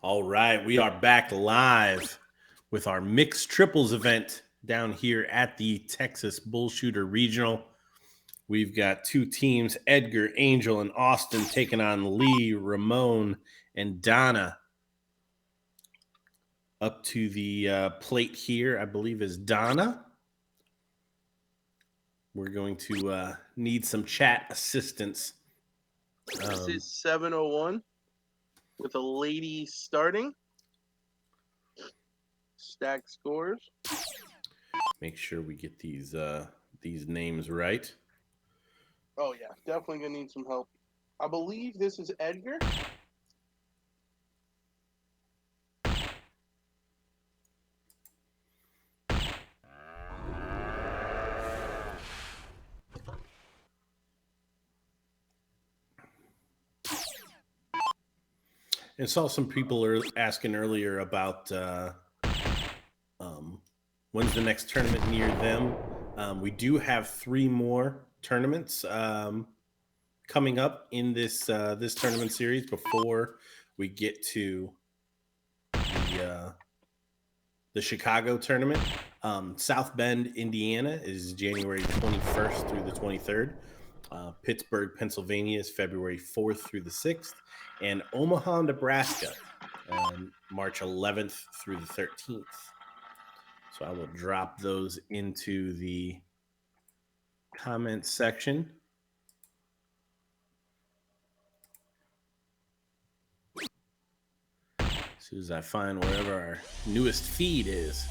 All right, we are back live with our mixed triples event down here at the Texas Bullshooter Regional. We've got two teams, Edgar, Angel, and Austin, taking on Lee, Ramon, and Donna. Up to the plate here, I believe, is Donna. We're going to need some chat assistance. This is 7:01 with a lady starting. Stacked scores. Make sure we get these names right. Oh yeah, definitely gonna need some help. I believe this is Edgar. I saw some people are asking earlier about when's the next tournament near them. We do have 3 more tournaments coming up in this tournament series before we get to the Chicago tournament. South Bend, Indiana is January 21st through the 23rd. Pittsburgh, Pennsylvania is February 4th through the 6th. And Omaha, Nebraska, March 11th through the 13th. So I will drop those into the comment section. As soon as I find wherever our newest feed is.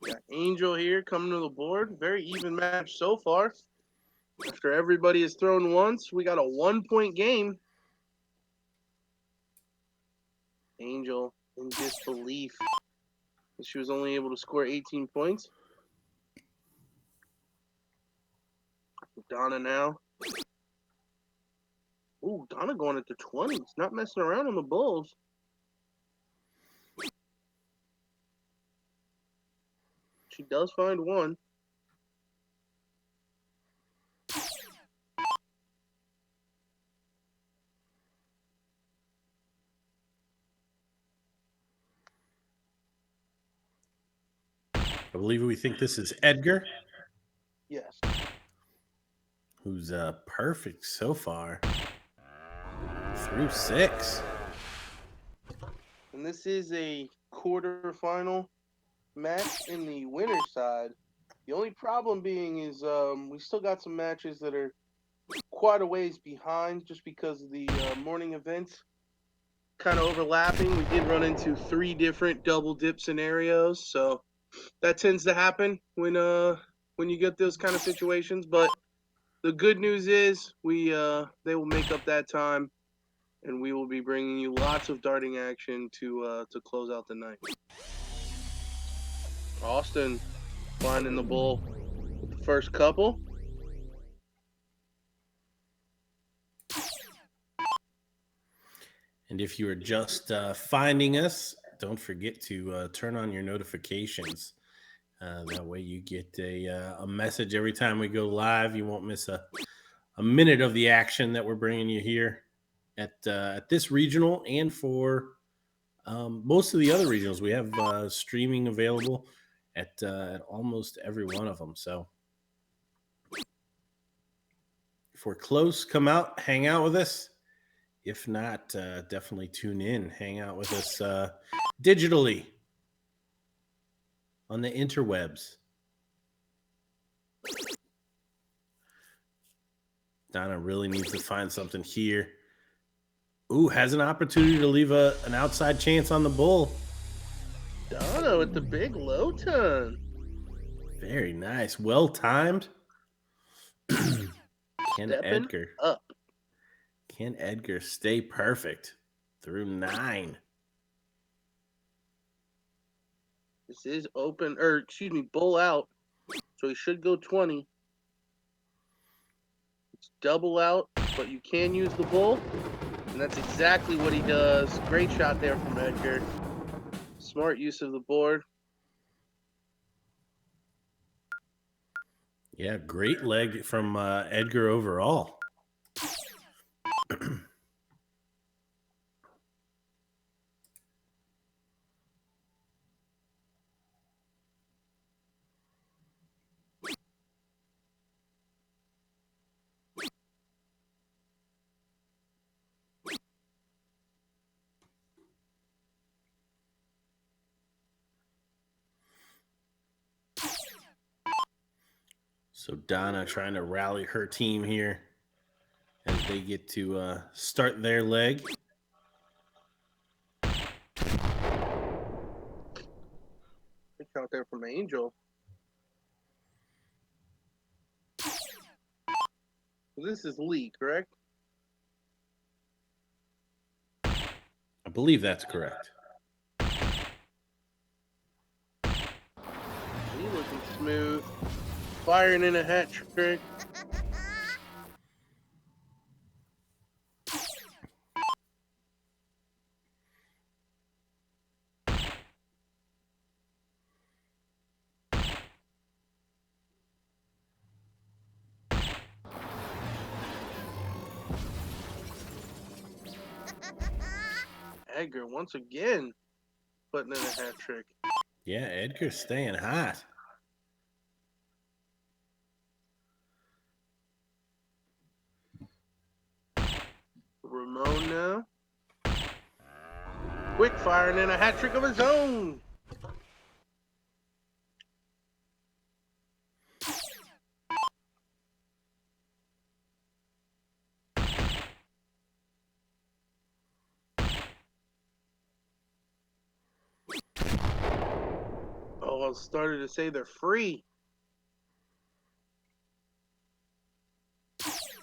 We got Angel here coming to the board. Very even match so far. After everybody has thrown once, we got a 1-point game. Angel in disbelief that she was only able to score 18 points. Donna now. Ooh, Donna going at the 20s. Not messing around on the Bulls. She does find one. I believe we think this is Edgar. Yes. Who's perfect so far. Through 6. And this is a quarterfinal match in the winner's side. The only problem being is we still got some matches that are quite a ways behind just because of the morning events kind of overlapping. We did run into 3 different double dip scenarios, so that tends to happen when you get those kind of situations. But the good news is they will make up that time, and we will be bringing you lots of darting action to close out the night. Austin finding the bull with the first couple. And if you are just finding us, don't forget to turn on your notifications. That way you get a message every time we go live. You won't miss a minute of the action that we're bringing you here at this regional and for most of the other regionals. We have streaming available at almost every one of them. So if we're close, come out, hang out with us. If not, definitely tune in, hang out with us digitally on the interwebs. Donna really needs to find something here. Ooh, has an opportunity to leave an outside chance on the bull. Donna with the big low ton. Very nice. Well timed. Can Stepping up. Can Edgar stay perfect through 9? This is open, bull out. So he should go 20. It's double out, but you can use the bull. And that's exactly what he does. Great shot there from Edgar. Smart use of the board. Yeah, great leg from Edgar overall. So Donna trying to rally her team here as they get to start their leg. Good count there from Angel. This is Lee, correct? I believe that's correct. Lee looking smooth. Firing in a hat trick. Edgar once again putting in a hat trick. Yeah, Edgar's staying hot. Ramon now. Quick firing in a hat trick of his own. Oh, I started to say they're free.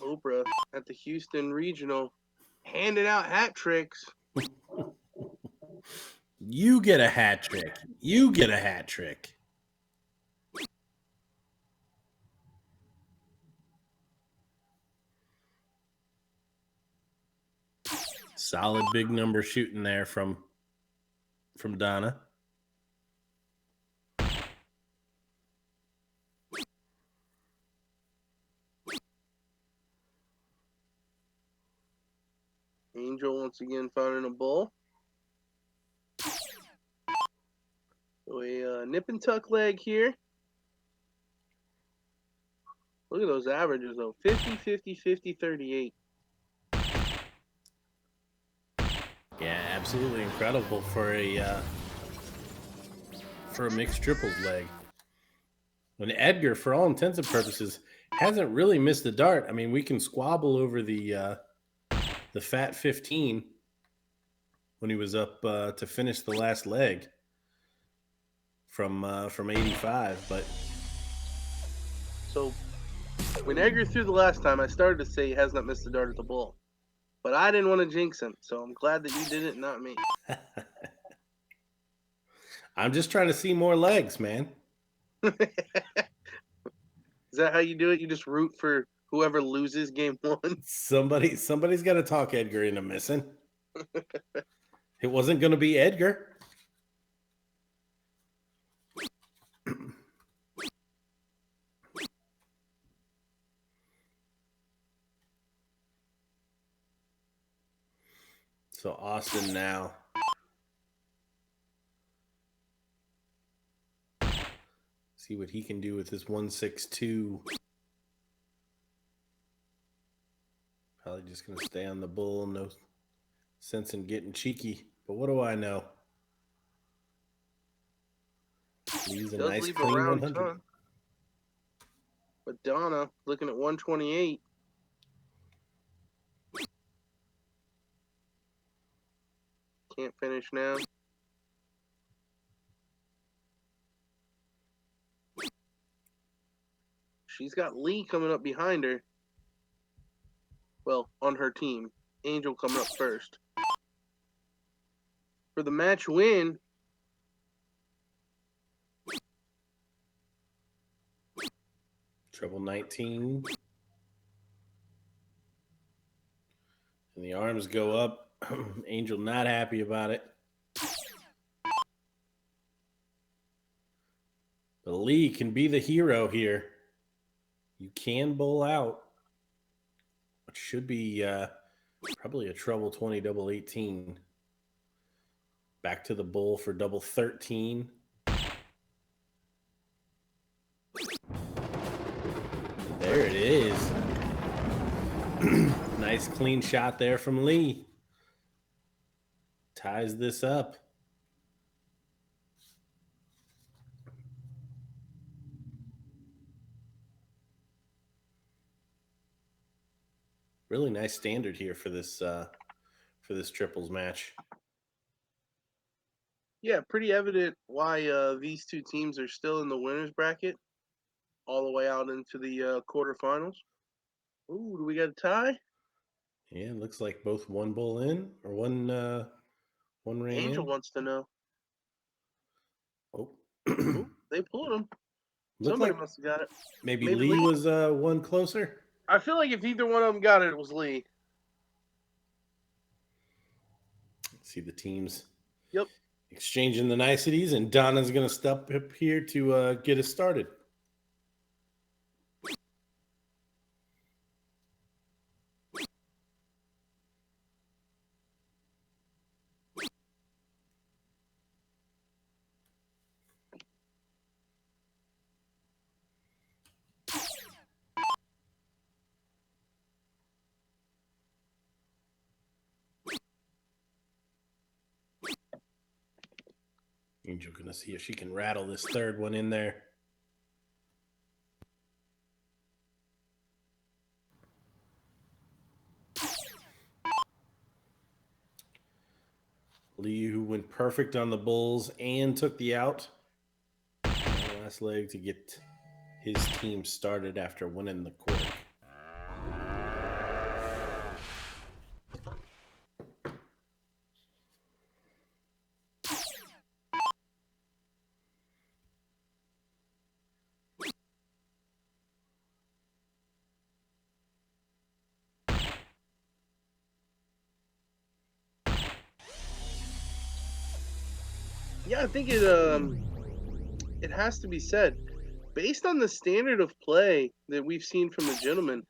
Oprah at the Houston Regional handing out hat tricks. You get a hat trick. You get a hat trick. Solid big number shooting there from Donna. Angel once again finding a bull. So a nip and tuck leg here. Look at those averages though. 50, 50, 50, 38. Yeah, absolutely incredible for a mixed triples leg. And Edgar, for all intents and purposes, hasn't really missed the dart. I mean, we can squabble over the fat 15 when he was up to finish the last leg from 85, but So when Edgar threw the last time, I started to say he has not missed the dart at the bull. But I didn't want to jinx him, so I'm glad that you did it, not me. I'm just trying to see more legs, man. Is that how you do it? You just root for whoever loses game one? Somebody's got to talk Edgar into missing. It wasn't going to be Edgar. So Austin now. See what he can do with this 162. Probably just going to stay on the bull. No sense in getting cheeky. But what do I know? Leaves a Does nice leave clean a round 100. ton. But Donna looking at 128. Can't finish now. She's got Lee coming up behind her. Well, on her team. Angel coming up first. For the match win, Treble 19. And the arms go up. Angel not happy about it. But Lee can be the hero here. You can bowl out, which should be probably a treble 20 double 18. Back to the bowl for double 13. There it is. Nice clean shot there from Lee. Ties this up. Really nice standard here for this triples match. Yeah, pretty evident why these two teams are still in the winners bracket, all the way out into the quarterfinals. Ooh, do we got a tie? Yeah, it looks like both one bowl in or one ran Angel in. wants to know. Oh, Ooh, they pulled him. looked Somebody like must have got it. maybe Maybe Lee Lee. was one closer. I feel like if either one of them got it, it was Lee. See the teams Yep. exchanging the niceties, and Donna's going to step up here to get us started. Angel going to see if she can rattle this third one in there. Lee, who went perfect on the Bulls and took the out. Last leg to get his team started after winning the quarter. Yeah, I think it has to be said, based on the standard of play that we've seen from the gentleman,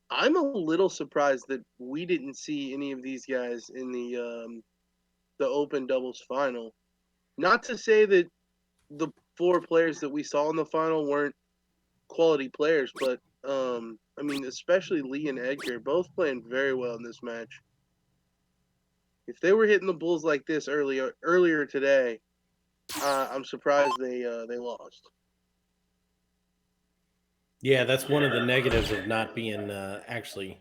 I'm a little surprised that we didn't see any of these guys in the open doubles final. Not to say that the four players that we saw in the final weren't quality players, but I mean, especially Lee and Edgar, both playing very well in this match. If they were hitting the Bulls like this earlier today, I'm surprised they lost. Yeah, that's one of the negatives of not being actually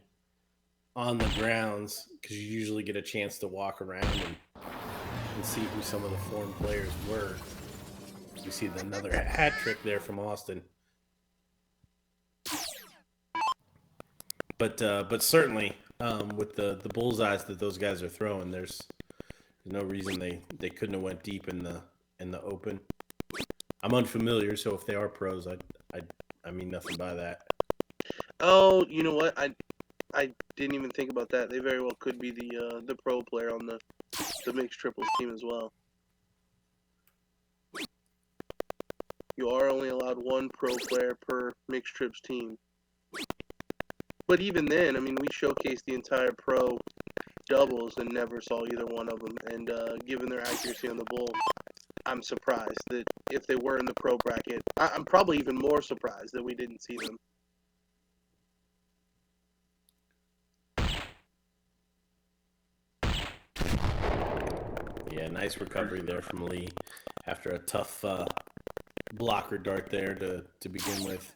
on the grounds, because you usually get a chance to walk around and see who some of the foreign players were. We see another hat trick there from Austin. But certainly with the bullseyes that those guys are throwing, there's no reason they couldn't have went deep in the open. I'm unfamiliar, so if they are pros, I mean nothing by that. Oh, you know what? I didn't even think about that. They very well could be the pro player on the mixed triples team as well. You are only allowed one pro player per mixed trips team. But even then, I mean, we showcased the entire pro doubles and never saw either one of them. And given their accuracy on the bull, I'm surprised that if they were in the pro bracket, I'm probably even more surprised that we didn't see them. Yeah, nice recovery there from Lee after a tough blocker dart there to begin with.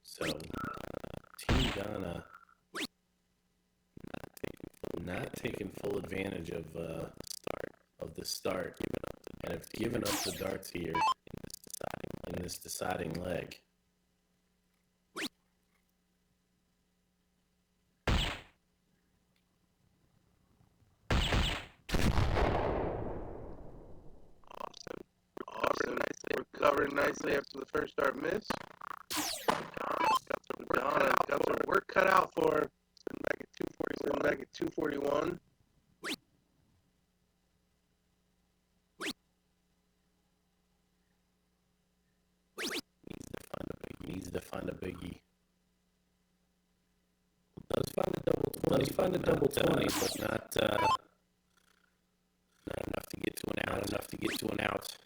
So Team Ghana not taking full advantage of the start and have given up the darts here in this deciding leg. Recovering nicely after the first start miss. Donna got some work cut out for her. Sitting back at 241. Needs to find a biggie. Does find a double 20. Does find a double 20, but not enough to get to an out. Not enough to get to an out.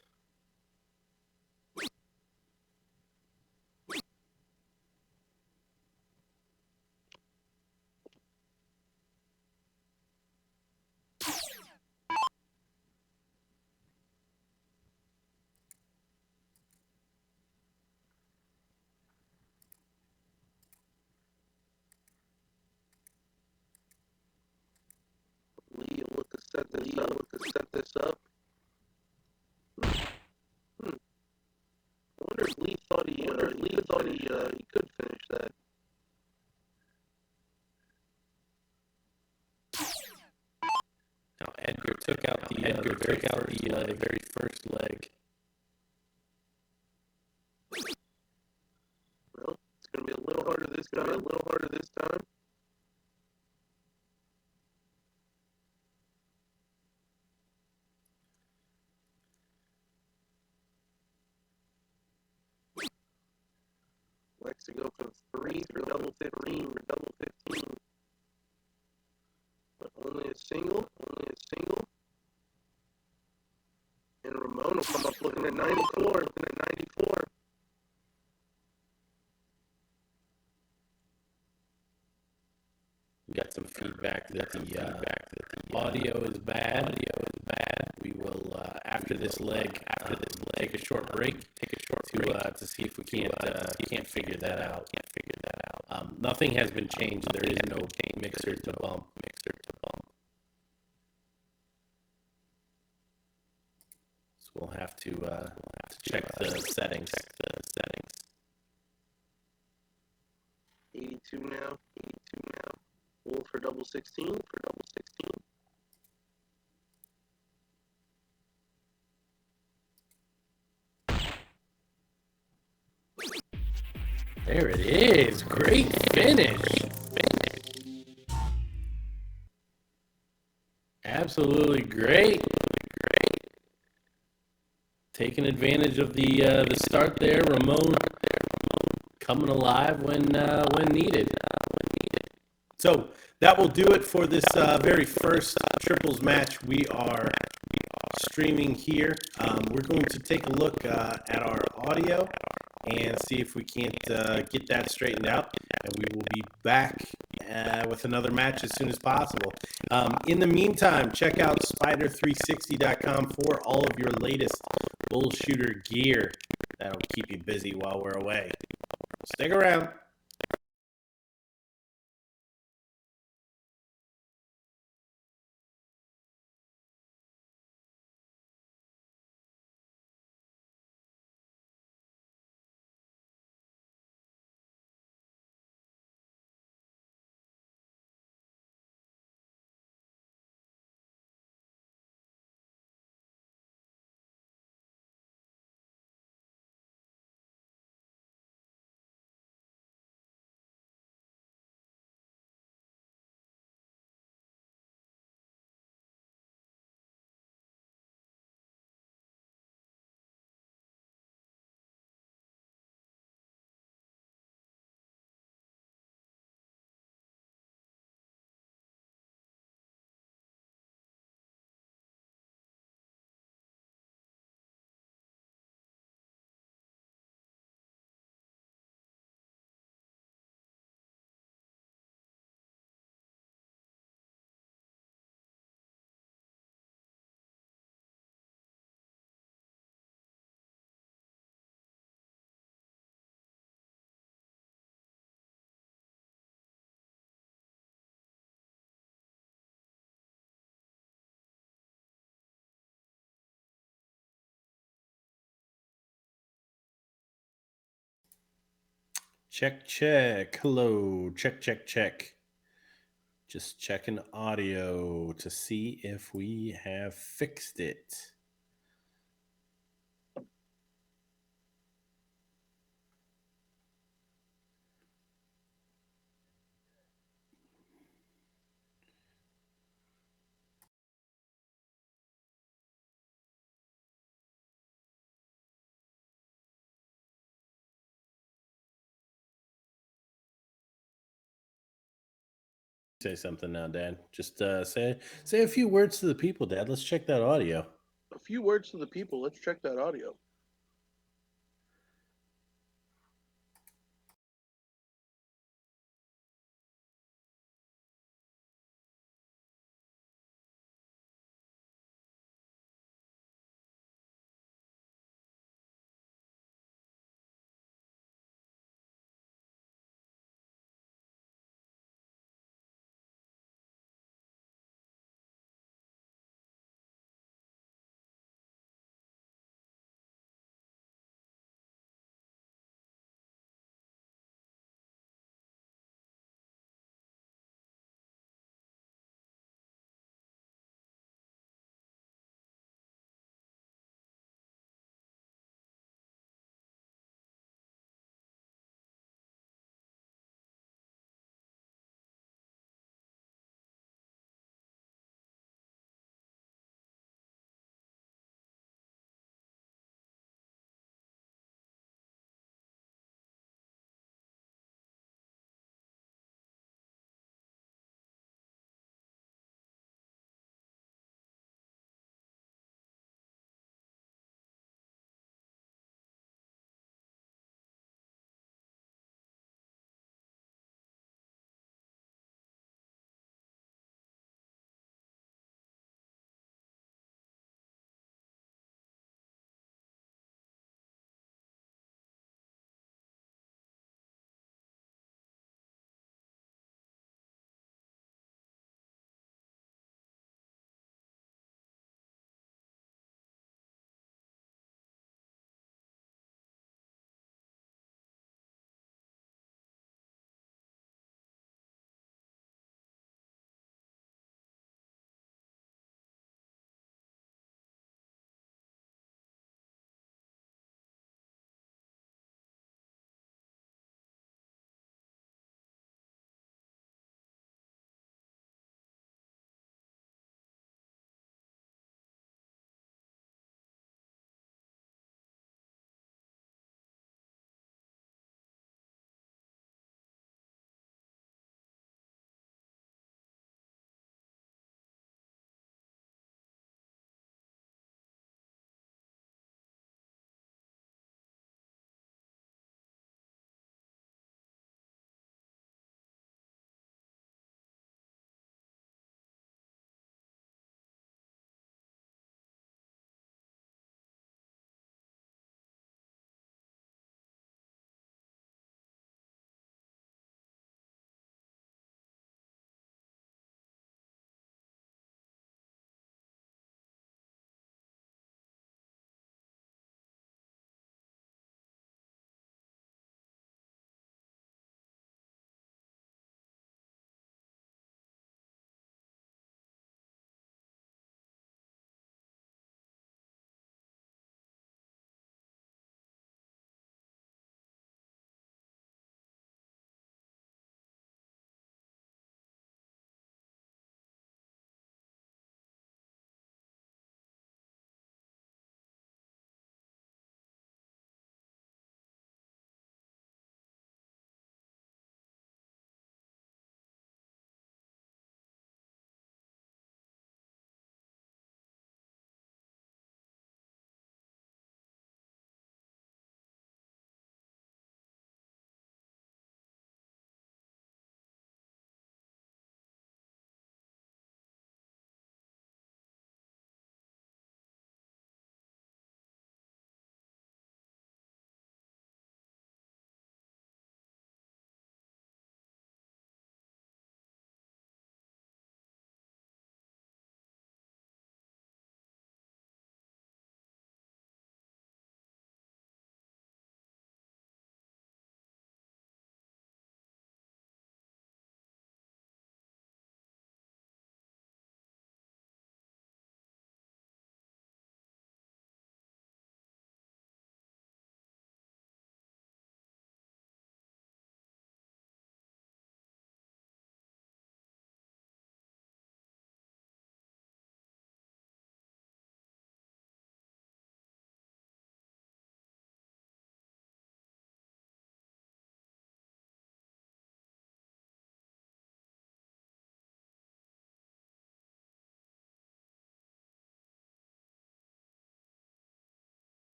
Lee will look to set this up. I wonder if Lee thought he could finish that. Now Edgar took out the very first leg. Well, it's gonna be a little harder this time. Likes to go for 3 for double 15. But only a single. And Ramon will come up looking at 94. We got some feedback that the audio is bad. We will after this leg take a short break. To see if we can't figure that out. Nothing has been changed. There is no mixer to bump. So we'll have to check the settings. 82 now. Bull for double 16. There it is. Great finish. Absolutely great. Taking advantage of the start there. Ramon coming alive when needed. So that will do it for this very first triples match we are streaming here. We're going to take a look at our audio and see if we can't get that straightened out. And we will be back with another match as soon as possible. In the meantime, check out spider360.com for all of your latest bull shooter gear. That'll keep you busy while we're away. Stick around. Check. Hello. Check. Just checking audio to see if we have fixed it. Say something now, Dad. Just say a few words to the people, Dad. Let's check that audio. A few words to the people. Let's check that audio.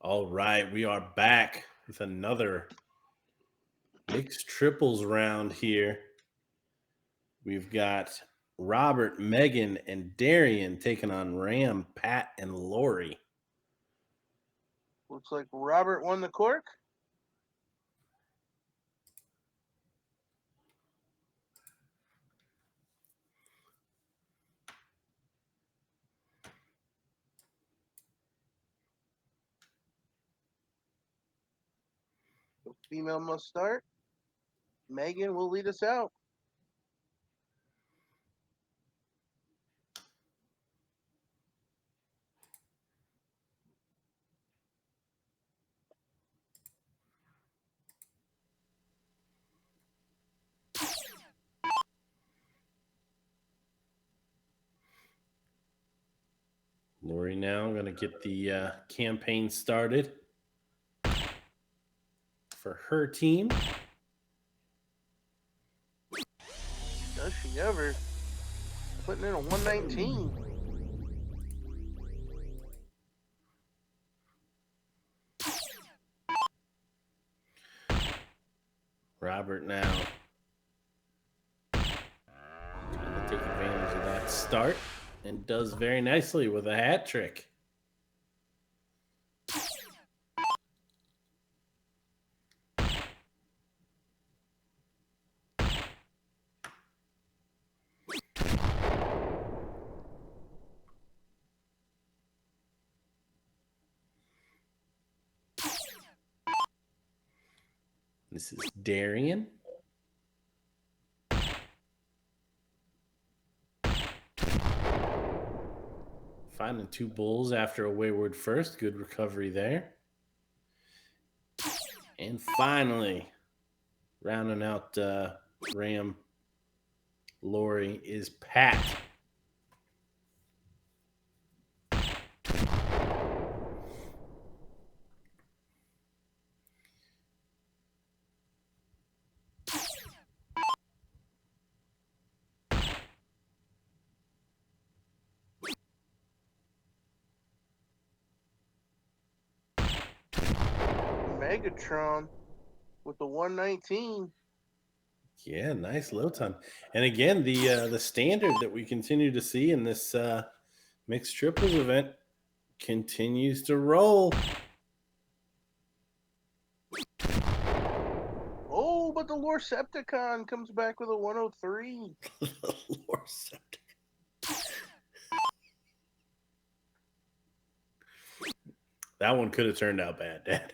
All right, we are back with another mixed triples round here. We've got Robert, Megan, and Darian taking on Ram, Pat, and Lori. Looks like Robert won the cork. The female must start. Megan will lead us out. Lori now going to get the campaign started for her team. Does she ever? Putting in a 119. Robert now trying to take advantage of that start and does very nicely with a hat trick. This is Darian. Finding two bulls after a wayward first. Good recovery there. And finally, rounding out Ram, Lori is Pat. Megatron with the 119. Yeah, nice low time. And again, the standard that we continue to see in this mixed triples event continues to roll. Oh, but the Lorcepticon comes back with a 103. That one could have turned out bad, Dad.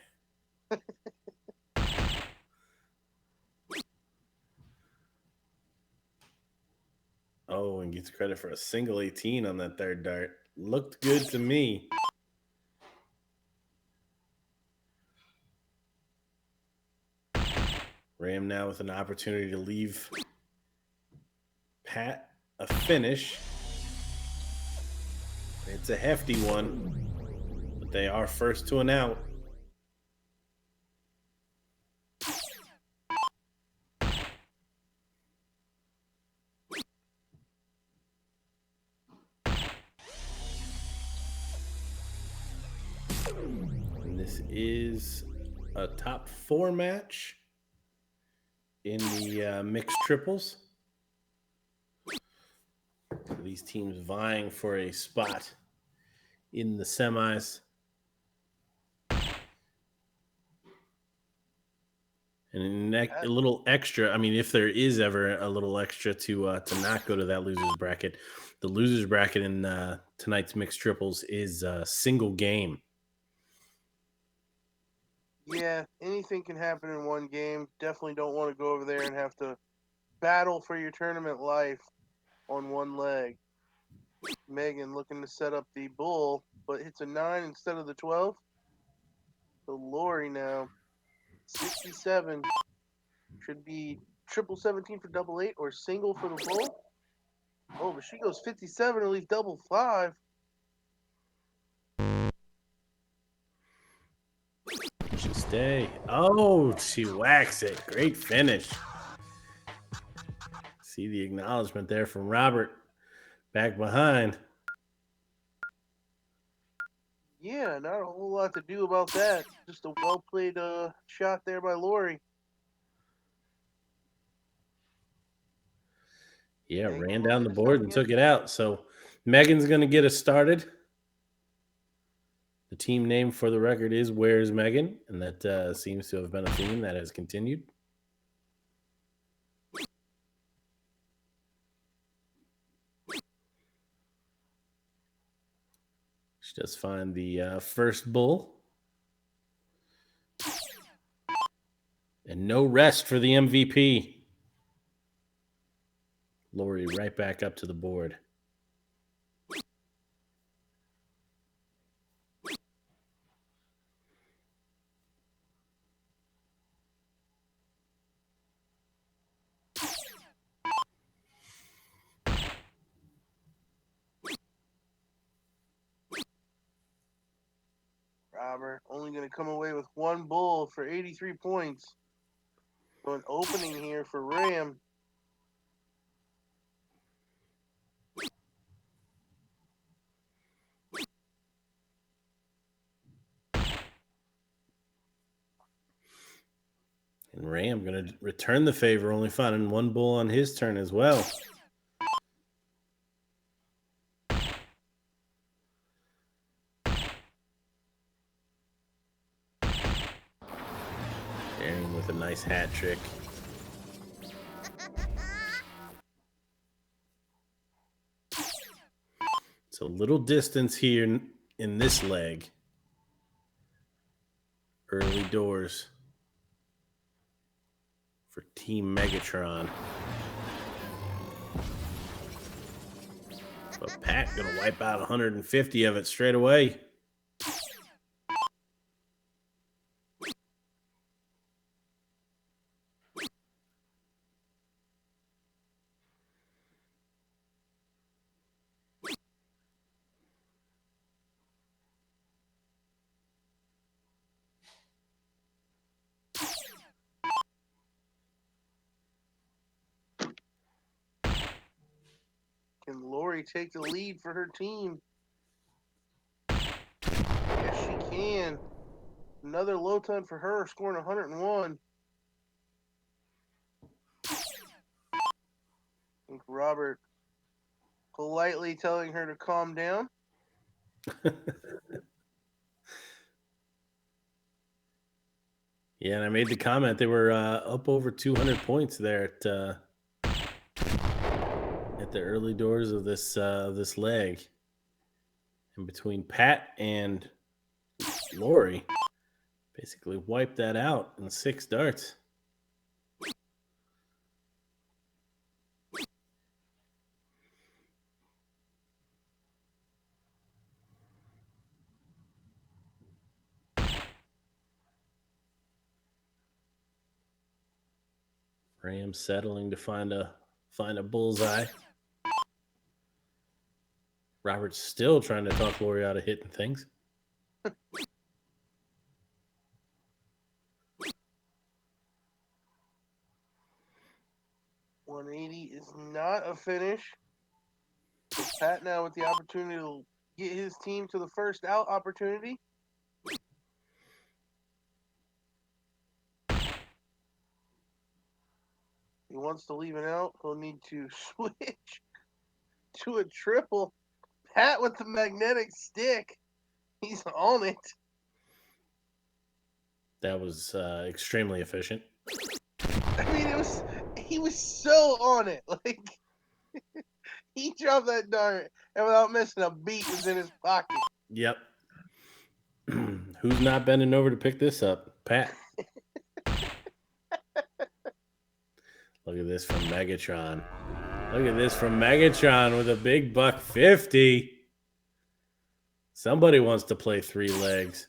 Oh, and gets credit for a single 18 on that third dart. Looked good to me. Ram now with an opportunity to leave Pat a finish. It's a hefty one, but they are first to an out. And this is a top 4 match in the mixed triples. These teams vying for a spot in the semis. And a little extra. I mean, if there is ever a little extra to not go to that losers bracket, the losers bracket in tonight's mixed triples is a single game. Yeah, anything can happen in one game. Definitely don't want to go over there and have to battle for your tournament life on one leg. Megan looking to set up the bull, but hits a 9 instead of the 12. So Lori now 67 should be triple 17 for double 8 or single for the bull. Oh, but she goes 57 or at least double 5. Should stay. Oh, she whacks it. Great finish. See the acknowledgement there from Robert back behind. Yeah, not a whole lot to do about that. Just a well played shot there by Lori. Yeah, Megan ran will down get the a start board and again. took it out. So Megan's going to get us started. The team name for the record is Where's Megan? And that seems to have been a theme that has continued. She does find the first bull. And no rest for the MVP. Lori right back up to the board. Robert only going to come away with one bull for 83 points. So an opening here for Ram. And Ram going to return the favor, only finding one bull on his turn as well. Aaron with a nice hat trick. It's a little distance here in this leg. Early doors for Team Megatron. But Pat gonna wipe out 150 of it straight away. Can Lori take the lead for her team? Yes, she can. Another low ton for her, scoring 101. I think Robert politely telling her to calm down. Yeah, and I made the comment they were up over 200 points there at the early doors of this leg. And between Pat and Lori, basically wiped that out in 6 darts. Ram settling to find a bullseye. Robert's still trying to talk Lori out of hitting things. 180 is not a finish. So Pat now with the opportunity to get his team to the first out opportunity. He wants to leave it out. He'll need to switch to a triple. Pat with the magnetic stick. He's on it. That was extremely efficient. I mean, he was so on it. Like he dropped that dart and without missing a beat was in his pocket. Yep. Who's not bending over to pick this up? Pat. Look at this from Megatron. Look at this from Megatron with a big $150. Somebody wants to play 3 legs.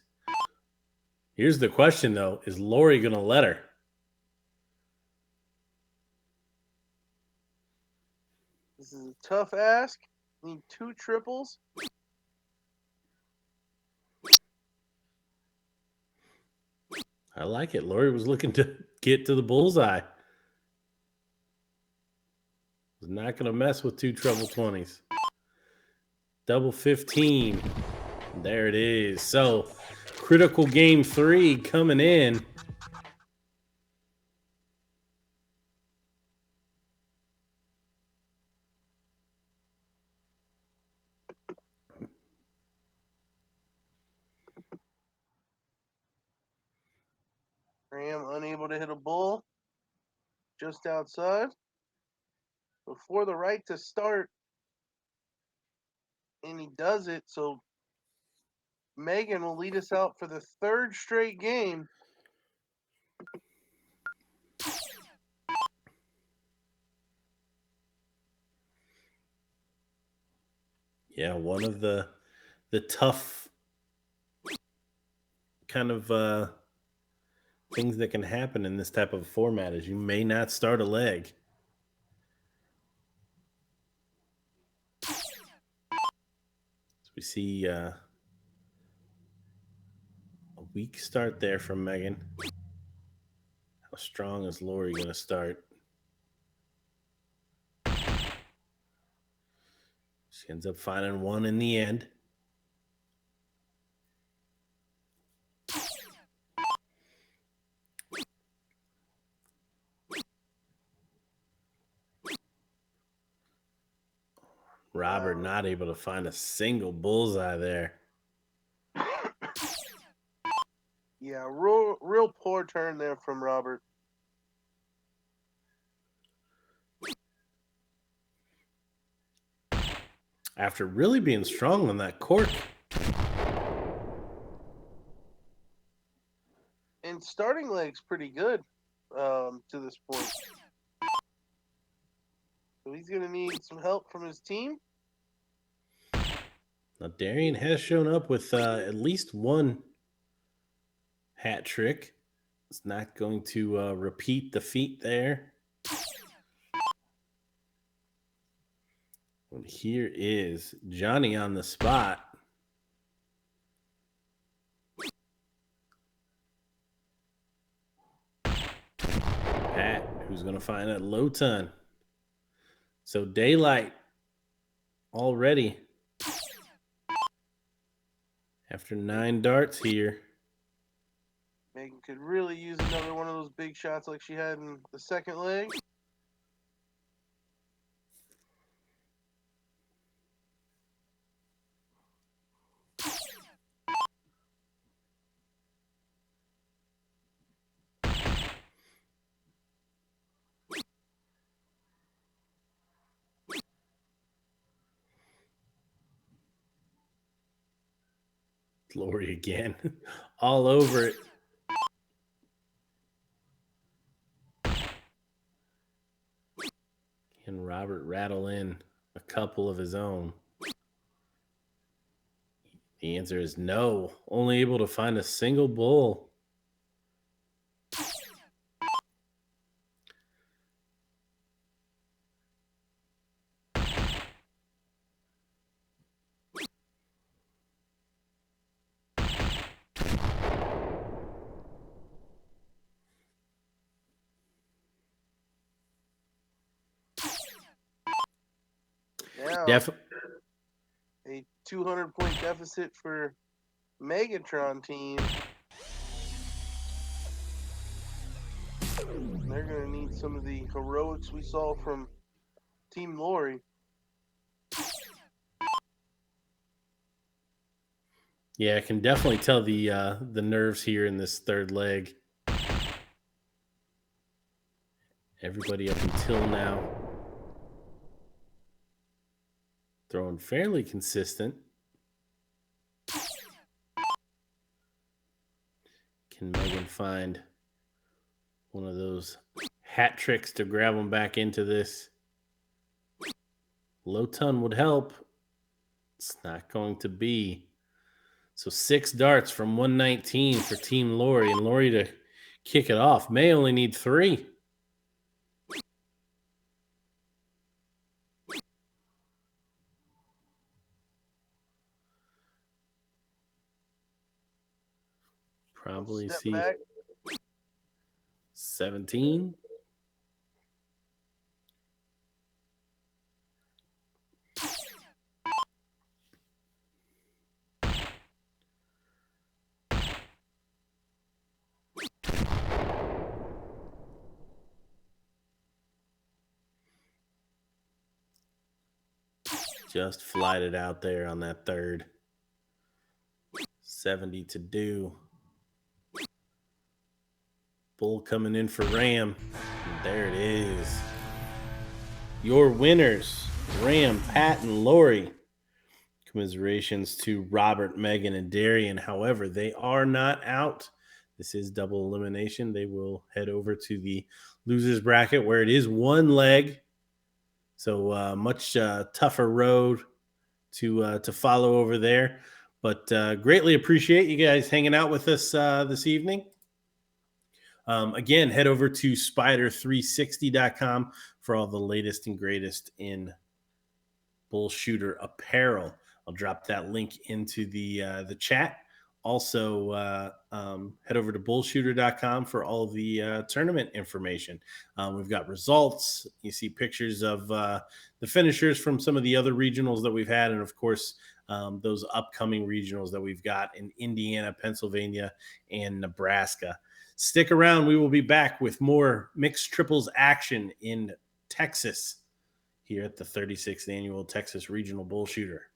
Here's the question, though. Is Lori going to let her? This is a tough ask. Need 2 triples. I like it. Lori was looking to get to the bullseye. Was not going to mess with 2 treble 20s. Double 15. There it is. So, critical game 3 coming in. Graham unable to hit a bull just outside. Before the right to start, and he does it. So Megan will lead us out for the third straight game. Yeah, one of the tough kind of things that can happen in this type of format is you may not start a leg. So we see a weak start there from Megan. How strong is Lori going to start? She ends up finding one in the end. Robert not able to find a single bullseye there. Yeah, real poor turn there from Robert. After really being strong on that cork. And starting leg's pretty good to this point. So he's going to need some help from his team. Now, Darian has shown up with at least one hat trick. It's not going to repeat the feat there. And here is Johnny on the spot. Pat, who's going to find a low ton. So daylight already. After 9 darts here. Megan could really use another one of those big shots like she had in the second leg. Lori again. All over it. Can Robert rattle in a couple of his own? The answer is no. Only able to find a single bull. Now, a 200-point deficit for Megatron team. They're going to need some of the heroics we saw from Team Lori. Yeah, I can definitely tell the nerves here in this third leg. Everybody up until now throwing fairly consistent. Can Megan find one of those hat tricks to grab them back into this? Low ton would help. It's not going to be. So 6 darts from 119 for Team Lori. And Lori to kick it off may only need 3. Probably see back. 17. Just flied it out there on that third. 70 to do. Bull coming in for Ram. And there it is. Your winners, Ram, Pat, and Lori. Commiserations to Robert, Megan, and Darian. However, they are not out. This is double elimination. They will head over to the losers bracket where it is one leg. So much tougher road to follow over there. But greatly appreciate you guys hanging out with us this evening. Again, head over to spider360.com for all the latest and greatest in bull shooter apparel. I'll drop that link into the chat. Also, head over to bullshooter.com for all the tournament information. We've got results. You see pictures of the finishers from some of the other regionals that we've had, and of course, those upcoming regionals that we've got in Indiana, Pennsylvania, and Nebraska. Stick around. We will be back with more mixed triples action in Texas here at the 36th Annual Texas Regional Bull Shooter.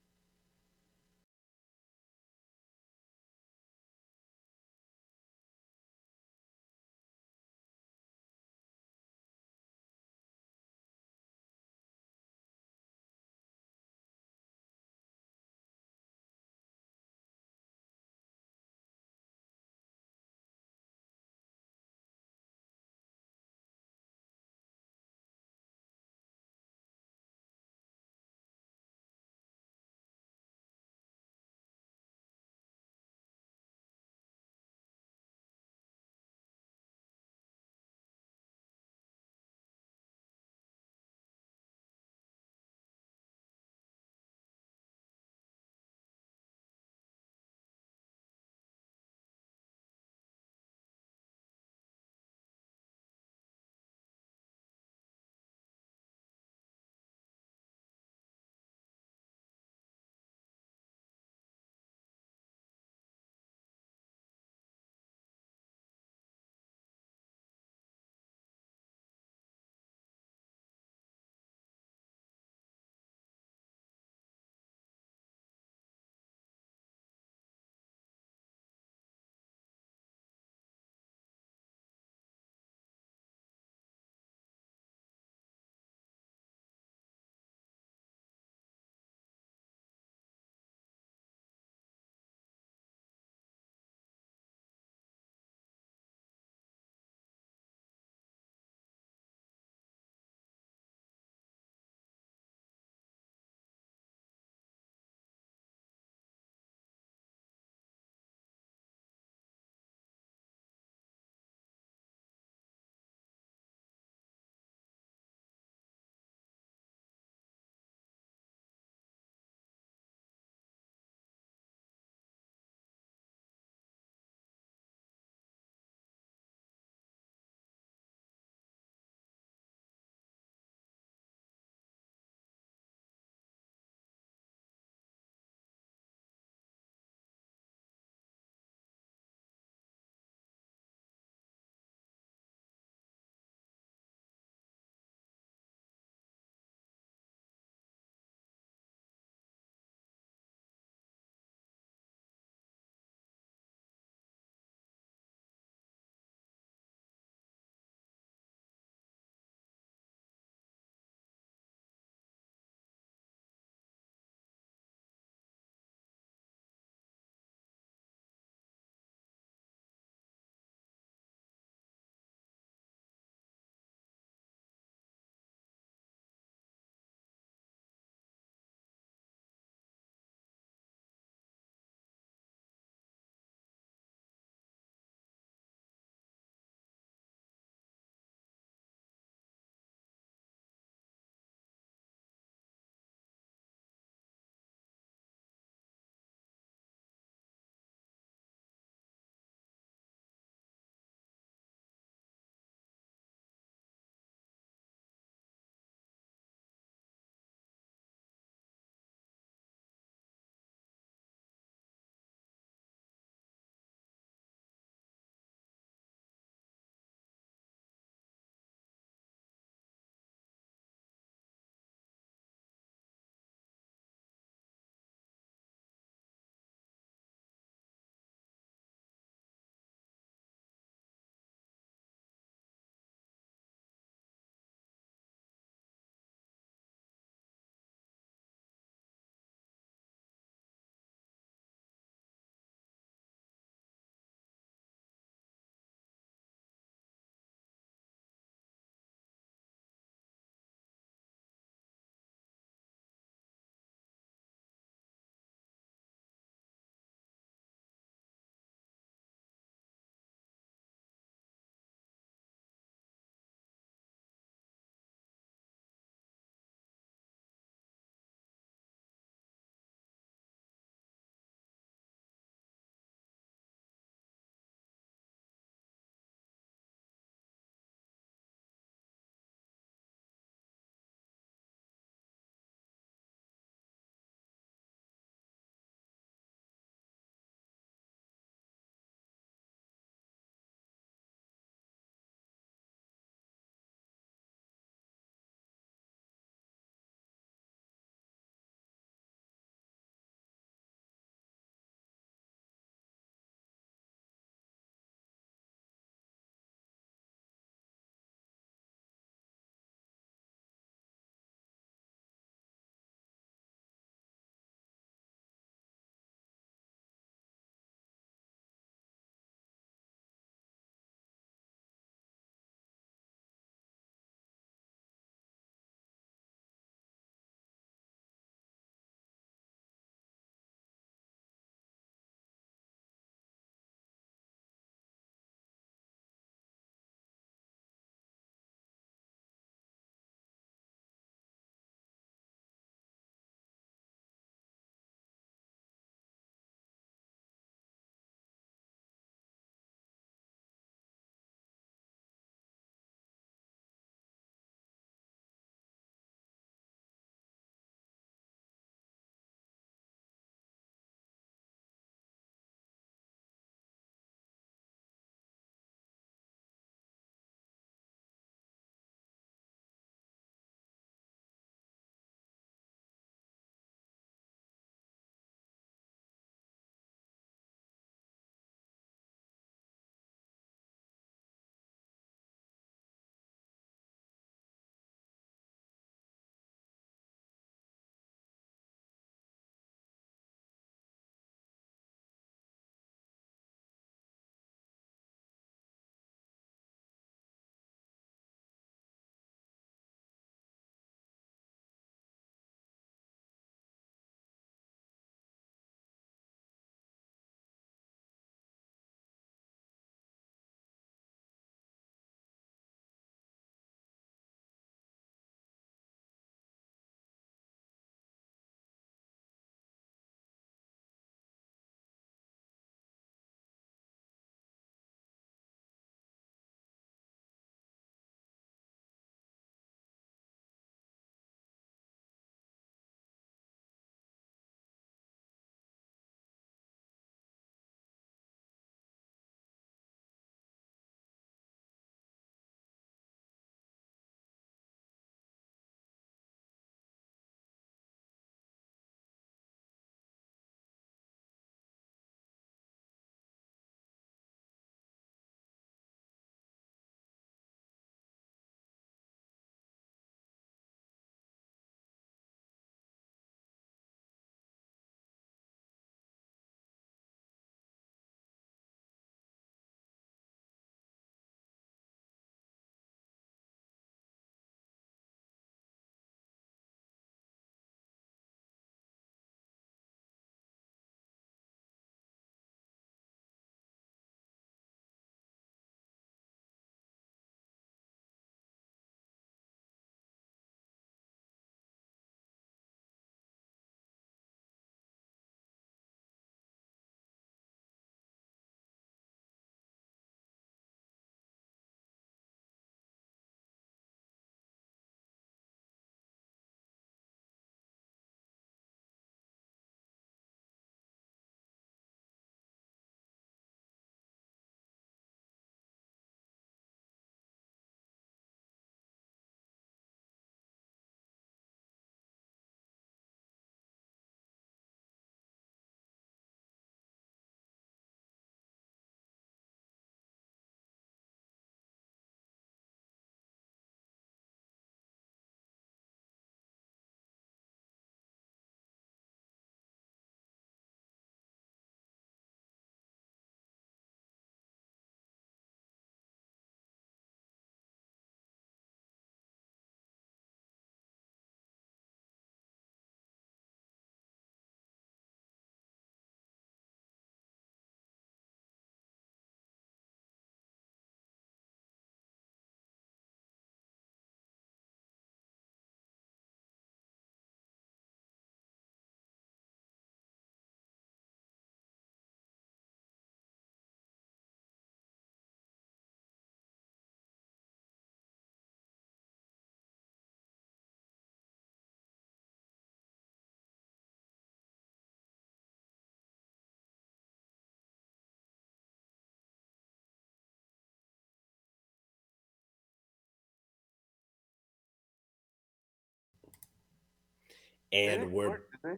They And didn't we're work, did they?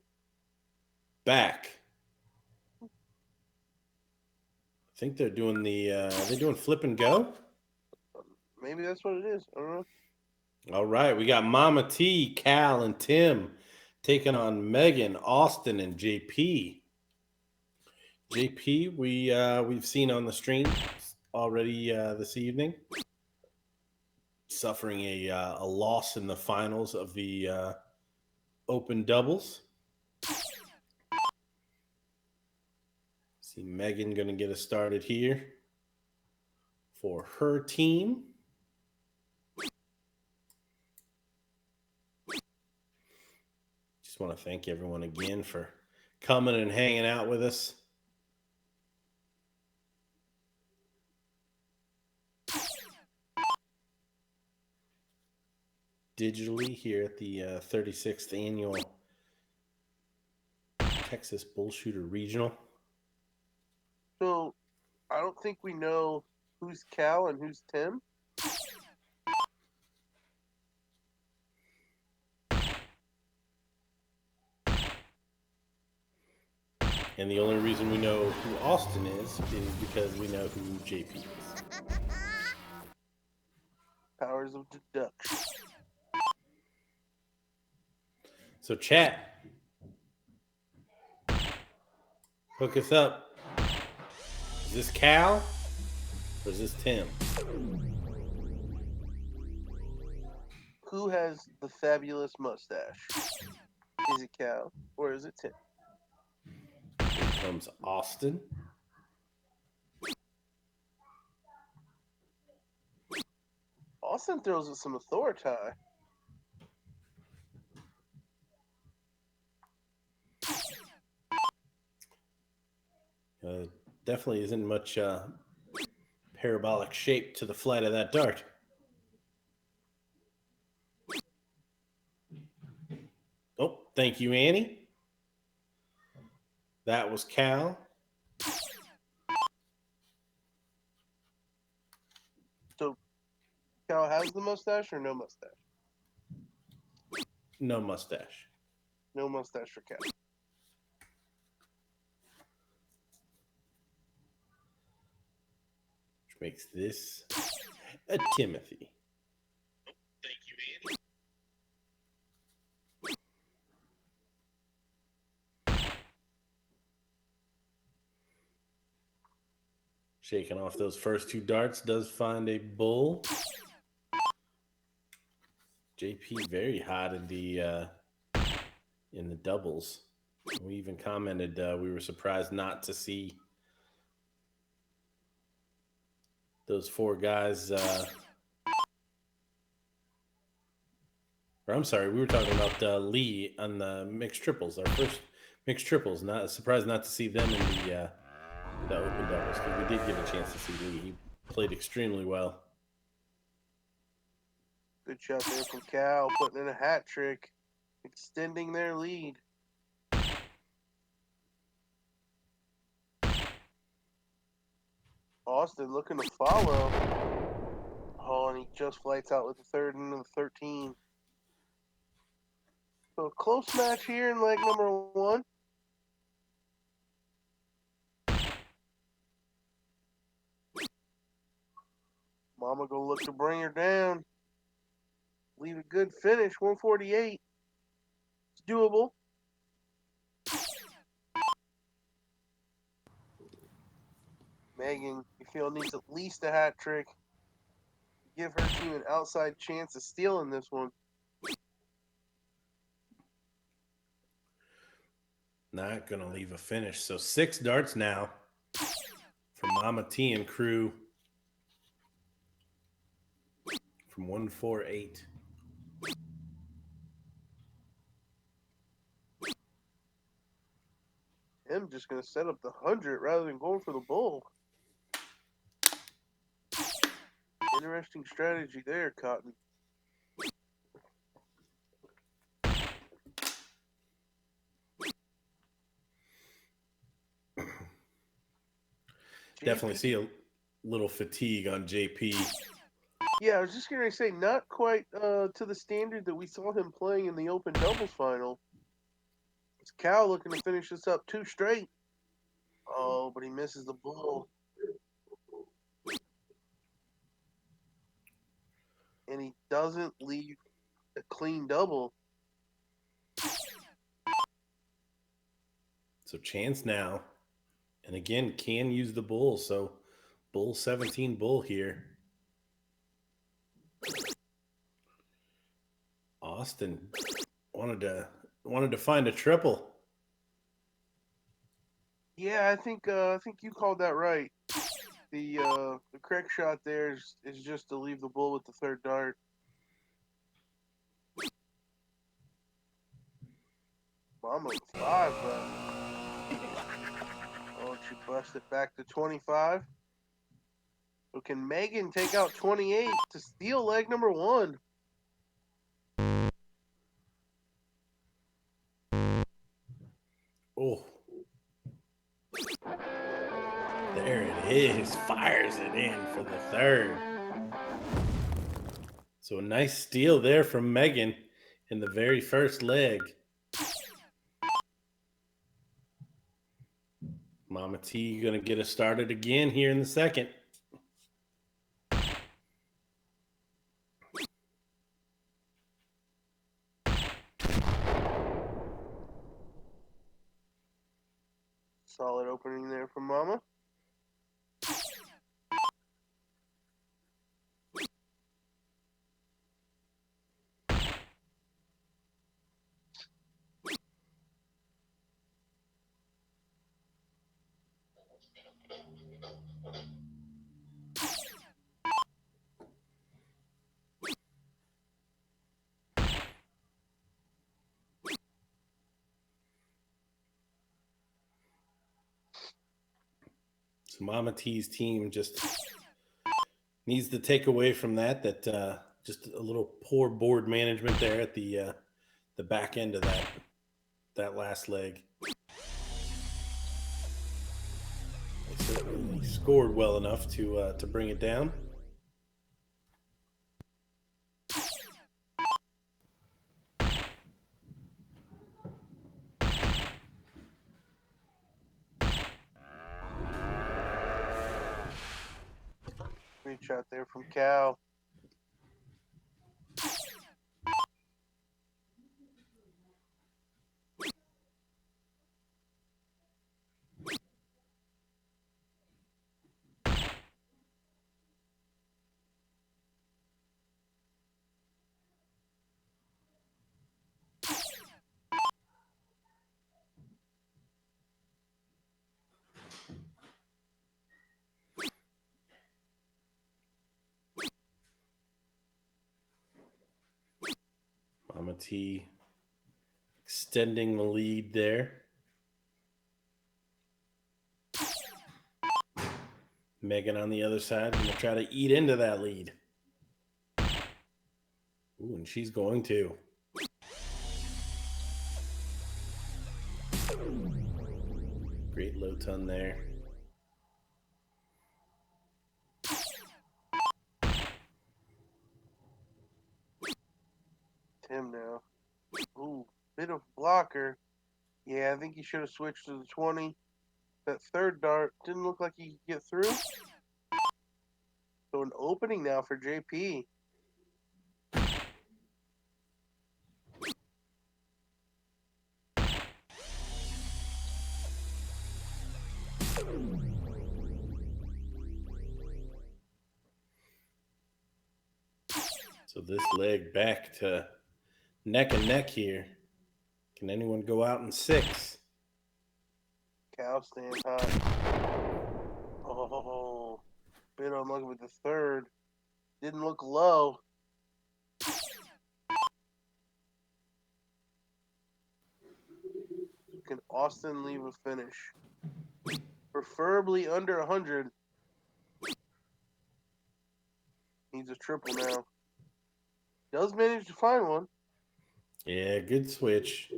back. I think they're doing flip and go. Maybe that's what it is. I don't know. All right, we got Mama T, Cal, and Tim taking on Megan, Austin, and JP. JP, we've seen on the stream already this evening, suffering a loss in the finals of the open doubles. See Megan going to get us started here for her team. Just want to thank everyone again for coming and hanging out with us. Digitally here at the 36th annual Texas Bullshooter Regional. So I don't think we know who's Cal and who's Tim. And the only reason we know who Austin is because we know who JP is. Powers of deduction. So chat, hook us up. Is this Cal or is this Tim? Who has the fabulous mustache? Is it Cal or is it Tim? Here comes Austin. Austin throws with some authority. Definitely isn't much parabolic shape to the flight of that dart. Oh, thank you, Annie. That was Cal. So Cal has the mustache or no mustache? No mustache. No mustache for Cal. Which makes this a Timothy. Thank you, Annie. Shaking off those first two darts, does find a bull. JP very hot in the doubles. We even commented we were surprised not to see those four guys. Or I'm sorry, we were talking about Lee on the mixed triples, our first mixed triples. Not surprised not to see them in the open doubles because we did get a chance to see Lee. He played extremely well. Good shot there from Cal, putting in a hat trick, extending their lead. Austin looking to follow. Oh, and he just flights out with the third and the 13. So a close match here in leg number one. Mama gonna look to bring her down. Leave a good finish, 148. It's doable. Megan, you feel needs at least a hat trick. Give her team an outside chance of stealing this one. Not going to leave a finish. So 6 darts now for Mama T and crew from 148. I'm just going to set up the 100 rather than going for the bull. Interesting strategy there, Cotton. Definitely see a little fatigue on JP. Yeah, I was just going to say, not quite to the standard that we saw him playing in the Open Doubles final. It's Cal looking to finish this up 2 straight. Oh, but he misses the bull. And he doesn't leave a clean double. So chance now. And again, can use the bull. So bull 17 bull here. Austin wanted to find a triple. Yeah, I think you called that right. The correct shot there is just to leave the bull with the third dart. Mama with 5 left. Oh, she busted back to 25. So can Megan take out 28 to steal leg number 1? Oh, there it is. Fires it in for the third. So a nice steal there from Megan in the very first leg. Mama T gonna get us started again here in the second. Solid opening there from Mama. So Mama T's team just needs to take away from that just a little poor board management there at the back end of that last leg. They certainly scored well enough to bring it down. Great shot there from Cal. Mama T extending the lead there. Megan on the other side going to try to eat into that lead. Ooh, and she's going to. Great low ton there. Tim now. Ooh, bit of blocker. Yeah, I think he should have switched to the 20. That third dart didn't look like he could get through. So an opening now for JP. So this leg back to neck and neck here. Can anyone go out in 6? Cal stands high. Oh, bit unlucky with the third. Didn't look low. Can Austin leave a finish? Preferably under 100. Needs a triple now. Does manage to find one. Yeah, good switch.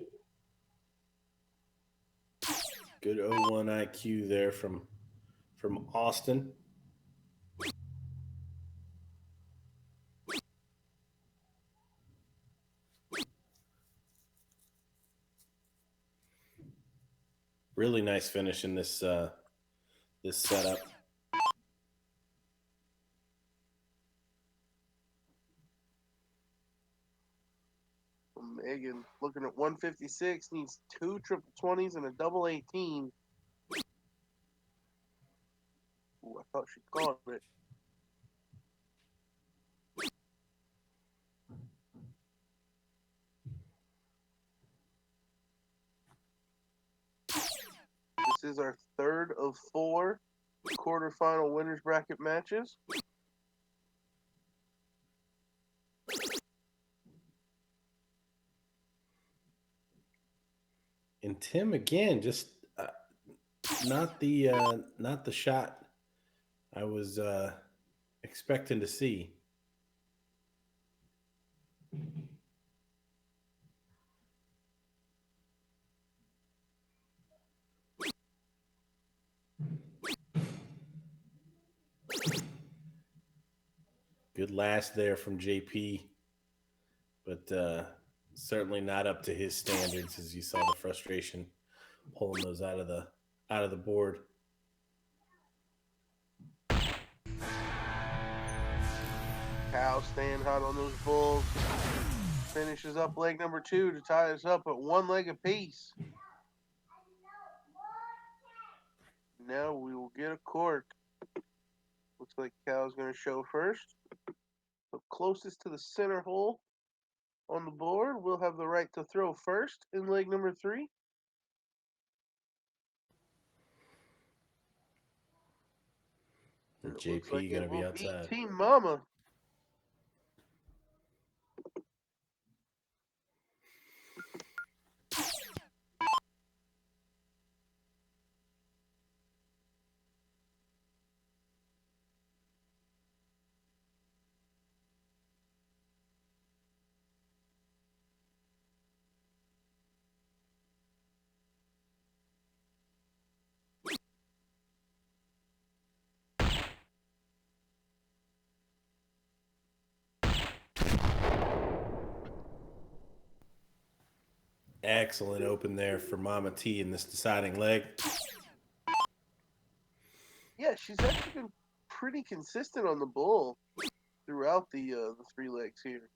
Good 0-1 IQ there from Austin. Really nice finish in this setup. Megan looking at 156, needs two triple 20s and a double 18. Ooh, I thought she caught it. This is our third of four quarterfinal winners bracket matches. And Tim again, just not the shot I was expecting to see. Good last there from JP, but certainly not up to his standards. As you saw the frustration pulling those out of the board. Cal staying hot on those bulls. Finishes up leg number two to tie us up at one leg apiece. Now we will get a cork. Looks like Cal's going to show first. So closest to the center hole on the board will have the right to throw first in leg number three. And It looks like JP going it to be will be outside. Team Mama. Excellent open there for Mama T in this deciding leg. Yeah, she's actually been pretty consistent on the bull throughout the three legs here.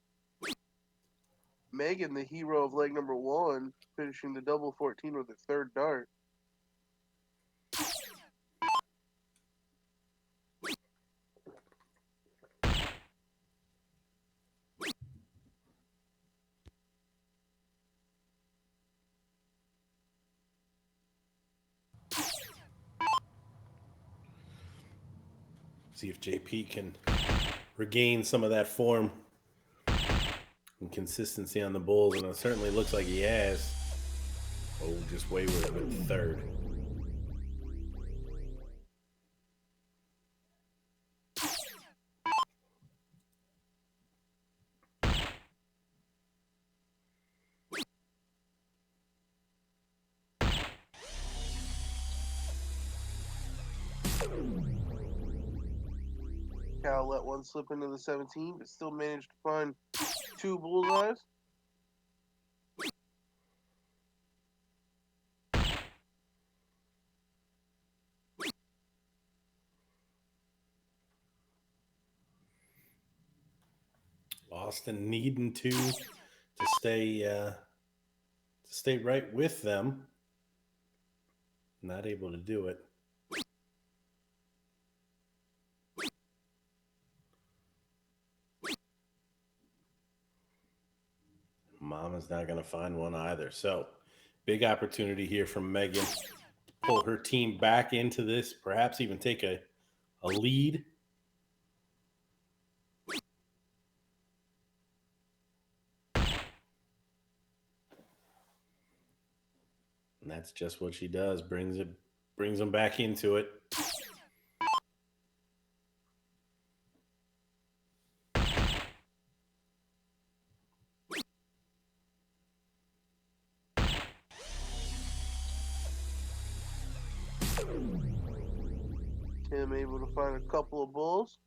Megan, the hero of leg number one, finishing the double 14 with her third dart. See if JP can regain some of that form and consistency on the Bulls, and it certainly looks like he has. Oh, just wayward with the third. Cal let one slip into the 17, but still managed to find two bullseyes. Austin needing to stay right with them. Not able to do it. Mama's not going to find one either. So, big opportunity here from Megan to pull her team back into this, perhaps even take a lead. And that's just what she does. Brings them back into it. Tim able to find a couple of bulls.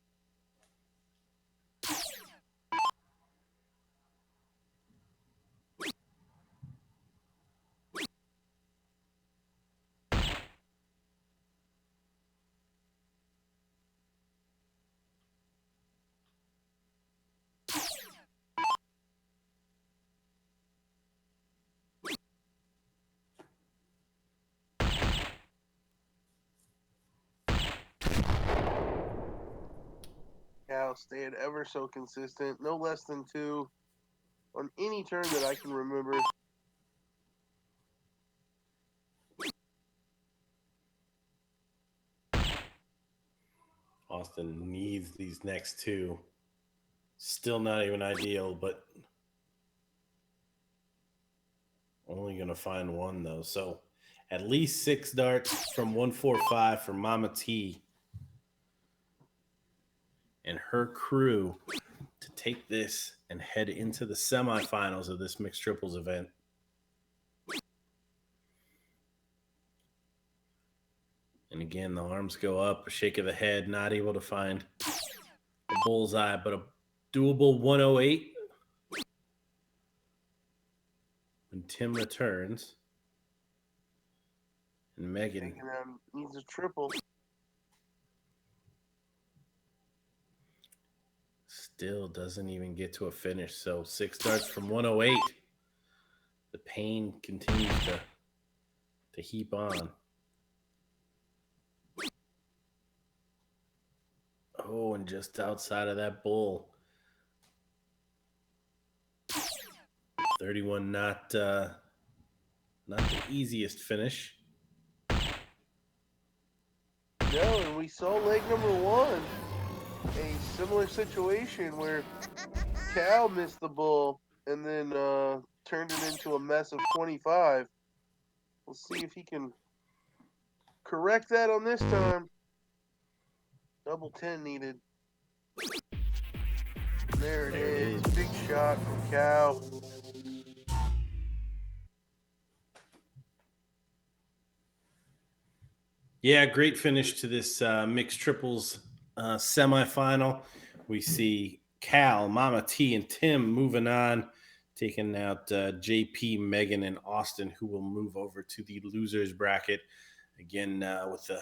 Cal staying ever so consistent. No less than two on any turn that I can remember. Austin needs these next two. Still not even ideal, but only going to find one though. So at least 6 darts from 145 for Mama T and her crew to take this and head into the semifinals of this mixed triples event. And again, the arms go up, a shake of the head, not able to find a bullseye, but a doable 108 when Tim returns. And Megan needs a triple. Still doesn't even get to a finish. So 6 darts from 108. The pain continues to heap on. Oh, and just outside of that bull. 31, not the easiest finish. No, and we saw leg number one. A similar situation where Cal missed the bull and then turned it into a mess of 25. We'll see if he can correct that on this time. Double 10 needed. There it is. Big shot from Cal. Yeah, great finish to this mixed triples semifinal. We see Cal, Mama T, and Tim moving on, taking out JP, Megan, and Austin, who will move over to the losers bracket. Again, with the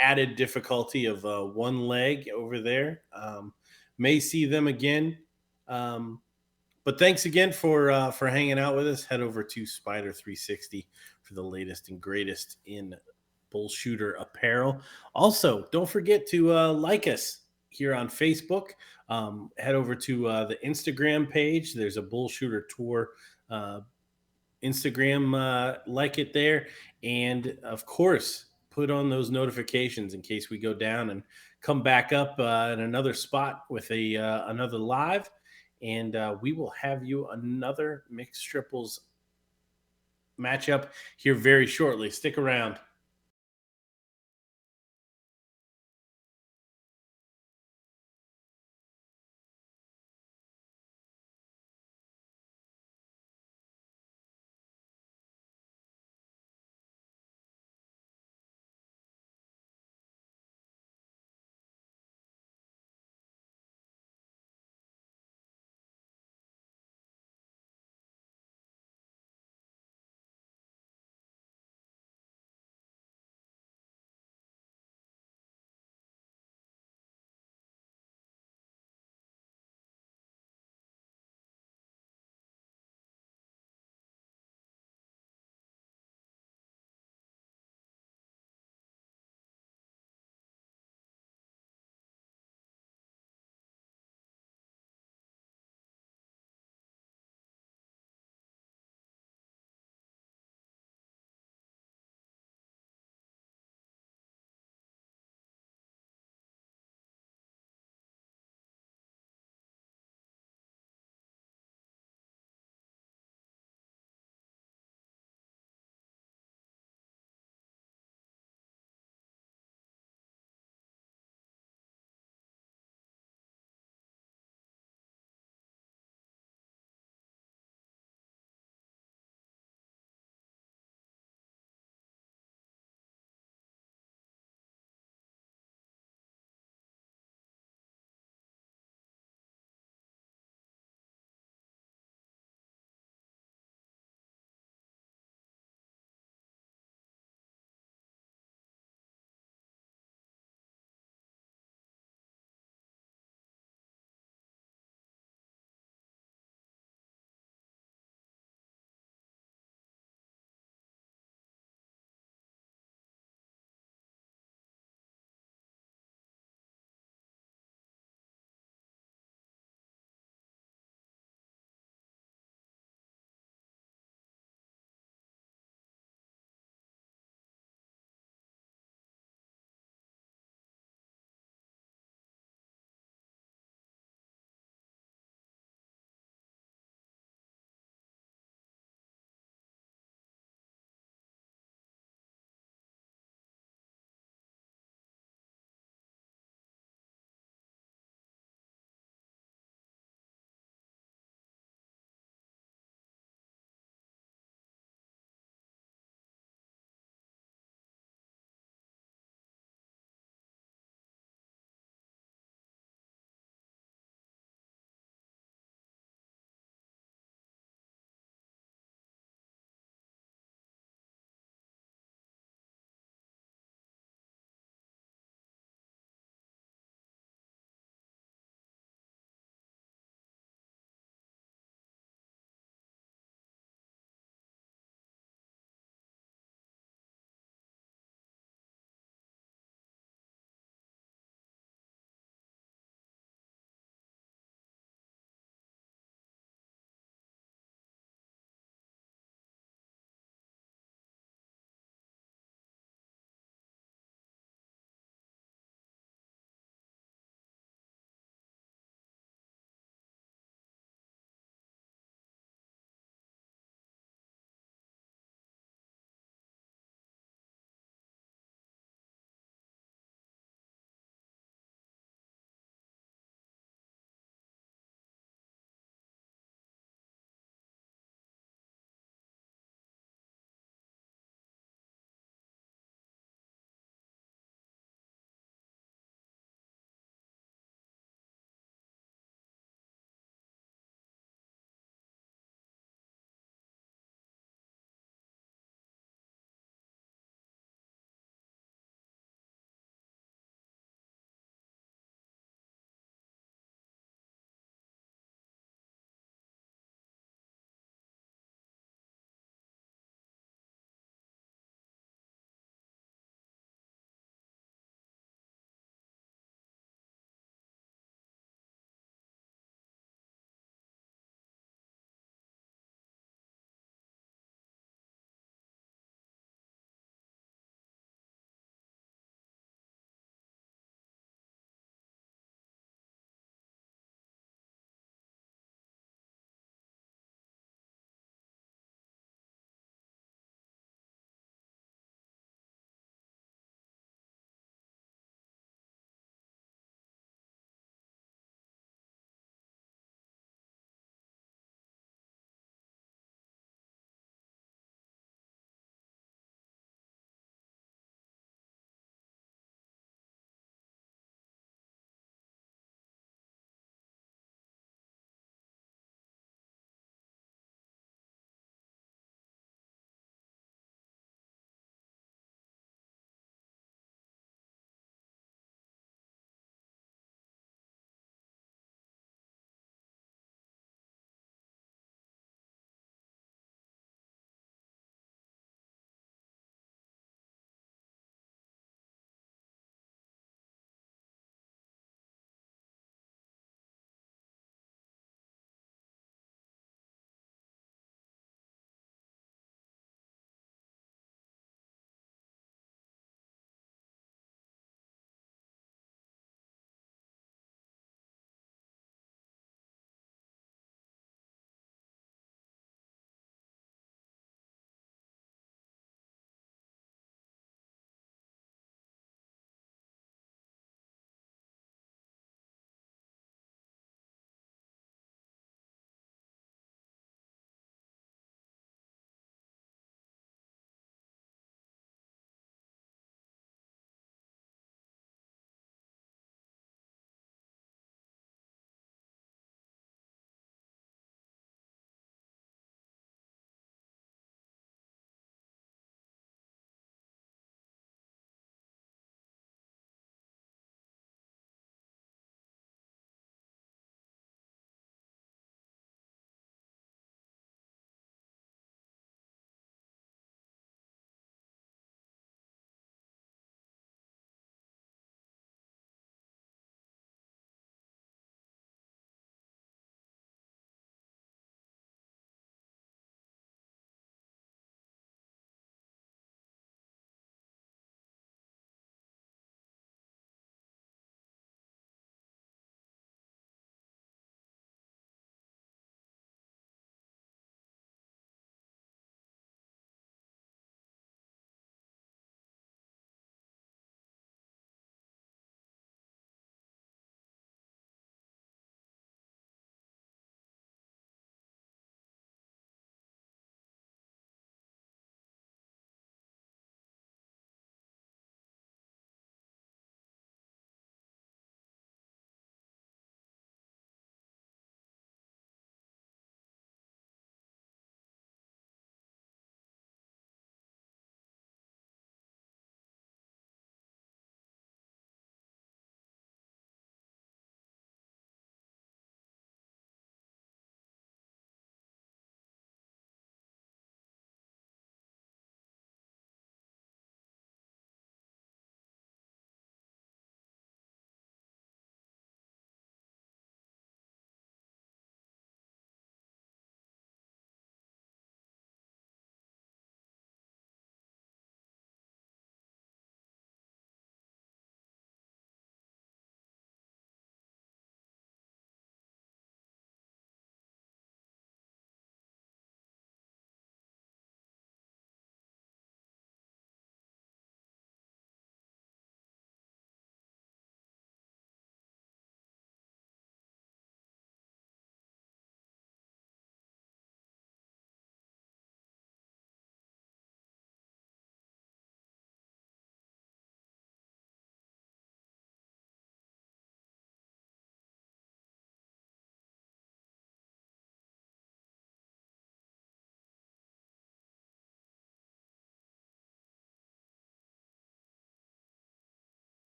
added difficulty of one leg over there. May see them again. But thanks again for hanging out with us. Head over to Spider 360 for the latest and greatest in bull shooter apparel. Also, don't forget to like us here on Facebook. Head over to the Instagram page. There's a bull shooter tour Instagram, like it there. And of course, put on those notifications in case we go down and come back up in another spot with another live. And we will have you another mixed triples matchup here very shortly. Stick around.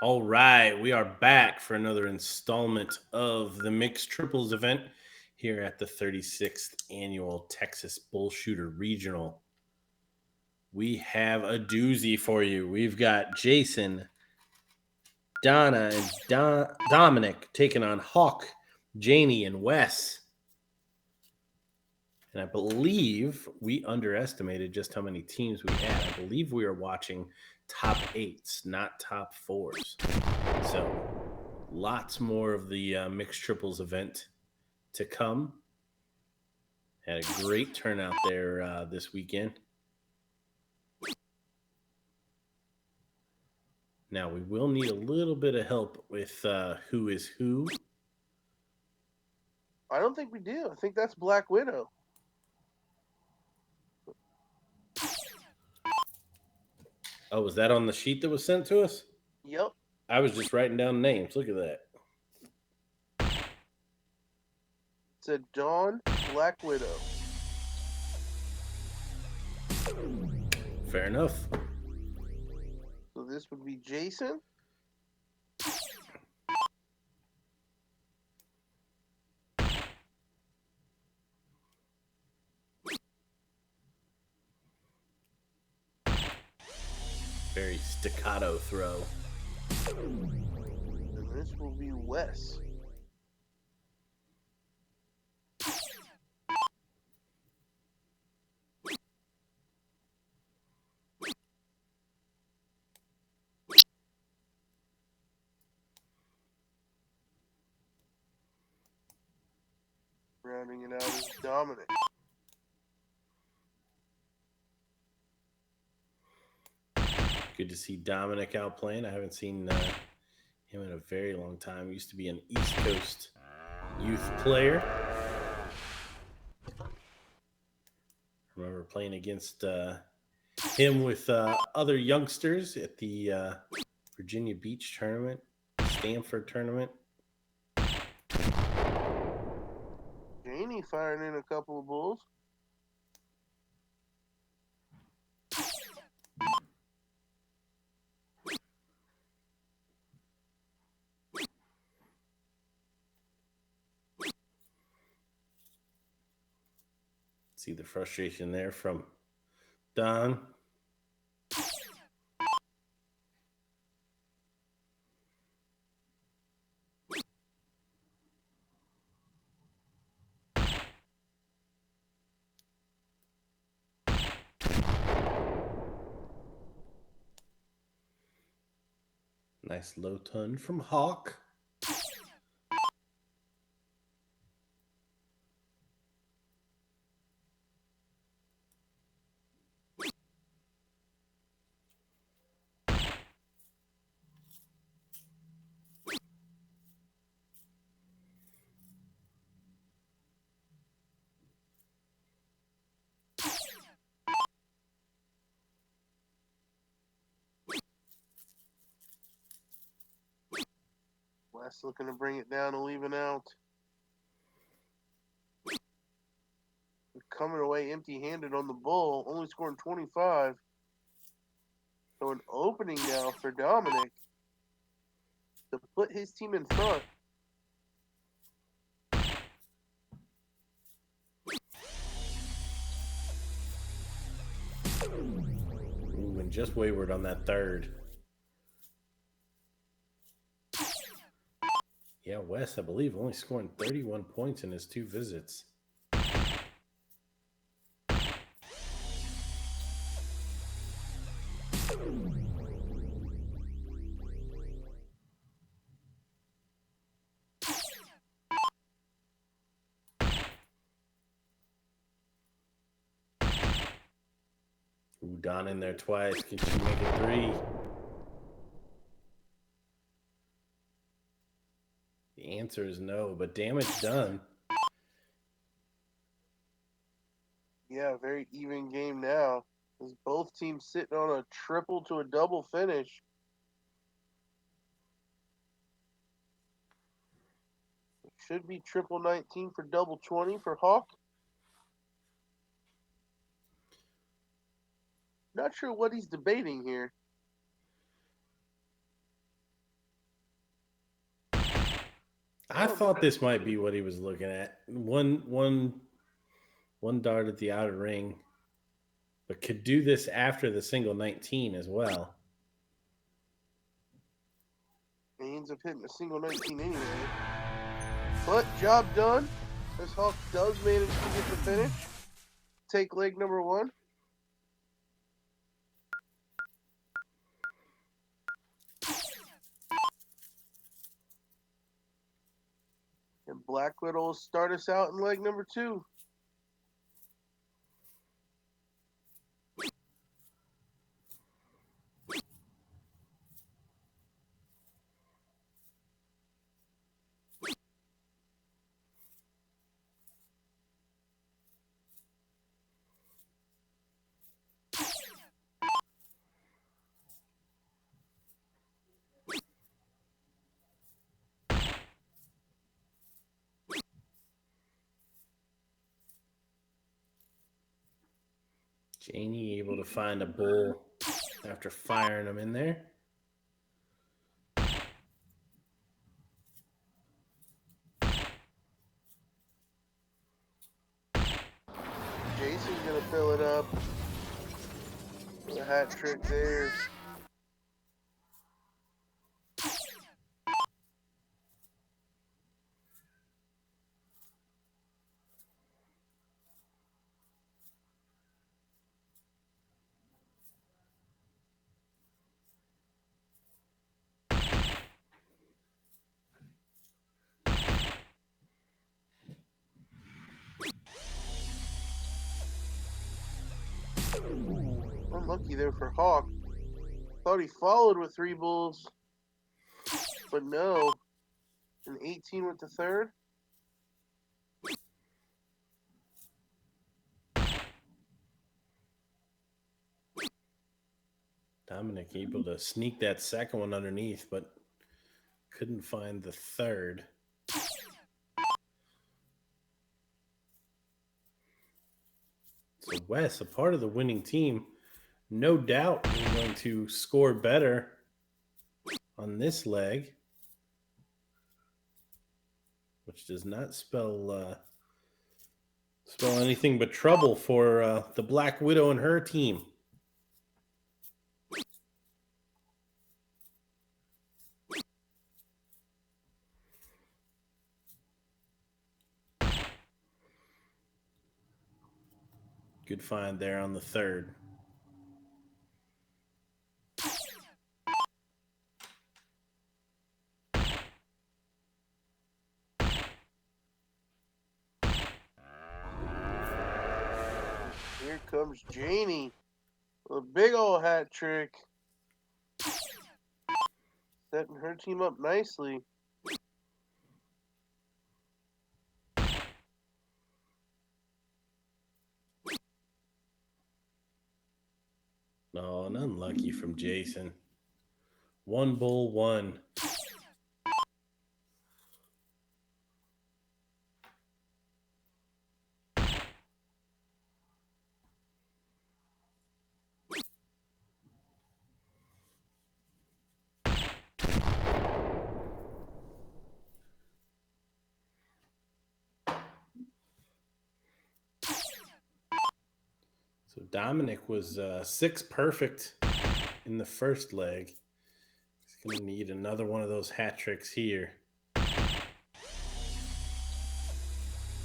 All right, we are back for another installment of the Mixed Triples event here at the 36th annual Texas Bull Shooter Regional. We have a doozy for you. We've got Jason, Donna, and Dominic taking on Hawk, Janie, and Wes. And I believe we underestimated just how many teams we had. I believe we are watching top eights, not top fours. So lots more of the mixed triples event to come. Had a great turnout there this weekend. Now we will need a little bit of help with who is who. I don't think we do. I think that's Black Widow. Oh, was that on the sheet that was sent to us? Yep. I was just writing down names. Look at that. It said Dawn, Black Widow. Fair enough. So this would be Jason. Very staccato throw. And this will be Wes. Rounding it out is Dominic. Good to see Dominic out playing. I haven't seen him in a very long time. He used to be an East Coast youth player. I remember playing against him with other youngsters at the Virginia Beach tournament, Stanford tournament. Janie firing in a couple of bulls. See the frustration there from Don. Nice low ton from Hawk. Wes looking to bring it down and leave it out. Coming away empty-handed on the bull, only scoring 25. So an opening now for Dominic to put his team in front. Ooh, and just wayward on that third. Yeah, Wes, I believe, only scoring 31 points in his 2 visits. Ooh, Don in there twice. Can she make it 3? The answer is no, but damage done. Yeah, very even game now. As both teams sitting on a triple to a double finish. It should be triple 19 for double 20 for Hawk. Not sure what he's debating here. I Oh, thought this might be what he was looking at. One dart at the outer ring, but could do this after the single 19 as well. he ends up hitting a single 19 anyway. But job done. This Hawk does manage to get the finish. Take leg number 1. And Black Widow will start us out in leg number 2. Janie able to find a bull after firing him in there. Jason's going to fill it up. The hat trick there. Unlucky there for Hawk. Thought he followed with 3 bulls, but no. An 18 with the third. Dominic able to sneak that second one underneath, but couldn't find the third. So Wes, a part of the winning team, no doubt is going to score better on this leg, which does not spell anything but trouble for the Black Widow and her team. Good find there on the third. Here comes Janie. A big old hat trick. Setting her team up nicely. No, and unlucky from Jason. 1 bull, 1. So Dominic was 6 perfect in the first leg. He's going to need another one of those hat tricks here.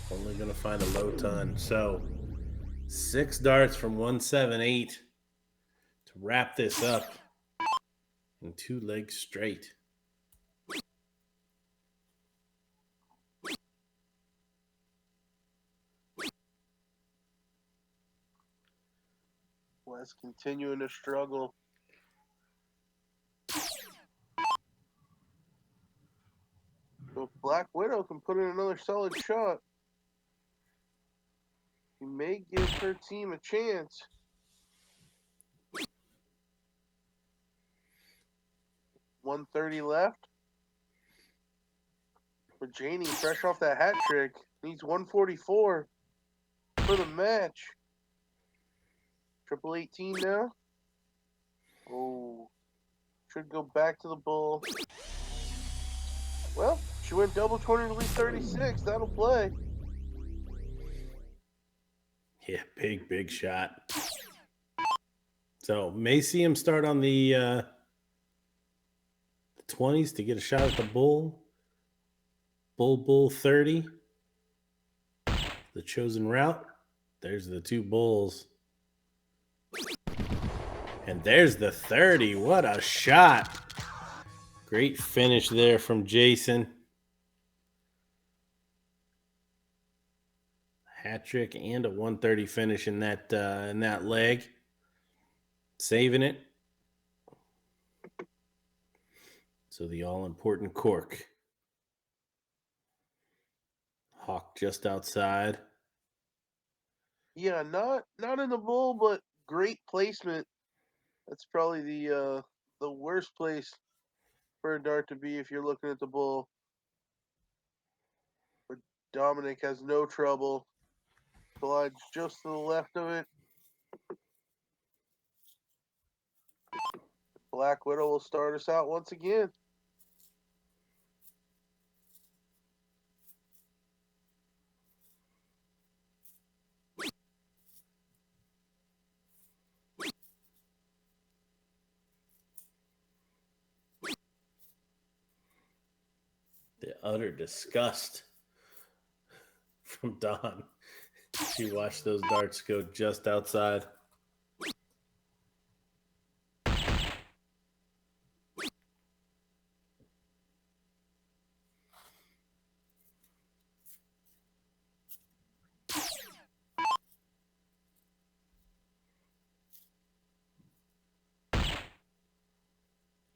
Only going to find a low ton. So 6 darts from 178 to wrap this up in 2 legs straight. Wes continuing to struggle. So if Black Widow can put in another solid shot, he may give her team a chance. $130 left. But Janie, fresh off that hat trick, needs 144 for the match. Triple 18 now. Oh, should go back to the bull. Well, She went double 20 to lead 36. That'll play. Yeah, big shot. So may see him start on the 20s to get a shot at the bull. Bull 30. The chosen route. There's the two bulls. And there's the 30. What a shot. Great finish there from Jason. Hat trick and a 130 finish in that leg. Saving it. So the all-important cork. Hawk just outside. Yeah, not in the bull, but great placement. That's probably the worst place for a dart to be if you're looking at the bull. But Dominic has no trouble. Slides just to the left of it. Black Widow will start us out once again. The utter disgust from Don. She watched those darts go just outside.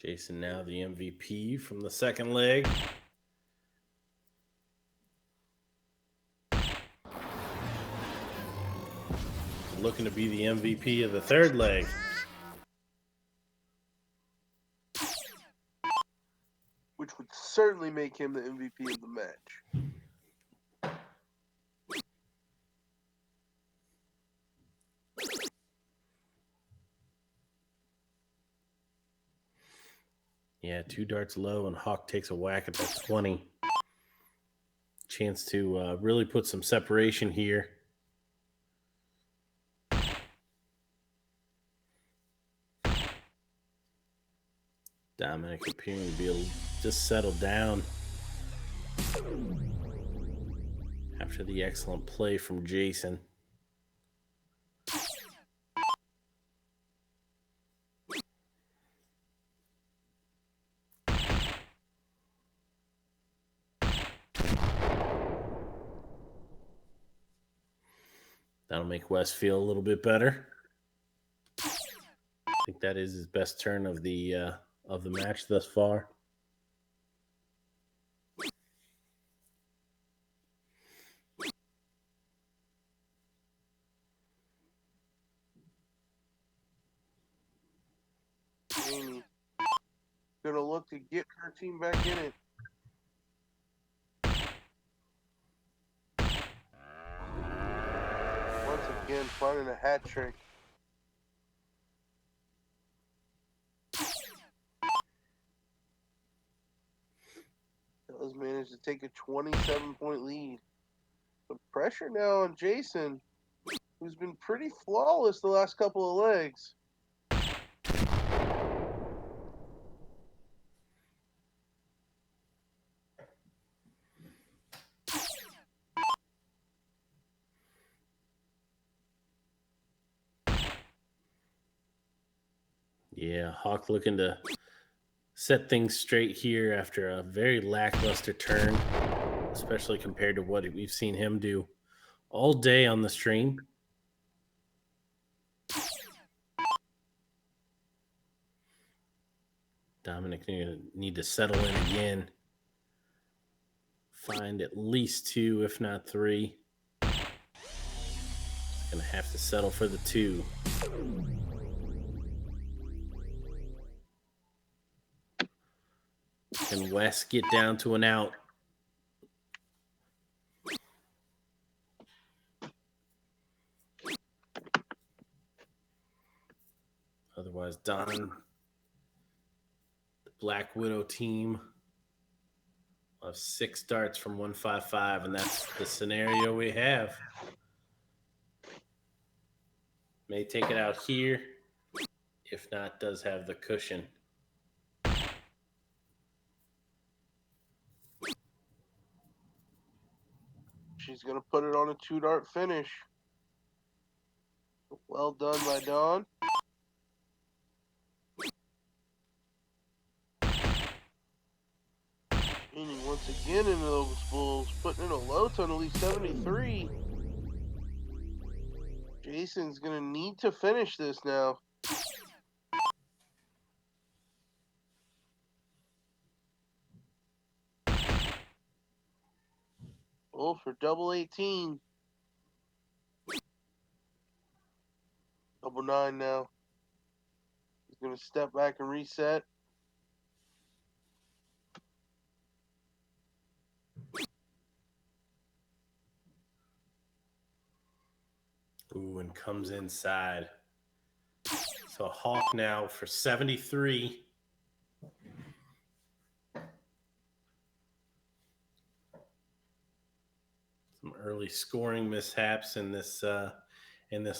Jason now the MVP from the second leg. Looking to be the MVP of the third leg. Which would certainly make him the MVP of the match. Yeah, two darts low, and Hawk takes a whack at that 20. Chance to really put some separation here. Dominic appearing to be able to just settle down after the excellent play from Jason. That'll make Wes feel a little bit better. I think that is his best turn of the match thus far. Amy gonna look to get her team back in it. Once again, finding a hat trick. Does manage to take a 27-point lead. The pressure now on Jason, who's been pretty flawless the last couple of legs. Yeah, Hawk looking to set things straight here after a very lackluster turn, especially compared to what we've seen him do all day on the stream. Dominic need to settle in again. Find at least two, if not three. Gonna have to settle for the two. Can Wes get down to an out? Otherwise, Don, the Black Widow team, of 6 darts from 155, and that's the scenario we have. May take it out here. If not, does have the cushion. She's going to put it on a 2-dart finish. Well done by Dawn. Meaning once again into those bulls, putting in a low ton, at least 73. Jason's going to need to finish this now. Bull for double 18. Double 9 now. He's going to step back and reset. Ooh, and comes inside. So Hawk now for 73. Some early scoring mishaps in this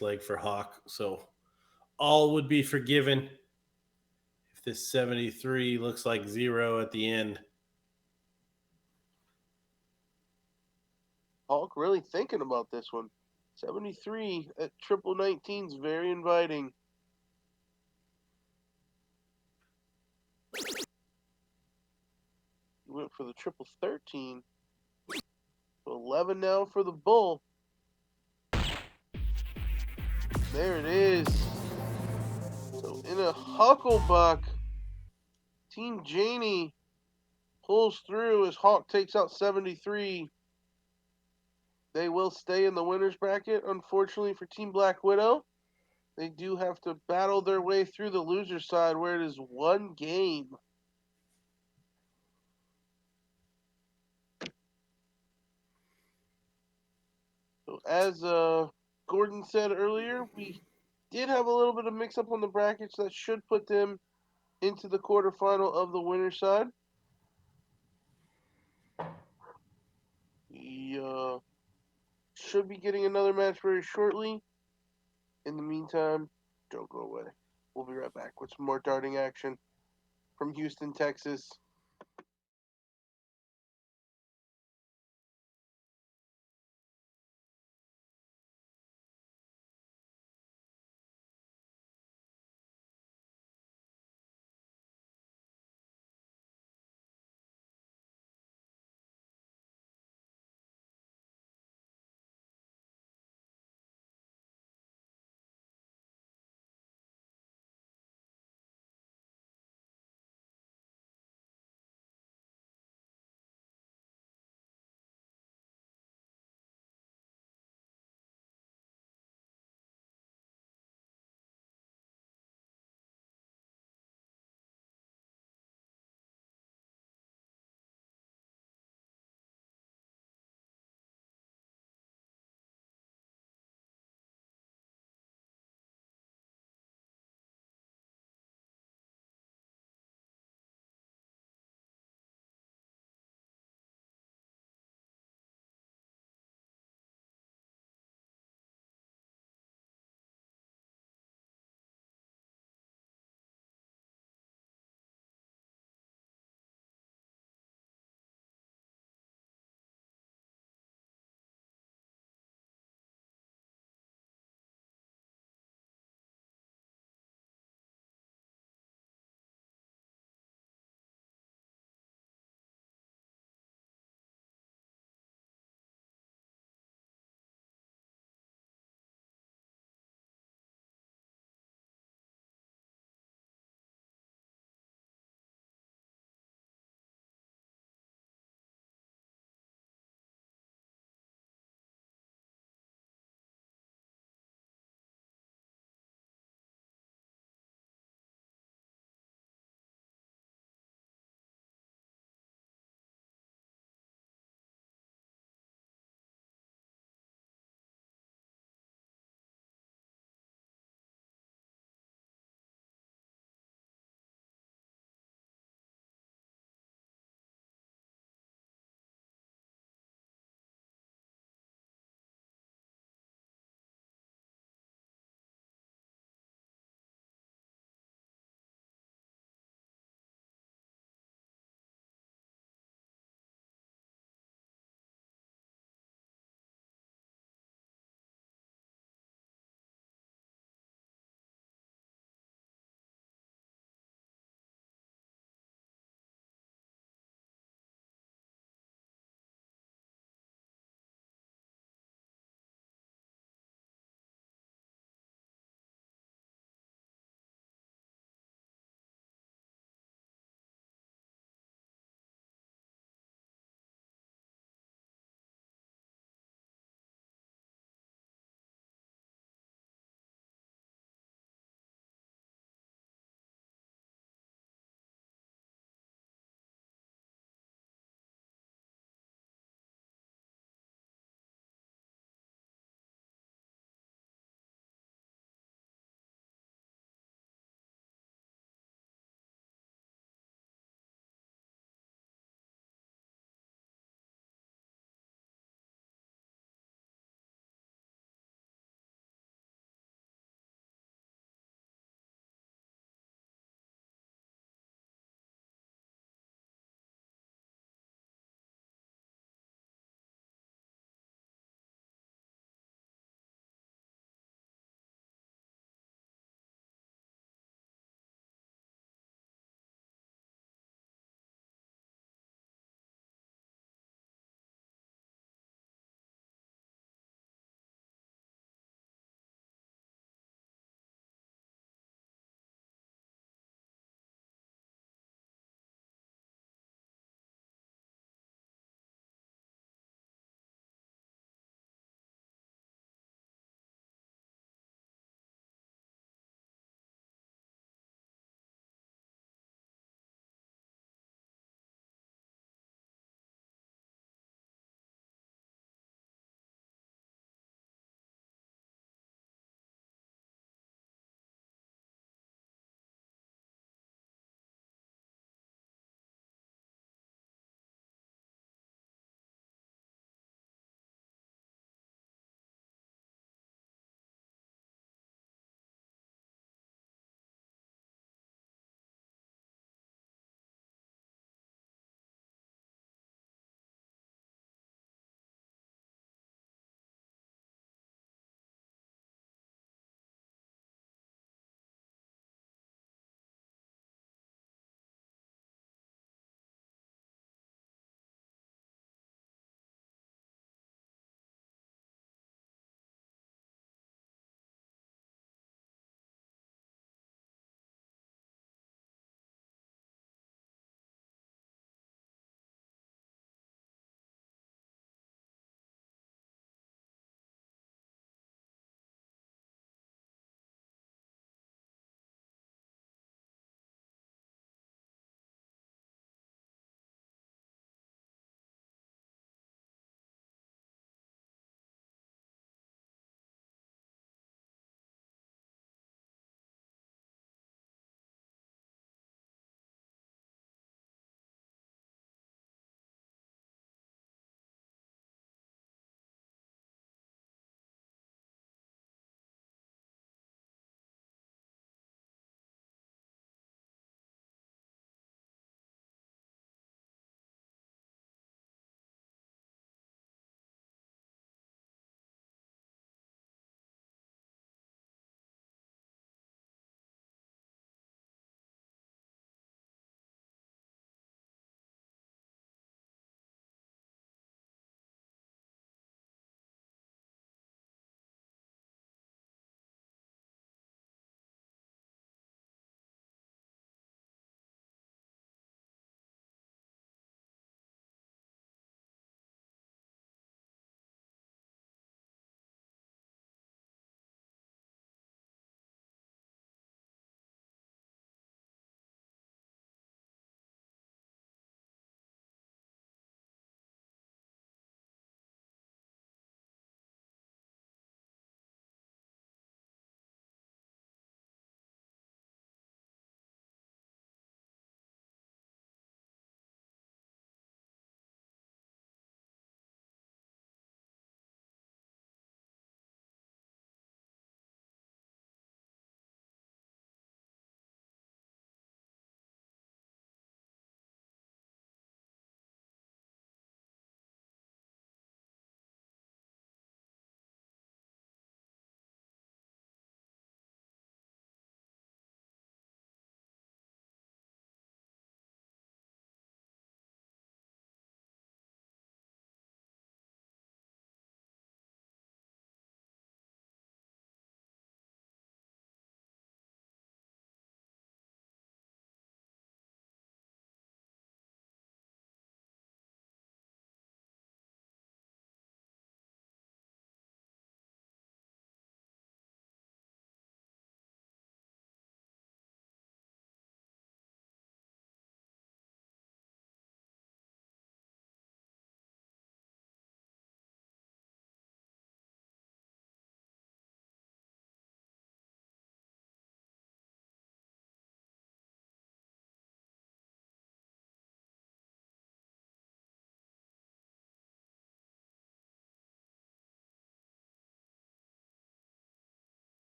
leg for Hawk. So all would be forgiven if this 73 looks like 0 at the end. Hawk really thinking about this one. 73 at triple 19 is very inviting. He went for the triple 13. So 11 now for the bull. There it is. So in a hucklebuck, Team Janie pulls through as Hawk takes out 73. They will stay in the winner's bracket, unfortunately for Team Black Widow. They do have to battle their way through the loser side where it is one game. So as Gordon said earlier, we did have a little bit of mix-up on the brackets that should put them into the quarterfinal of the winner's side. We should be getting another match very shortly. In the meantime, don't go away. We'll be right back with some more darting action from Houston, Texas.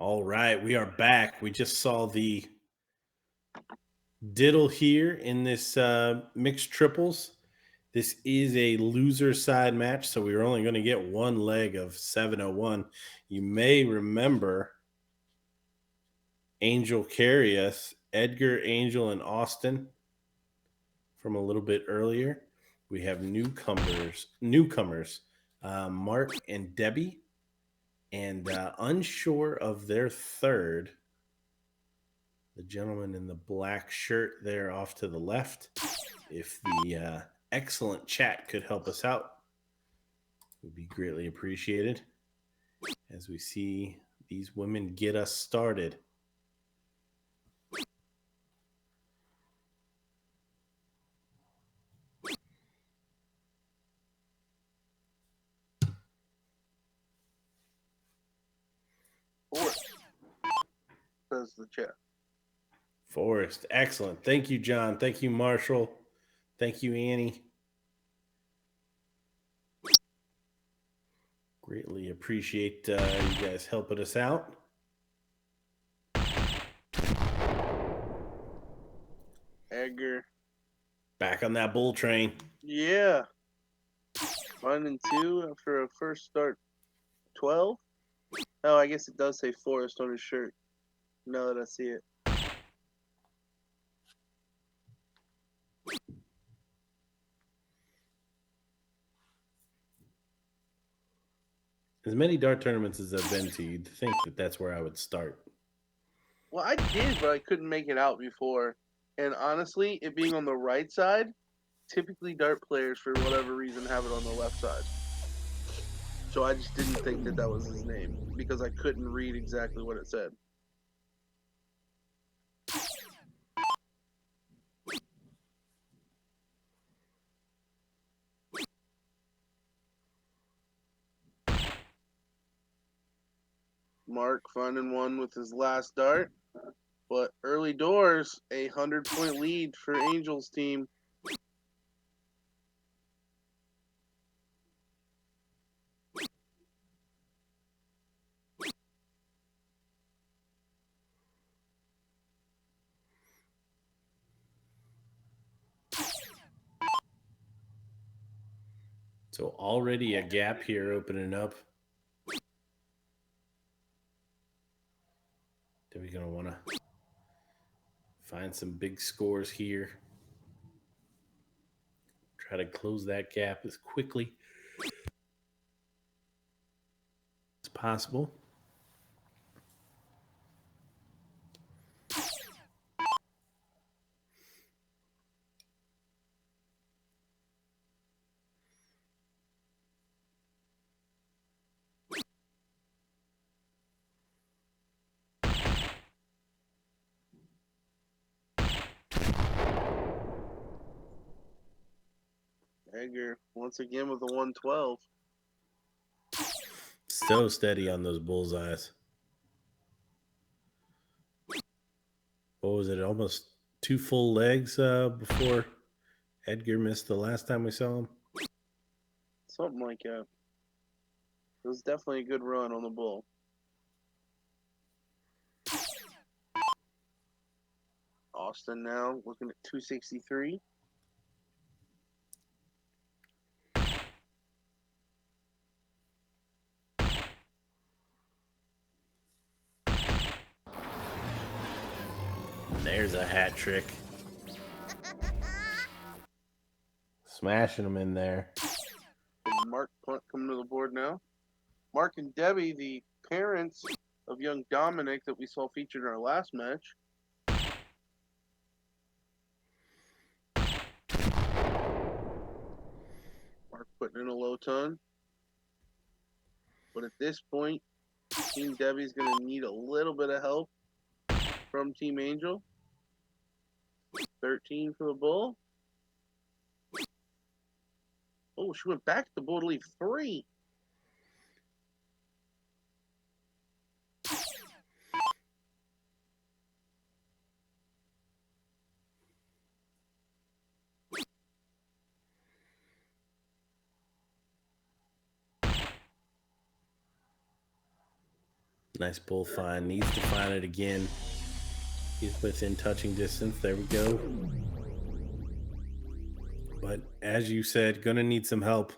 All right, we are back. We just saw the diddle here in this mixed triples. This is a loser side match, so we are only going to get one leg of 701. You may remember Angel Carius, Edgar, Angel, and Austin from a little bit earlier. We have newcomers, Mark and Debbie, and unsure of their third, the gentleman in the black shirt there off to the left. If the excellent chat could help us out, it would be greatly appreciated as we see these women get us started. Forrest, says the chat. Forrest, excellent. Thank you, John. Thank you, Marshall. Thank you, Annie. Greatly appreciate you guys helping us out. Edgar. Back on that bull train. Yeah. 1-2 after a first start 12. Oh, I guess it does say Forrest on his shirt. Now that I see it. As many dart tournaments as I've been to, you'd think that that's where I would start. Well, I did, but I couldn't make it out before. And honestly, it being on the right side, typically dart players, for whatever reason, have it on the left side. So I just didn't think that that was his name because I couldn't read exactly what it said. Mark finding one with his last dart. But early doors, a 100-point lead for Angels team. So already a gap here opening up. Then we're going to want to find some big scores here. Try to close that gap as quickly as possible. Edgar once again with a 112. So steady on those bullseyes. What was it? Almost 2 full legs before Edgar missed the last time we saw him. Something like that. It was definitely a good run on the bull. Austin now looking at 263. There's a hat trick. Smashing them in there. Mark Punt coming to the board now. Mark and Debbie, the parents of young Dominic that we saw featured in our last match. Mark putting in a low ton. But at this point, Team Debbie's going to need a little bit of help from Team Angel. 13 for the bull. Oh, she went back to the bull to leave 3. Nice bull find. Needs to find it again. He's within touching distance. There we go. But as you said, gonna need some help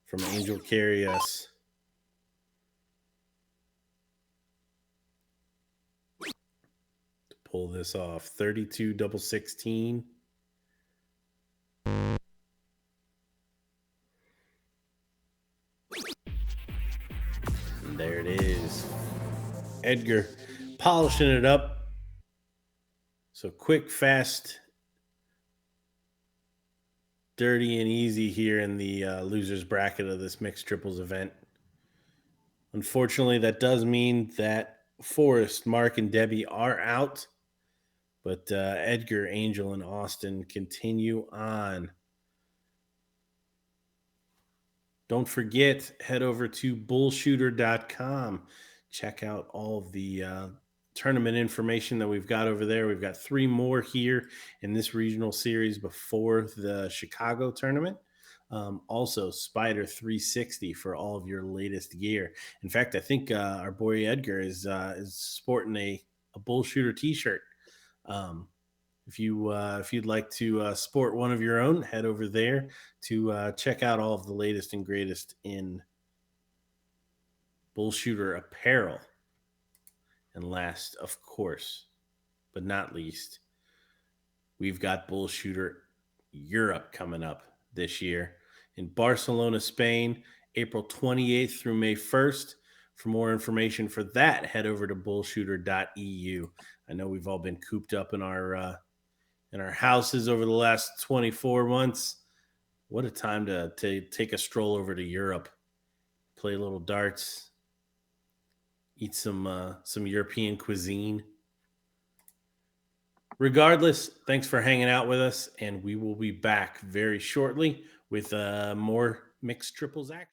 from Angel Carry Us to pull this off. 32 double 16. And there it is. Edgar polishing it up. So quick, fast, dirty, and easy here in the losers bracket of this mixed triples event. Unfortunately, that does mean that Forrest, Mark, and Debbie are out, but Edgar, Angel, and Austin continue on. Don't forget, head over to bullshooter.com. Check out all of the tournament information that we've got over there. We've got 3 more here in this regional series before the Chicago tournament. Also, Spider 360 for all of your latest gear. In fact, I think our boy Edgar is sporting a bull shooter T-shirt. Um, if you'd like to sport one of your own, head over there to check out all of the latest and greatest in bull shooter apparel. And last, of course, but not least, we've got bull shooter Europe coming up this year in Barcelona, Spain, April 28th through May 1st. For more information for that, head over to bullshooter.eu. I know we've all been cooped up in our houses over the last 24 months. What a time to take a stroll over to Europe, play a little darts, eat some European cuisine. Regardless, thanks for hanging out with us, and we will be back very shortly with more mixed triples action.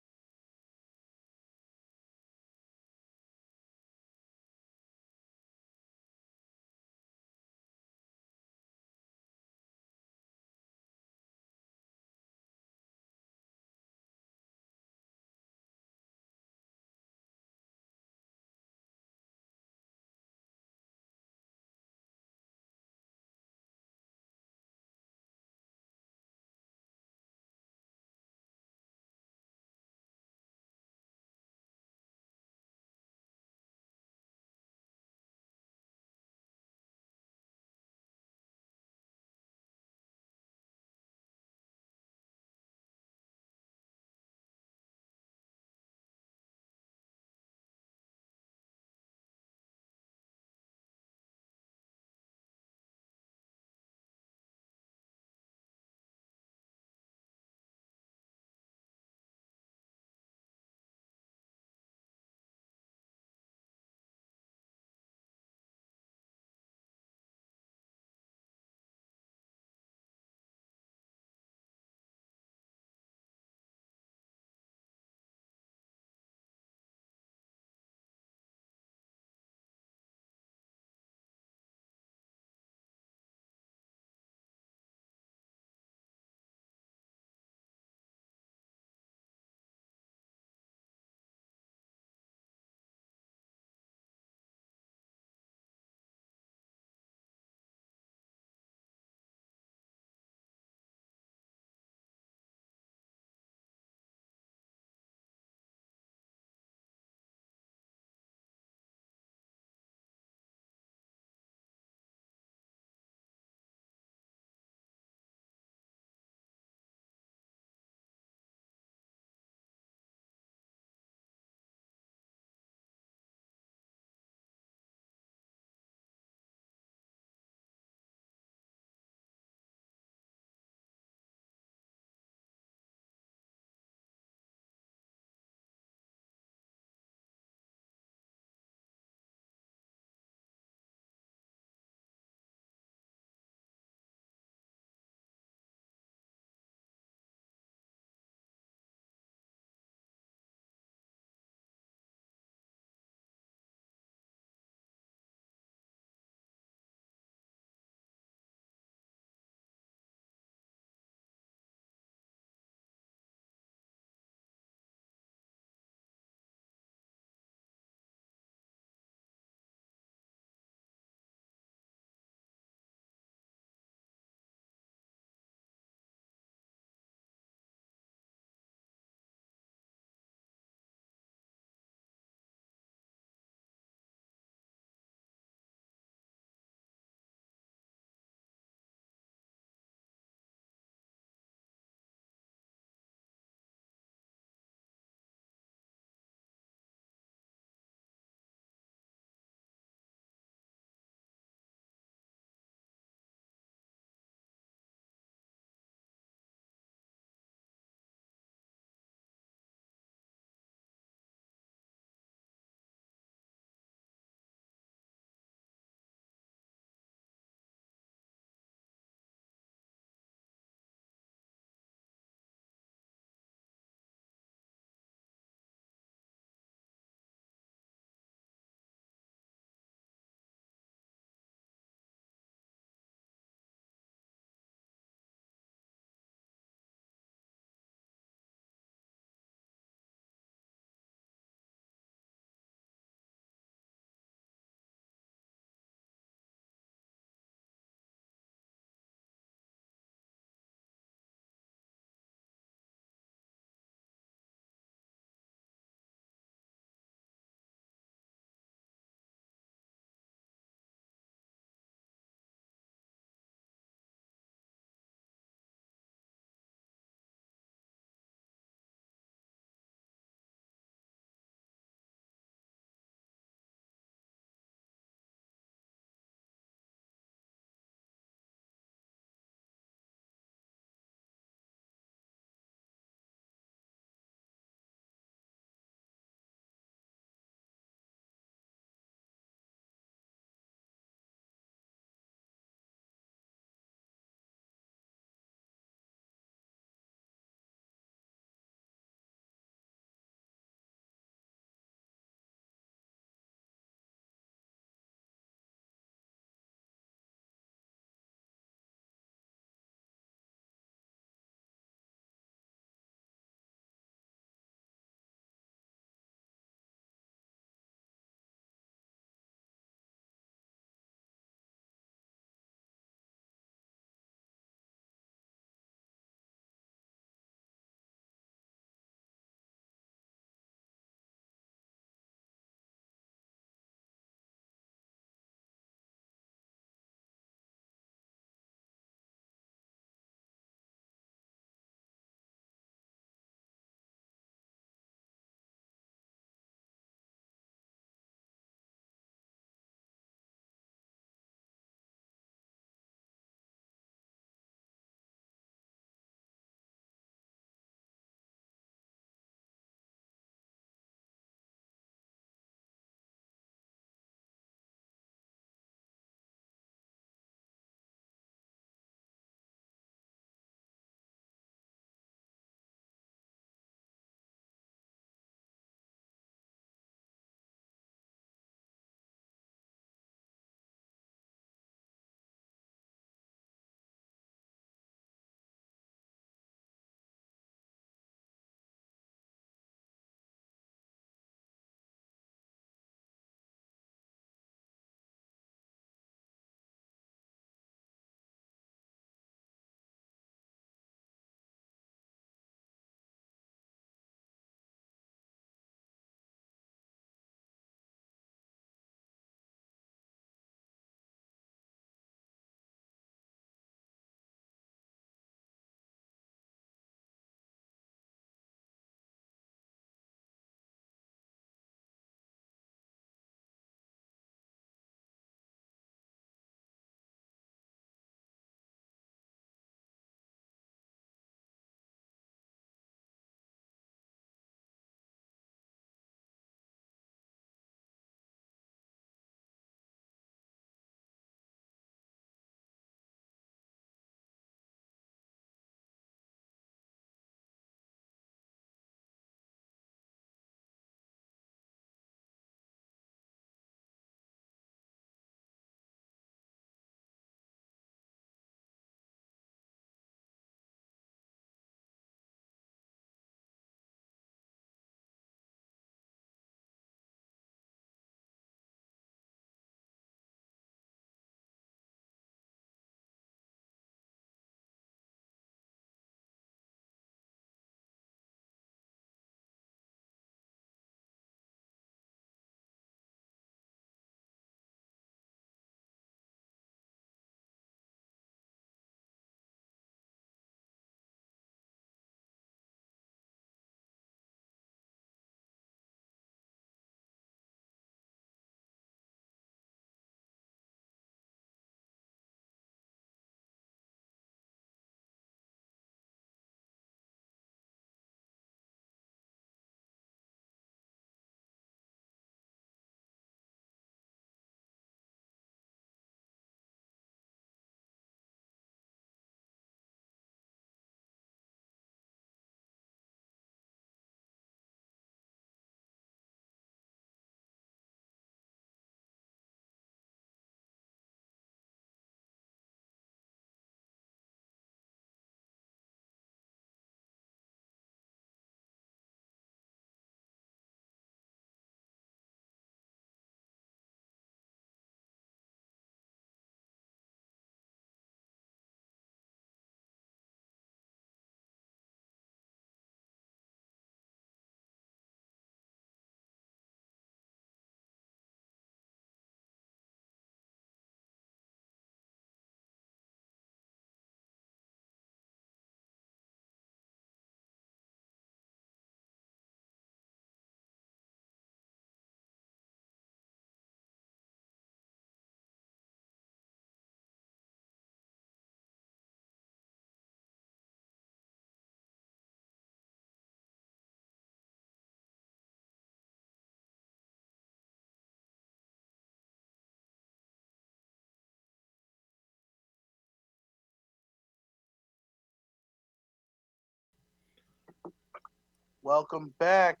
Welcome back.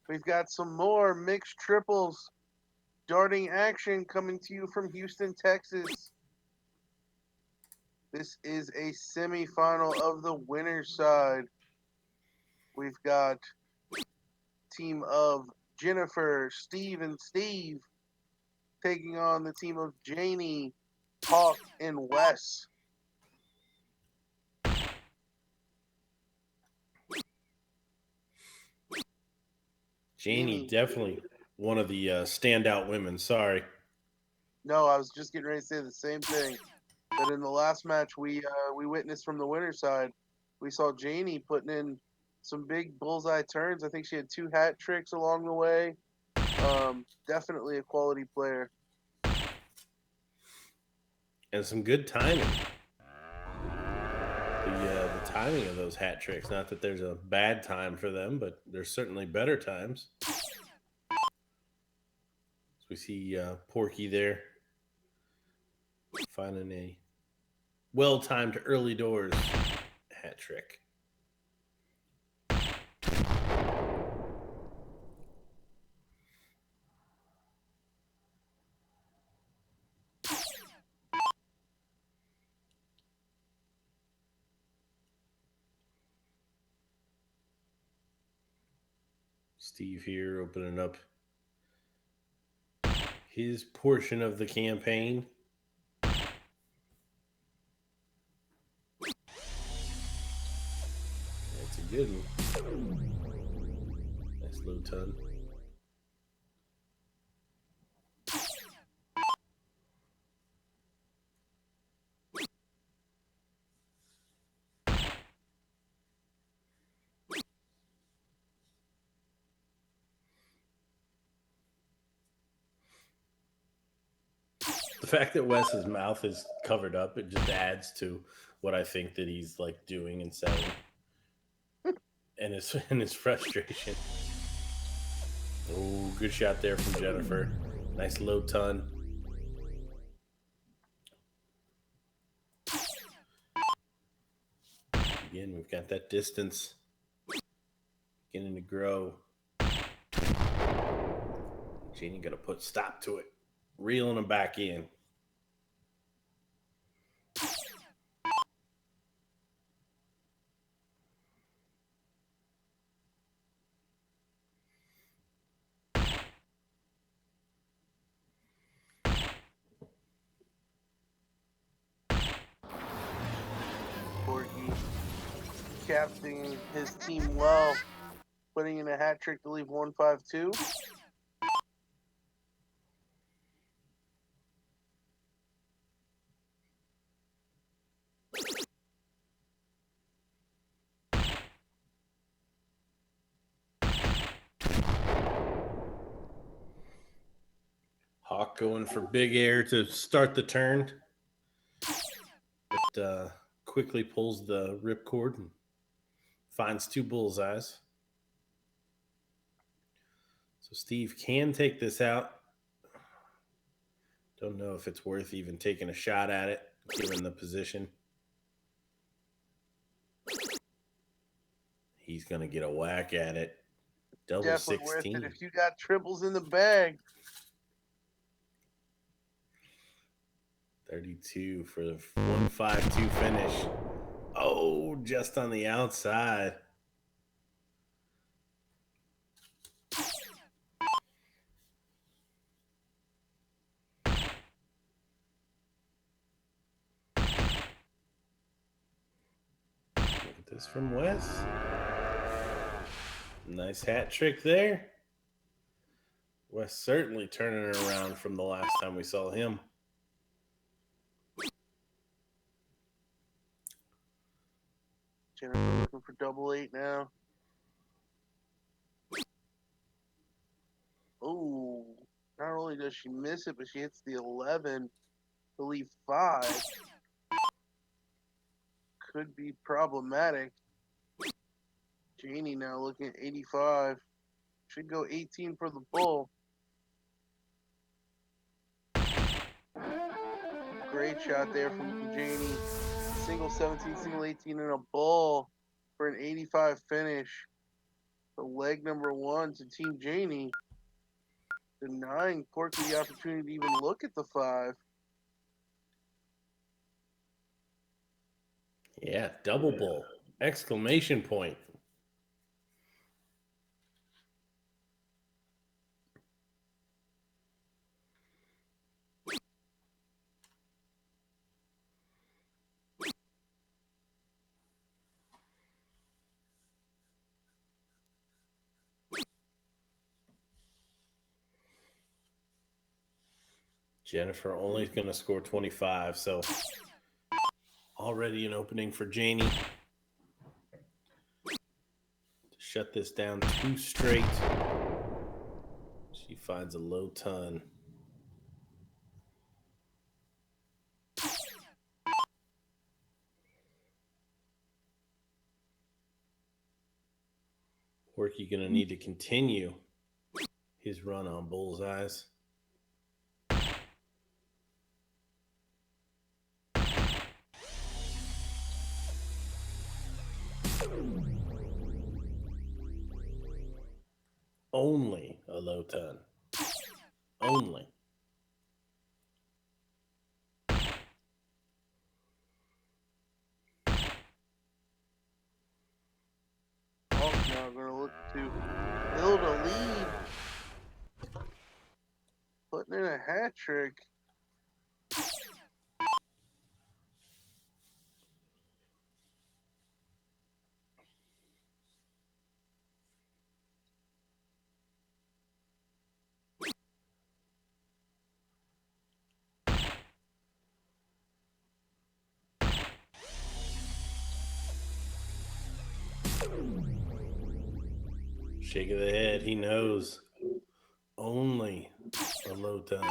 We've got some more mixed triples darting action coming to you from Houston, Texas. This is a semifinal of the winner's side. We've got team of Jennifer, Steve, and Steve taking on the team of Janie, Hawk, and Wes. Janie, Janie. definitely one of the standout women. Sorry. No, I was just getting ready to say the same thing. That in the last match we witnessed from the winner's side, we saw Janie putting in some big bullseye turns. I think she had 2 hat tricks along the way. Definitely a quality player. And some good timing. The timing of those hat tricks. Not that there's a bad time for them, but there's certainly better times. So we see Porky there finding a well timed early doors hat trick. Steve here opening up his portion of the campaign. That's a good one. Nice low ton. The fact that Wes's mouth is covered up, it just adds to what I think that he's like doing and saying, and his and his frustration. Oh, good shot there from Jennifer. Nice low ton. Again, we've got that distance beginning to grow. Janie got to put stop to it, reeling him back in. Porky captaining his team well, putting in a hat trick to leave 1-5-2. Hawk going for big air to start the turn, but quickly pulls the ripcord and finds 2 bullseyes. So Steve can take this out. Don't know if it's worth even taking a shot at it, given the position. He's going to get a whack at it. Double Definitely worth 16. it if you got triples in the bag. 32 for the 1-5-2 finish. Oh, just on the outside. Look at this from Wes. Nice hat trick there. Wes certainly turning it around from the last time we saw him. Jennifer looking for double 8 now. Oh, not only does she miss it, but she hits the 11 to leave 5. Could be problematic. Janie now looking at 85. Should go 18 for the bull. Great shot there from Janie. Single 17, single 18, and a bull for an 85 finish. So leg number one to Team Janie, denying Porky the opportunity to even look at the 5. Yeah, double bull! Exclamation point. Jennifer only going to score 25, so already an opening for Janie to shut this down 2 straight. She finds a low ton. Porky going to need to continue his run on bullseyes. Only a low ton. Only. Hawk now going to look to build a lead. Putting in a hat trick. Shake of the head. He knows. Only a low ton.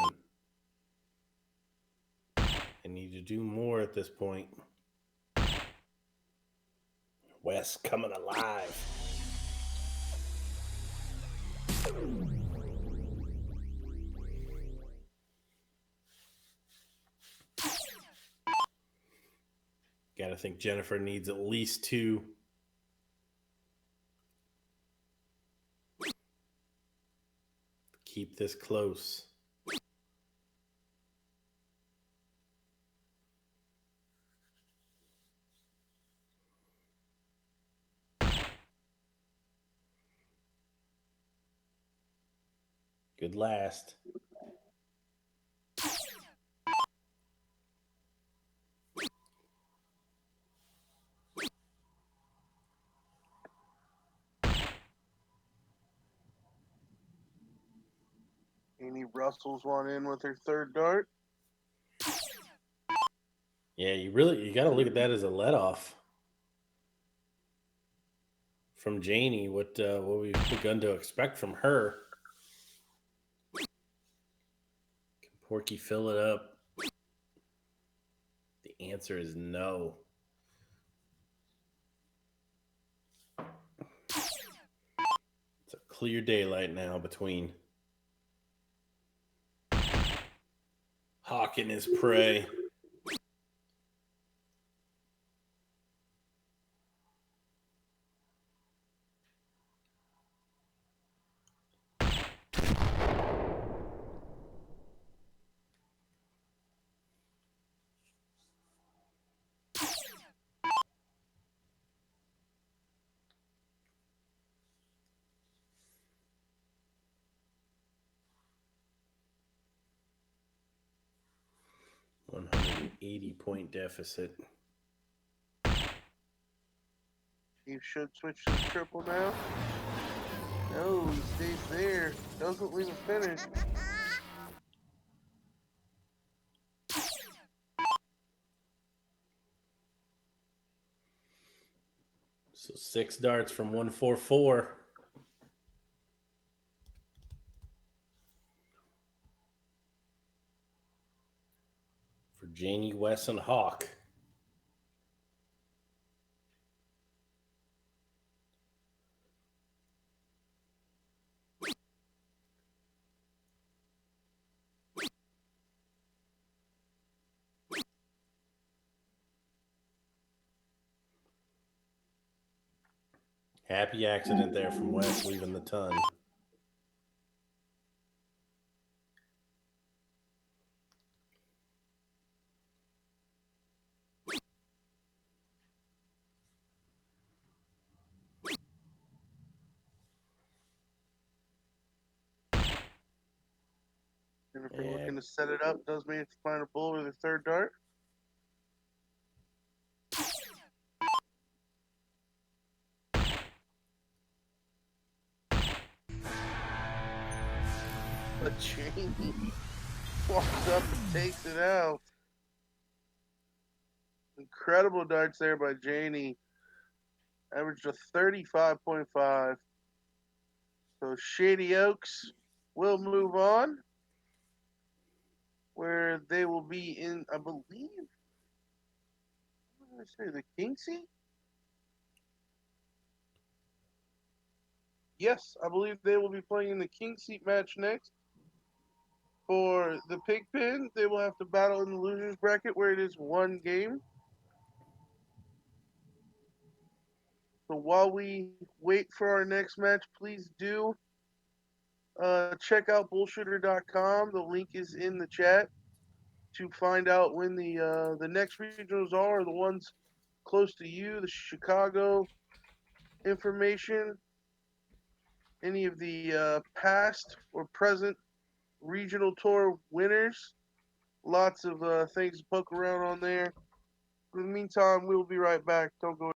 I need to do more at this point. Wes coming alive. Gotta think Jennifer needs at least 2. Keep this close. Good last. Amy Russell's one in with her third dart. Yeah, you got to look at that as a let off from Janie. What we've begun to expect from her. Can Porky fill it up? The answer is no. It's a clear daylight now between Hawk and his prey. $180-point deficit. He should switch to the triple now. No, he stays there. Doesn't leave a finish. So 6 darts from 144. For Janie, Wes, and Hawk. Happy accident there from West leaving the ton. Jennifer Yeah, looking to set it up. Does manage to find a bull with her third dart. But Jamie walks up and takes it out. Incredible darts there by Janie. Averaged a 35.5. So Shady Oaks will move on, where they will be in, I believe, what did I say, the King seat? Yes, I believe they will be playing in the King seat match next. For the Pigpen, they will have to battle in the losers bracket, where it is one game. So while we wait for our next match, please do check out bullshitter.com. The link is in the chat to find out when the next regionals are, the ones close to you, the Chicago information, any of the past or present regional tour winners. Lots of things to poke around on there. In the meantime, we'll be right back. Don't go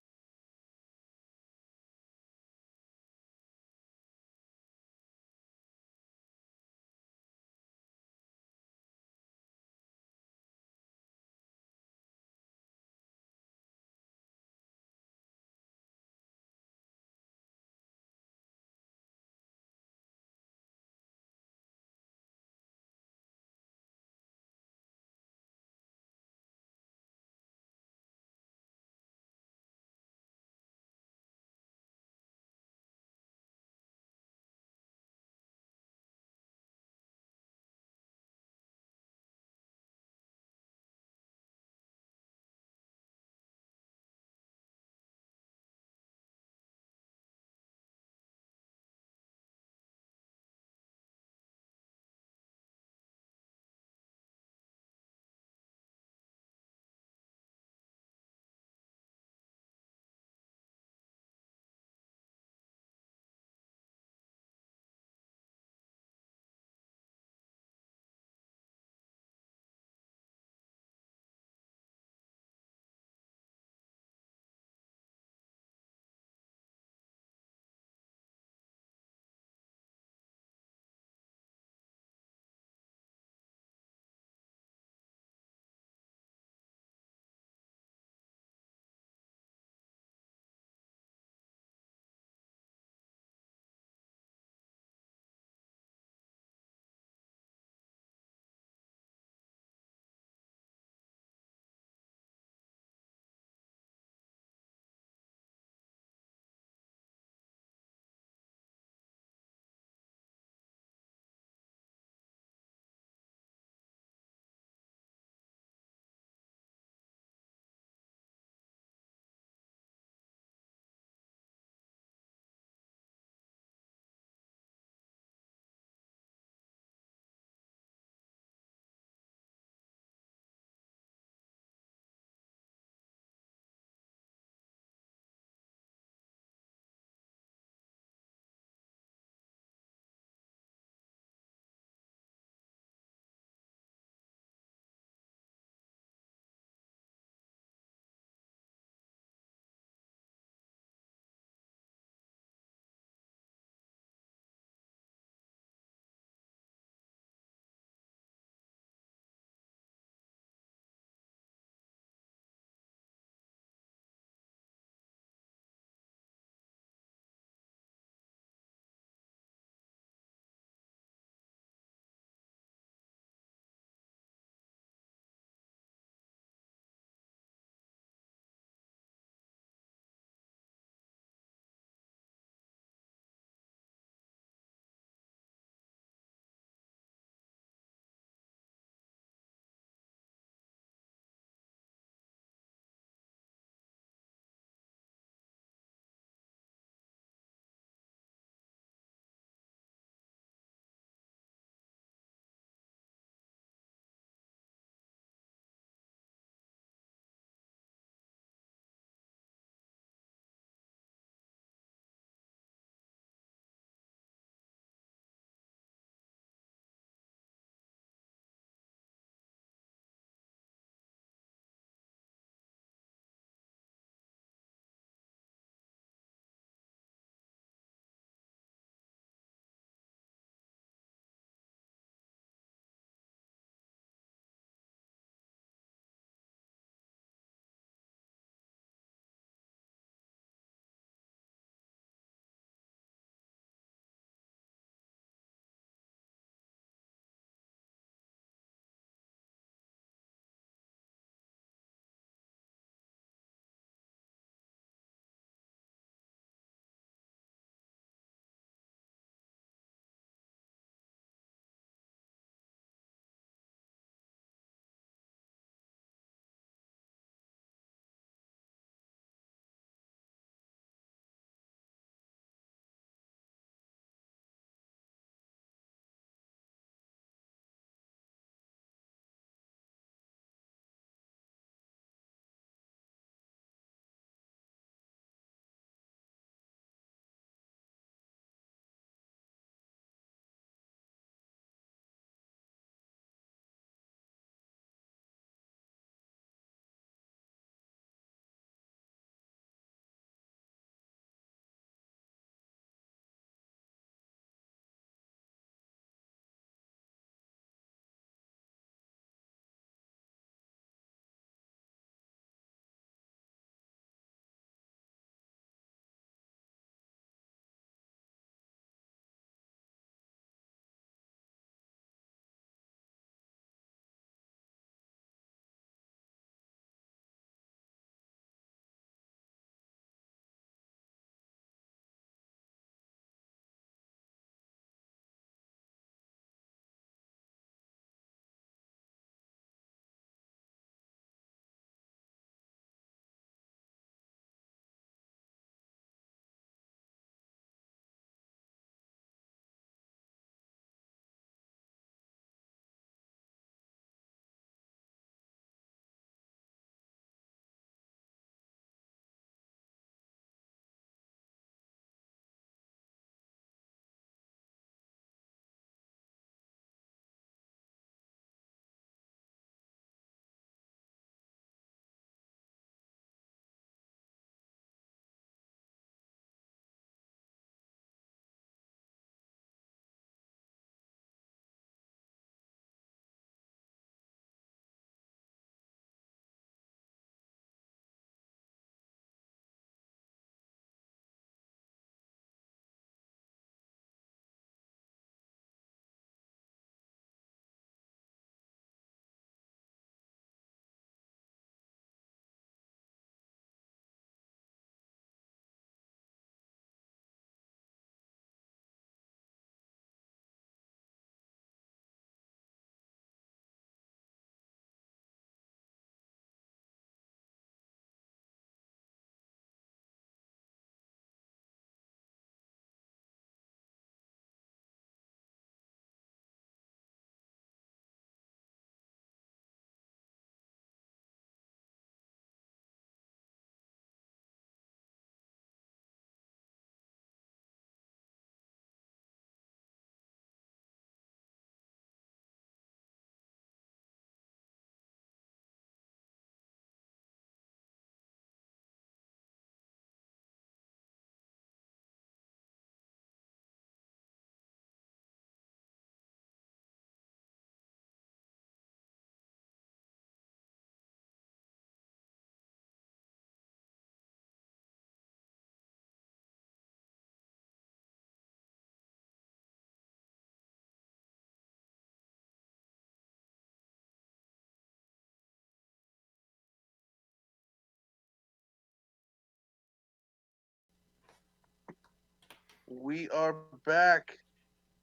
We are back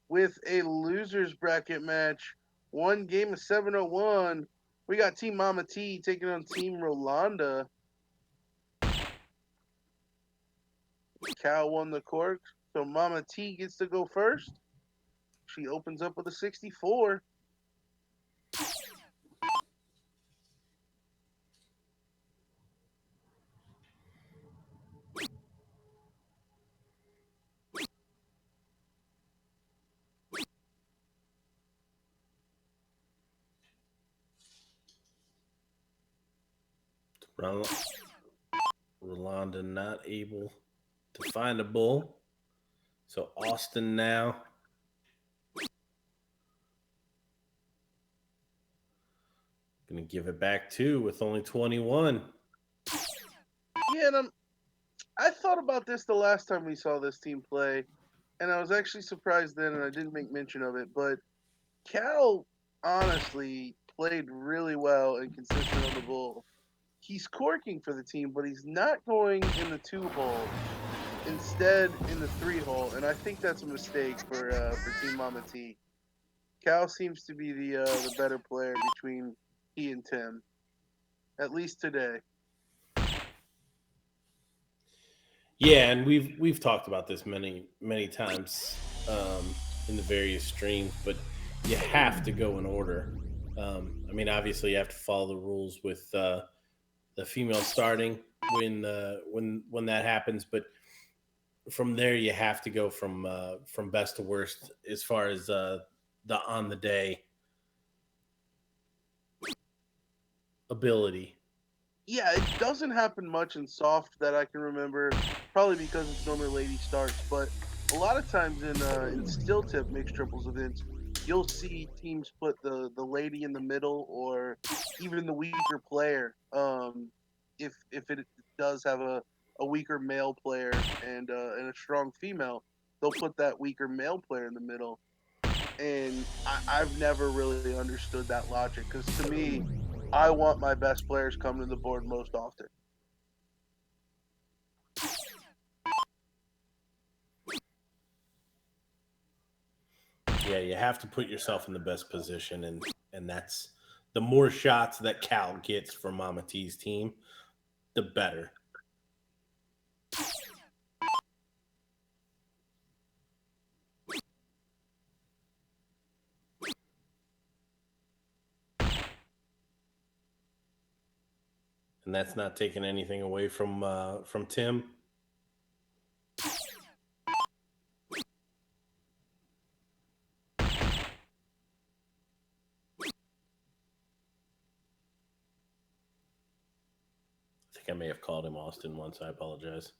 with a losers bracket match. One game of 701. We got Team Mama T taking on Team Rolanda. Cal won the cork, so Mama T gets to go first. She opens up with a 64. Rolanda not able to find a bull. So Austin now gonna give it back too with only 21. Yeah, and I thought about this the last time we saw this team play, and I was actually surprised then, and I didn't make mention of it. But Cal honestly played really well and consistent on the bull. He's corking for the team, but he's not going in the 2 hole. Instead, in the 3 hole, and I think that's a mistake for Team Mama T. Cal seems to be the better player between he and Tim, at least today. Yeah, and we've talked about this many times in the various streams, but you have to go in order. I mean, obviously, you have to follow the rules with the female starting when that happens, but from there you have to go from best to worst as far as the on the day ability. Yeah, it doesn't happen much in soft that I can remember, probably because it's normally lady starts. But a lot of times in still tip mixed triples events, you'll see teams put the lady in the middle or even the weaker player. If it does have a weaker male player and a strong female, they'll put that weaker male player in the middle. And I've never really understood that logic because to me, I want my best players coming to the board most often. Yeah, you have to put yourself in the best position, and that's the more shots that Cal gets from Mama T's team, the better. And that's not taking anything away from Tim. I think I may have called him Austin once. I apologize.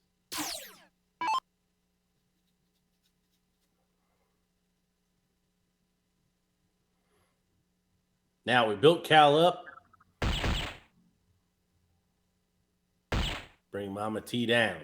Now we built Cal up. Bring Mama T down.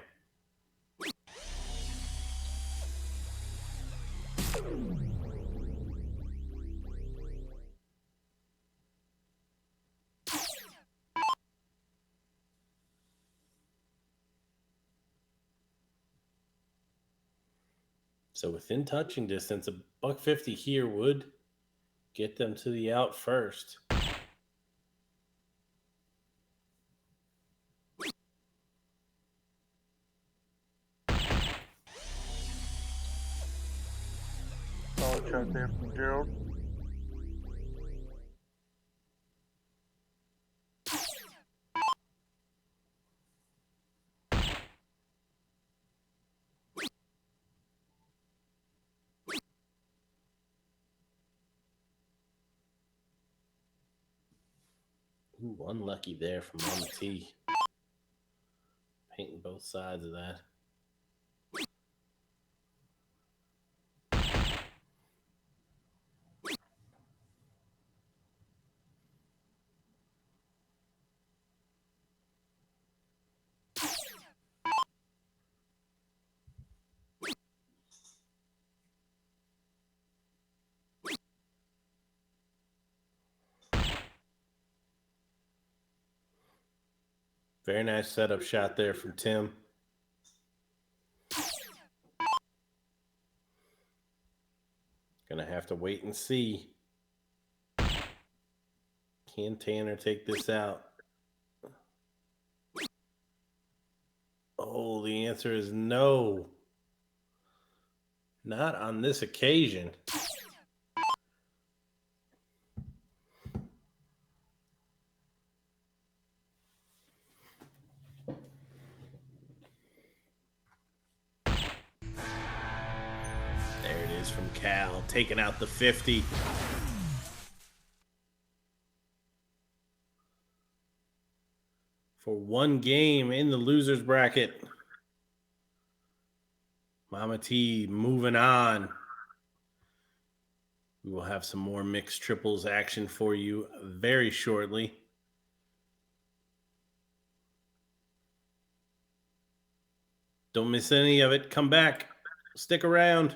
So within touching distance, a buck 50 here would get them to the out first. Solid shot there from Gerald. Ooh, unlucky there from Mama T. Painting both sides of that. Very nice setup shot there from Tim. have to wait and see. Can Tanner take this out? Oh, the answer is no. Not on this occasion. There it is from Cal, taking out the 50. For one game in the loser's bracket. Mama T moving on. We will have some more mixed triples action for you very shortly. Don't miss any of it. Come back. Stick around.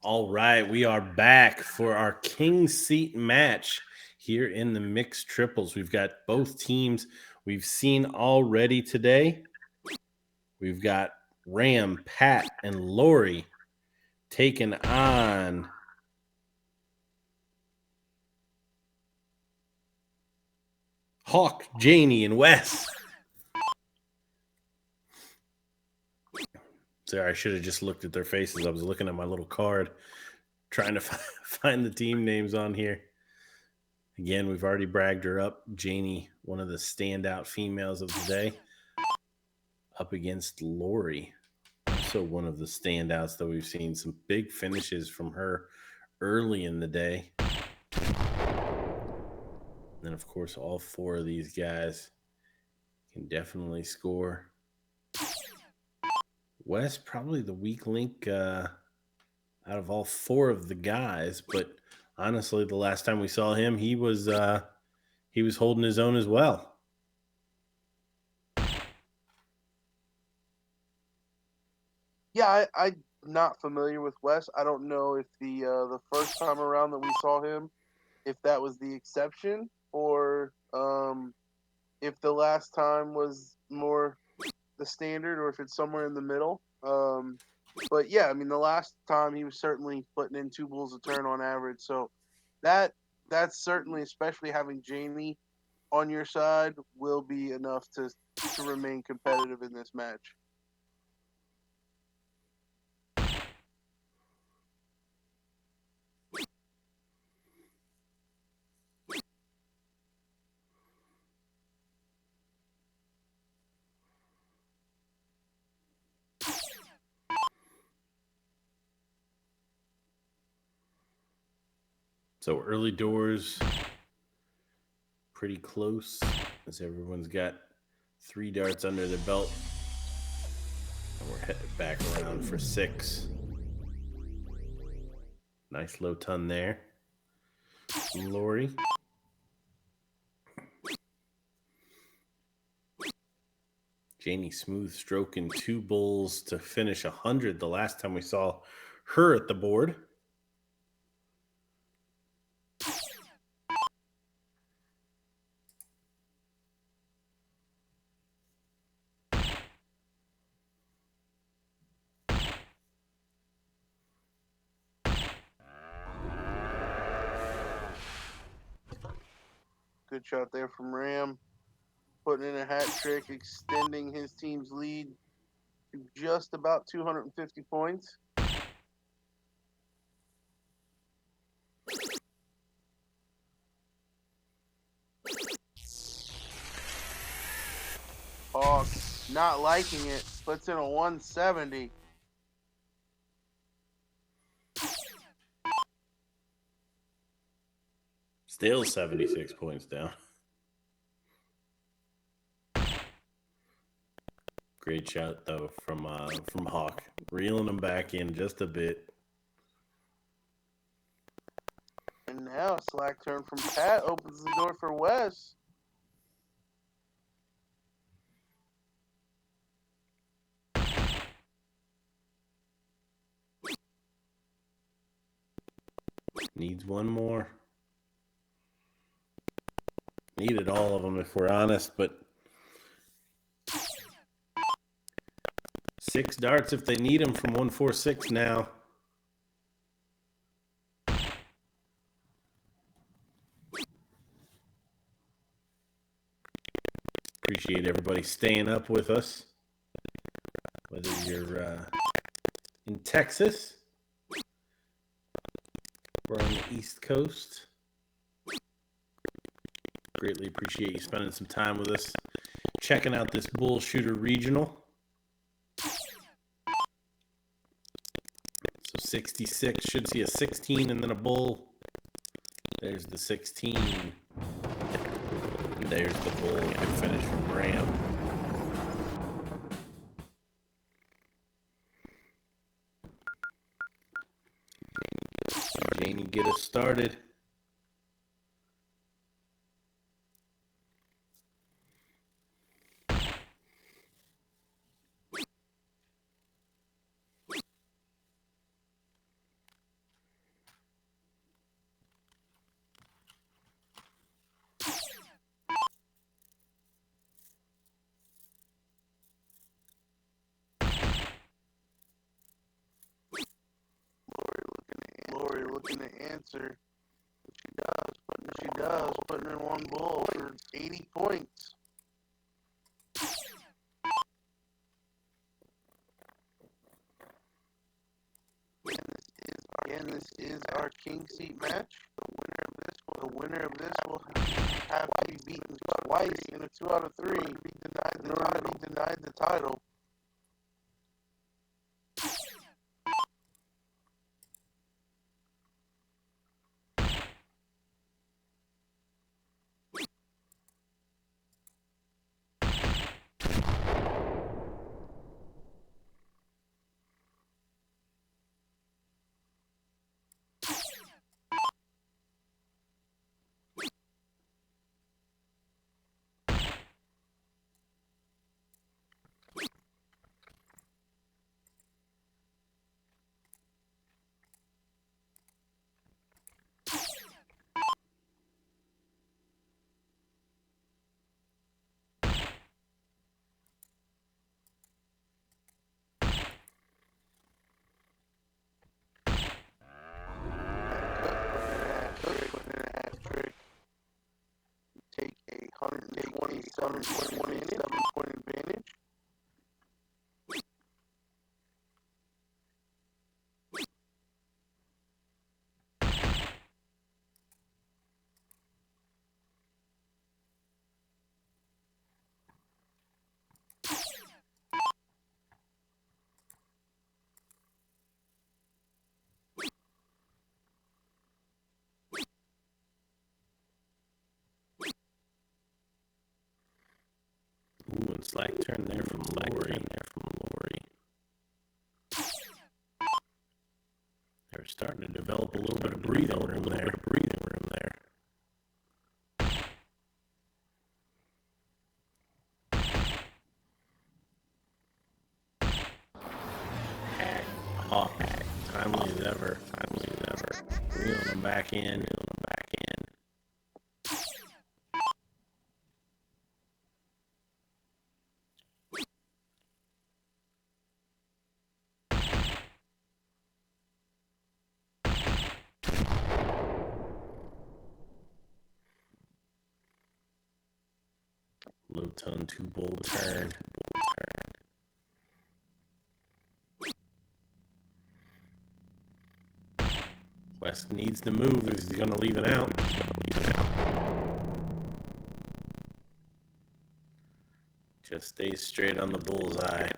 All right, we are back for our king seat match here in the mixed triples. We've got both teams we've seen already today. We've got Ram, Pat, and Lori taking on Hawk, Janie, and Wes. Sorry, I should have just looked at their faces. I was looking at my little card, trying to find the team names on here. Again, we've already bragged her up. Janie, one of the standout females of the day, up against Lori, also one of the standouts that we've seen. Some big finishes from her early in the day. And of course, all four of these guys can definitely score. Wes, probably the weak link out of all four of the guys, but honestly, the last time we saw him, he was holding his own as well. Yeah, I'm not familiar with Wes. I don't know if the first time around that we saw him, if that was the exception, or if the last time was more the standard, or if it's somewhere in the middle. But yeah, I mean, the last time he was certainly putting in 2 bulls a turn on average. So that's certainly, especially having Jamie on your side, will be enough to remain competitive in this match. So early doors, pretty close, as everyone's got 3 darts under their belt. And we're headed back around for 6. Nice low ton there from Lori. Janie smooth stroking 2 bulls to finish 100 the last time we saw her at the board. Good shot there from Ram, putting in a hat trick, extending his team's lead to just about 250 points. Hawk not liking it, puts in a 170. Still 76 points down. Great shot though from Hawk, reeling him back in just a bit. And now a slack turn from Pat opens the door for Wes. Needs one more. Needed all of them if we're honest, but 6 darts if they need them from 146 now. Appreciate everybody staying up with us. Whether you're in Texas or on the East Coast. Greatly appreciate you spending some time with us, checking out this Bull Shooter Regional. So 66 should see a 16 and then a bull. There's the 16. And there's the bull. Good finish from Ram. Janie, get us started. to answer. She does, putting in one bull for 80 points. Again, this is our king seat match. The winner of this will have to be beaten twice in a 2 out of 3 in order to be denied the title. Take a 127-point advantage. Ooh, and slack turn there from Lowry. They're starting to develop a little bit of breathing room there. Hawk, timely as ever. Reeling them back in. Low ton, 2 bull turn. West needs to move if he's going to leave it out. Just stays straight on the bullseye.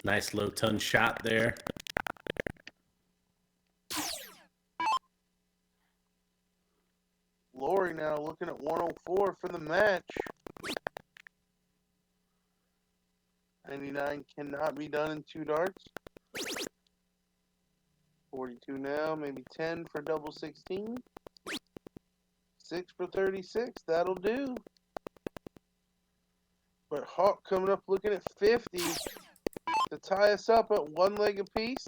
Nice low ton shot there. Lowry now looking at 104 for the match. 99 cannot be done in 2 darts. 42 now, maybe 10 for double 16. 6 for 36, that'll do. But Hawk coming up looking at 50 to tie us up at 1 leg apiece.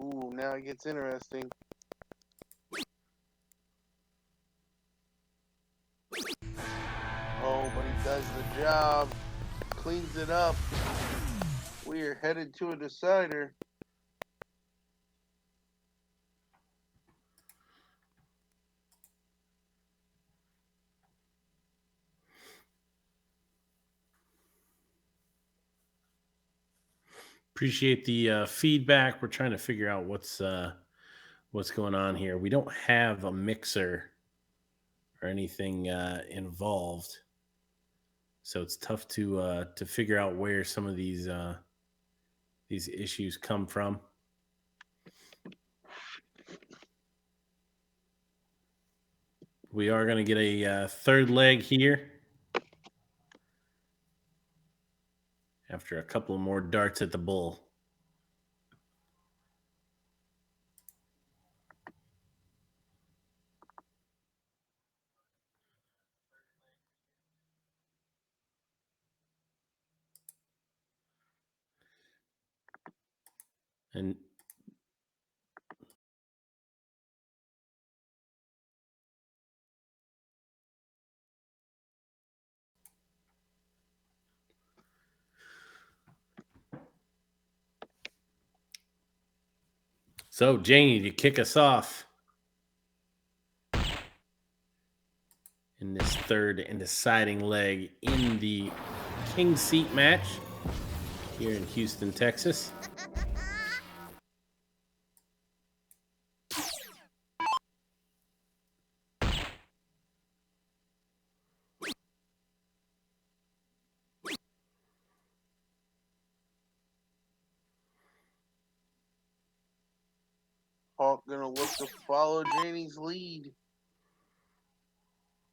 Ooh, now it gets interesting. Oh, but he does the job. Cleans it up. We are headed to a decider. Appreciate the feedback. We're trying to figure out what's going on here. We don't have a mixer or anything involved, so it's tough to figure out where some of these issues come from. We are going to get a third leg here. after a couple more darts at the bull. And so, Janie, to kick us off in this third and deciding leg in the King Seat match here in Houston, Texas. Hawk gonna look to follow Janie's lead.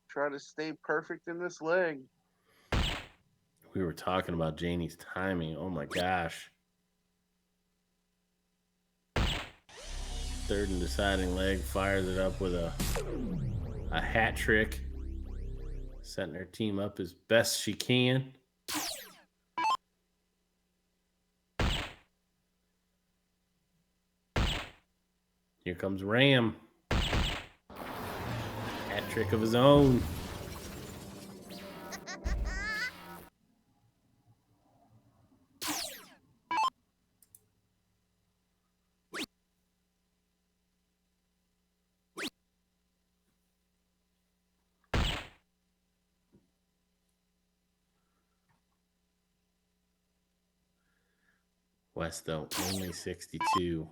Try to stay perfect in this leg. We were talking about Janie's timing. Oh my gosh. Third and deciding leg, fires it up with a hat trick, setting her team up as best she can. Here comes Ram. Hat trick of his own. Westo, only 62.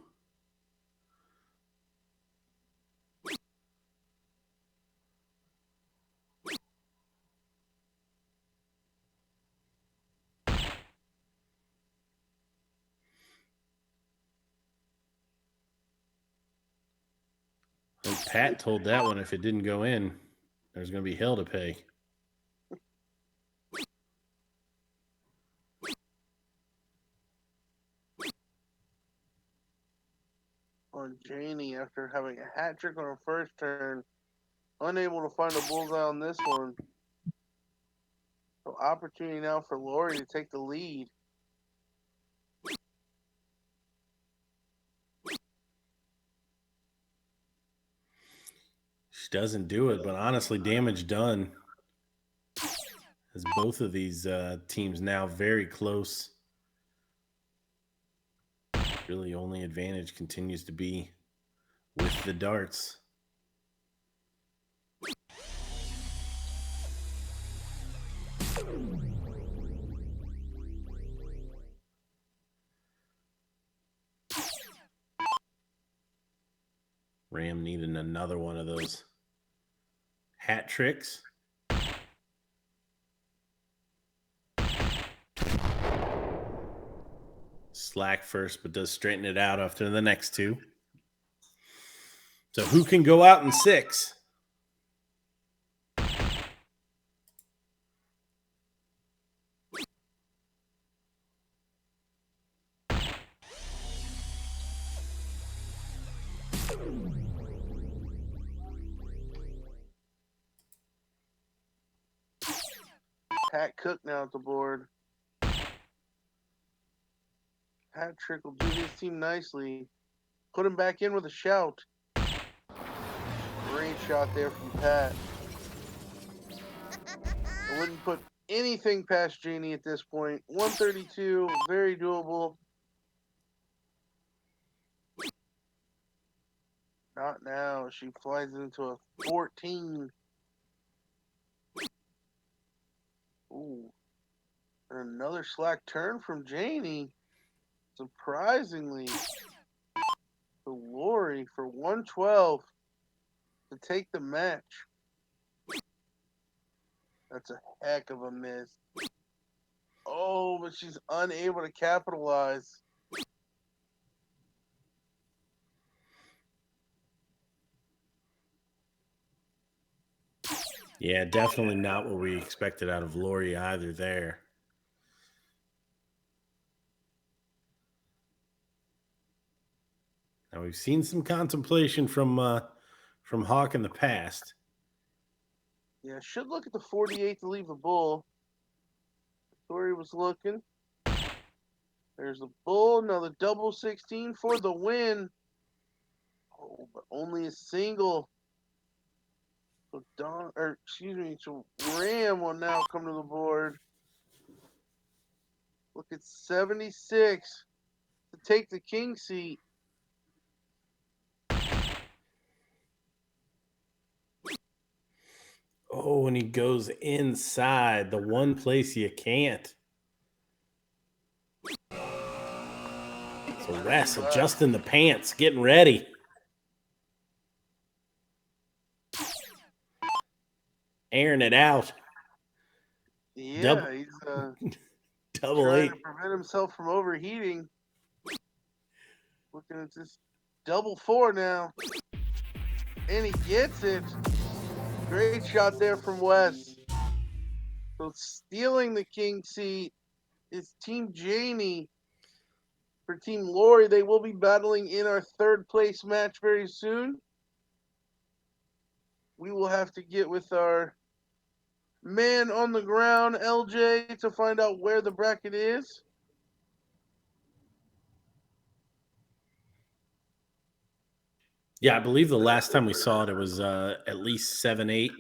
And Pat told that one if it didn't go in, there's going to be hell to pay. On Janie after having a hat trick on her first turn, unable to find a bullseye on this one. So opportunity now for Lori to take the lead. She doesn't do it, but honestly, damage done. As both of these teams now very close. Really, only advantage continues to be with the darts. Ram needing another one of those hat tricks. Slack first, but does straighten it out after the next two. So who can go out in 6? Pat Cook now at the board. Hat trick will do his team nicely. Put him back in with a shout. Great shot there from Pat. I wouldn't put anything past Janie at this point. 132, very doable. Not now. She flies into a 14. Ooh. And another slack turn from Janie. Surprisingly. To Lori for 112 to take the match. That's a heck of a miss. Oh, but she's unable to capitalize. Yeah, definitely not what we expected out of Lori either there. Now we've seen some contemplation from Hawk in the past. Yeah, should look at the 48 to leave the bull. Tori was looking. There's the bull. Now the double 16 for the win. Oh, but only a single. So so Ram will now come to the board. Look at 76 to take the king seat. Oh, and he goes inside the one place you can't. So Wes adjusting the pants, getting ready. Airing it out. Yeah, Double he's double trying to eight. prevent himself from overheating. Looking at this double four now. And he gets it. Great shot there from Wes. So stealing the king seat is Team Janie. For Team Lori, they will be battling in our third place match very soon. We will have to get with our man on the ground, LJ, to find out where the bracket is. Yeah, I believe the last time we saw it, it was at least 7-8.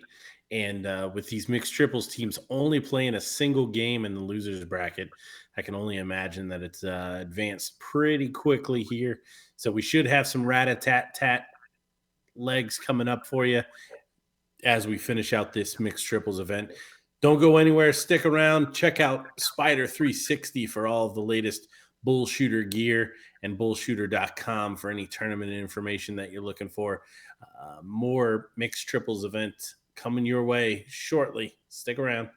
And with these mixed triples teams only playing a single game in the losers bracket, I can only imagine that it's advanced pretty quickly here. So we should have some rat-a-tat-tat legs coming up for you as we finish out this mixed triples event. Don't go anywhere. Stick around. Check out Spider 360 for all of the latest bull shooter gear and bullshooter.com for any tournament information that you're looking for. More mixed triples event coming your way shortly. Stick around.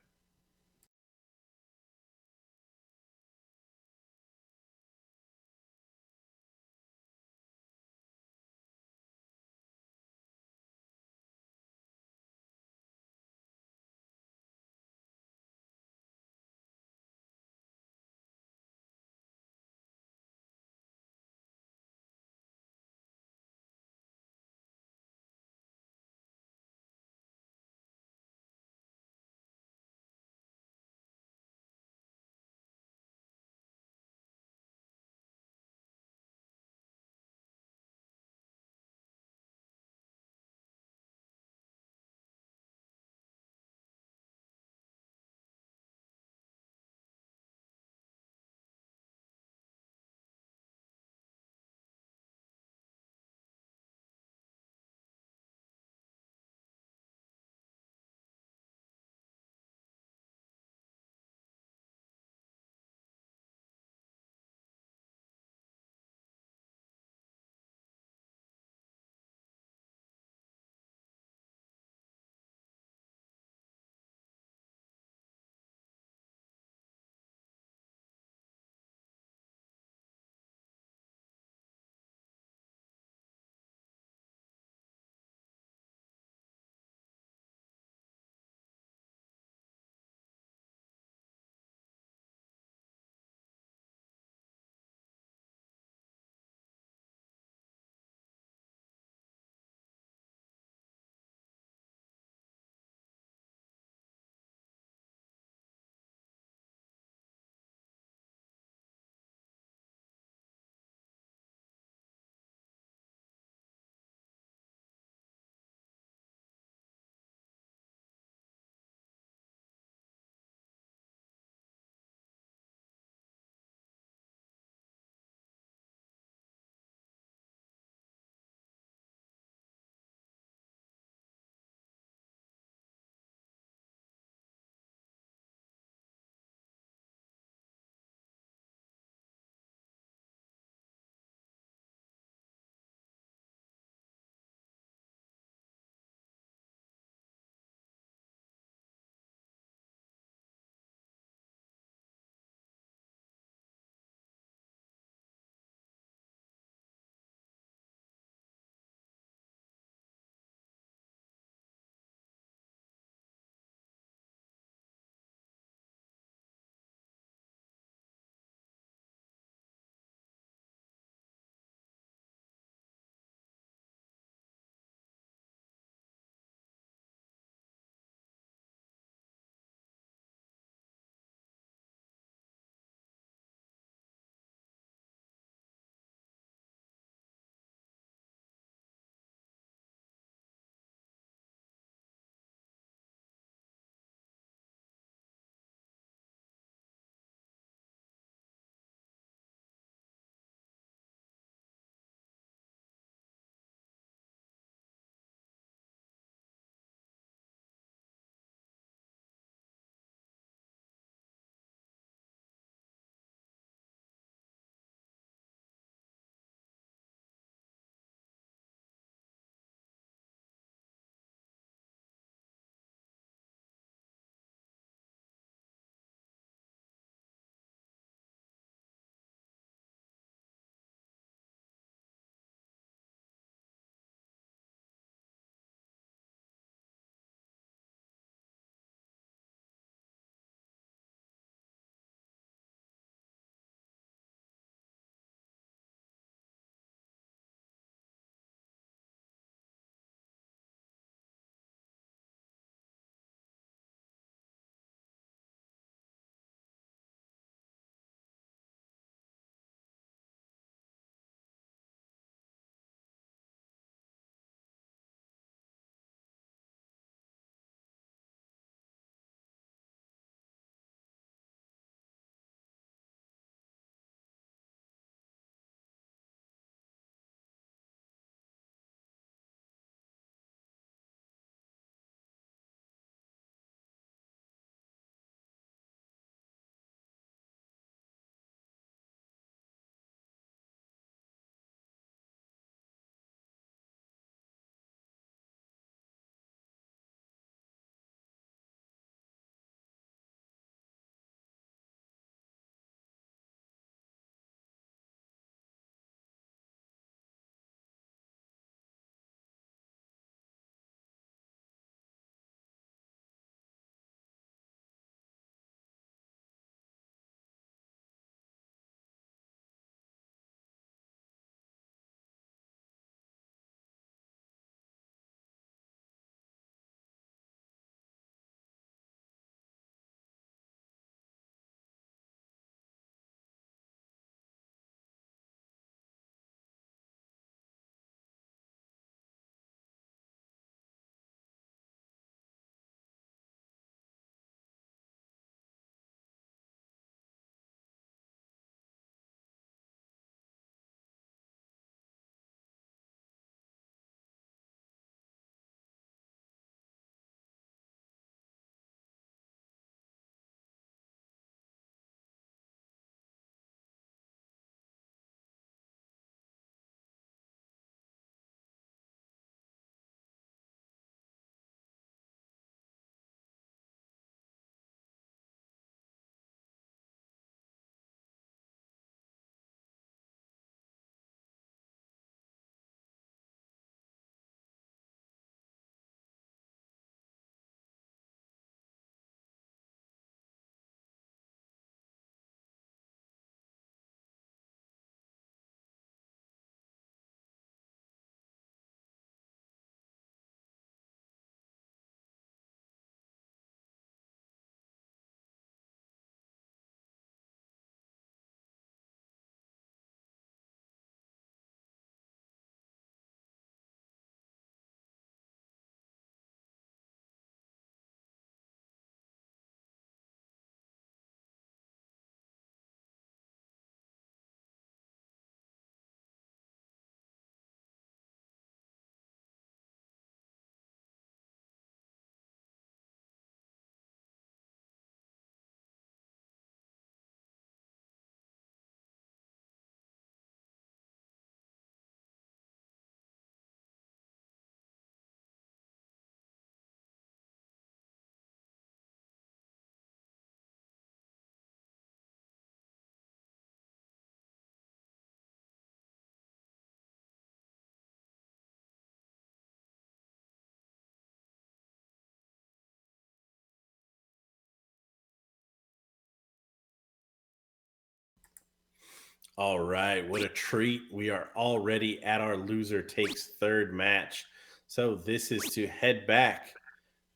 All right, what a treat. We are already at our loser takes third match. So this is to head back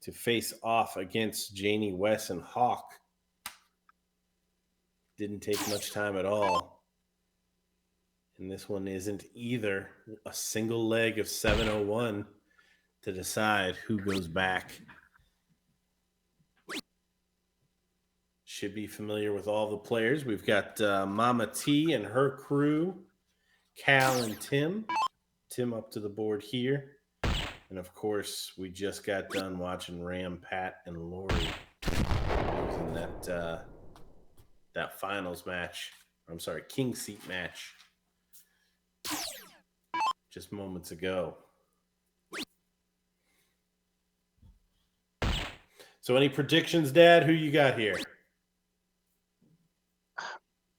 to face off against Janie West and Hawk. Didn't take much time at all. And this one isn't either. A single leg of 701 to decide who goes back. Should be familiar with all the players. We've got Mama T and her crew, Cal and Tim. Tim up to the board here. And of course, we just got done watching Ram, Pat, and Lori losing that finals match. I'm sorry, King Seat match just moments ago. So, any predictions, Dad? Who you got here?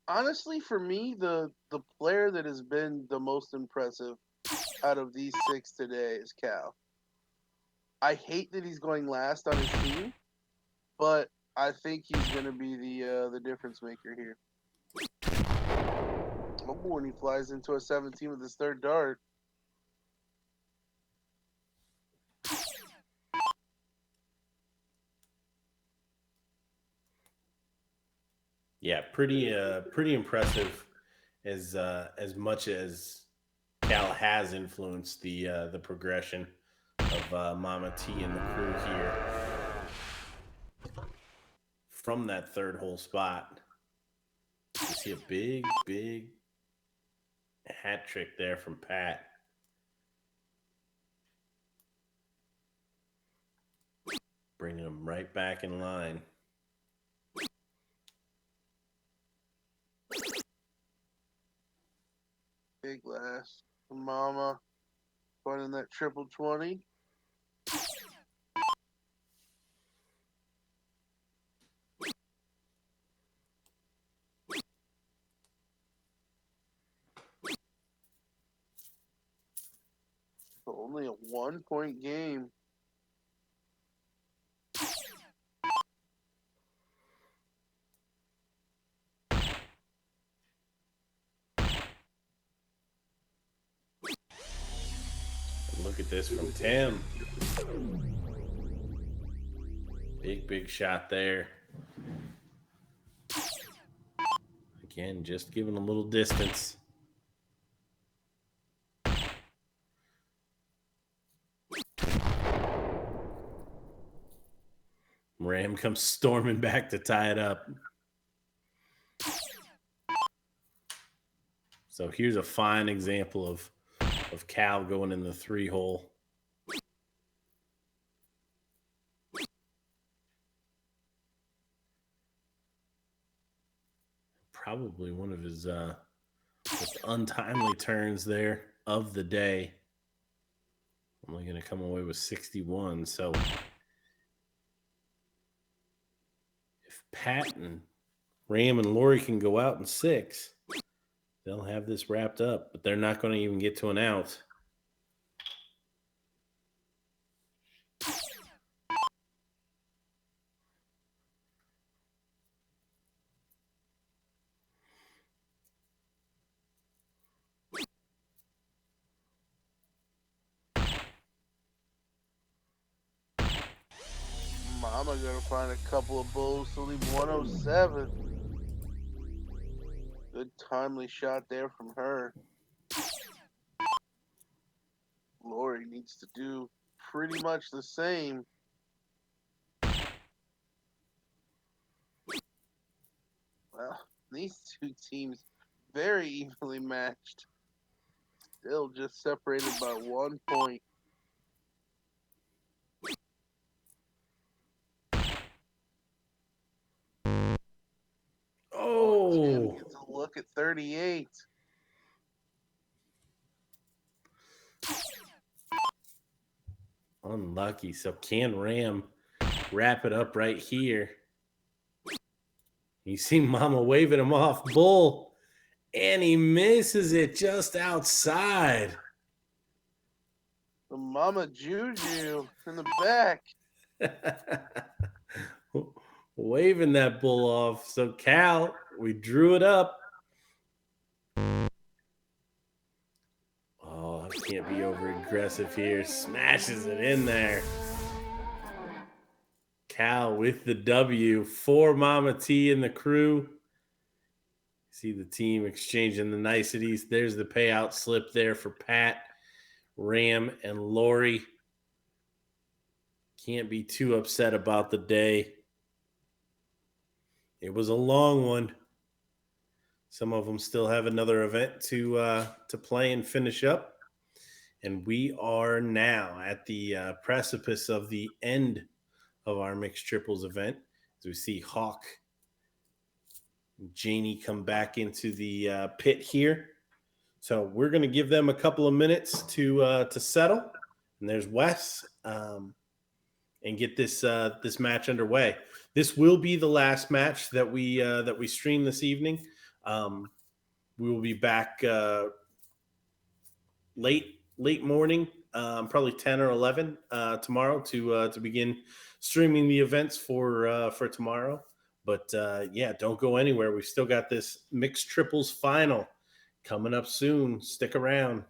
Honestly, for me, the player that has been the most impressive out of these six today is Cal. I hate that he's going last on his team, but I think he's going to be the difference maker here. Oh, when he flies into a 17 with his third dart. Yeah, pretty impressive. As much as Cal has influenced the progression of Mama T and the crew here from that third hole spot. You see a big hat trick there from Pat. Bringing him right back in line. Big last. Mama finding that triple 20. Only a 1 point game. Look at this from Tim. Big shot there. Again, just giving a little distance. Ram comes storming back to tie it up. So here's a fine example of Cal going in the 3-hole. Probably one of his untimely turns there of the day. Only going to come away with 61. So if Pat and Ram and Lori can go out in 6, they'll have this wrapped up. But they're not going to even get to an out. Mama gonna find a couple of bulls to leave 107. Good timely shot there from her. Lori needs to do pretty much the same. Well, these two teams very evenly matched. Still just separated by 1 point. Tim Oh, gets a look at 38. unlucky. So can Ram wrap it up right here? You see Mama waving him off. Bull. And he misses it just outside. The Mama Juju in the back. Waving that bull off. So Cal, we drew it up. Oh, I can't be over aggressive here. Smashes it in there. Cal with the W for Mama T and the crew. See the team exchanging the niceties. There's the payout slip there for Pat, Ram, and Lori. Can't be too upset about the day. It was a long one. Some of them still have another event to play and finish up. And we are now at the precipice of the end of our mixed triples event. As we see Hawk and Janie come back into the pit here. So we're going to give them a couple of minutes to settle. And there's Wes, and get this match underway. This will be the last match that we stream this evening. We will be back late morning, probably 10 or 11 tomorrow to begin streaming the events for tomorrow. But yeah, don't go anywhere. We've still got this mixed triples final coming up soon. Stick around.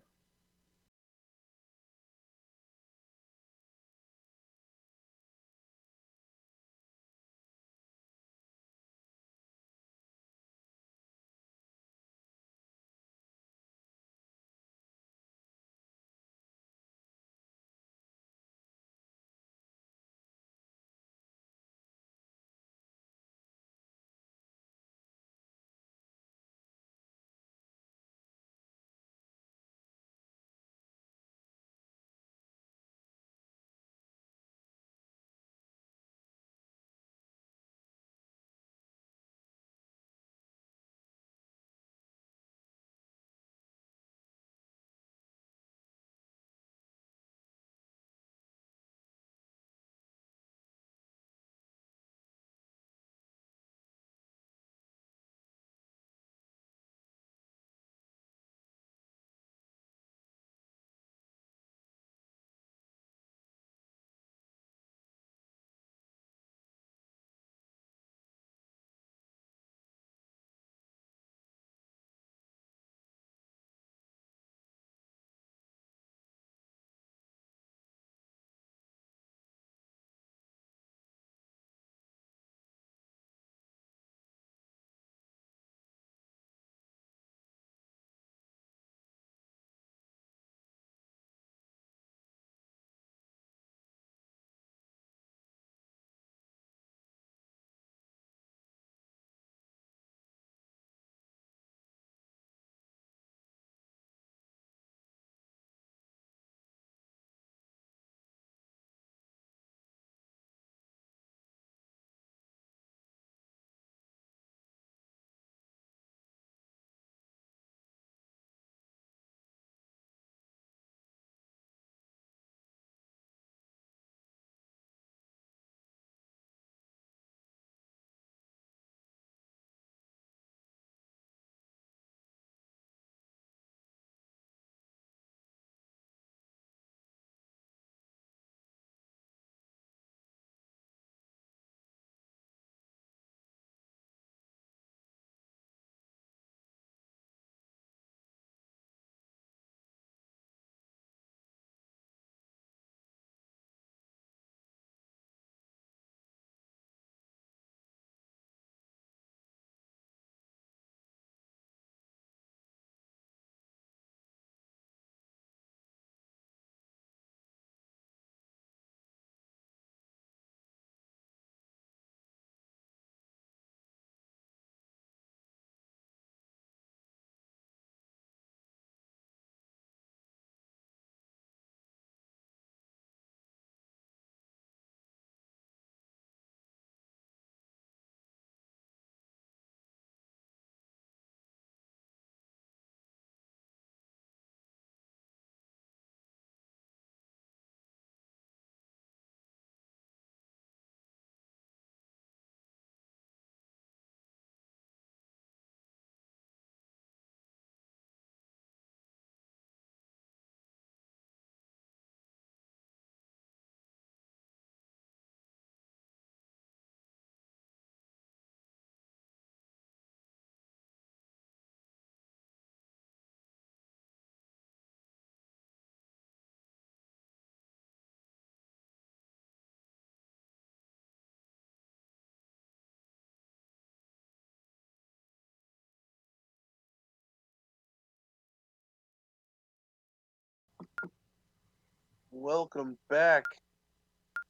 Welcome back.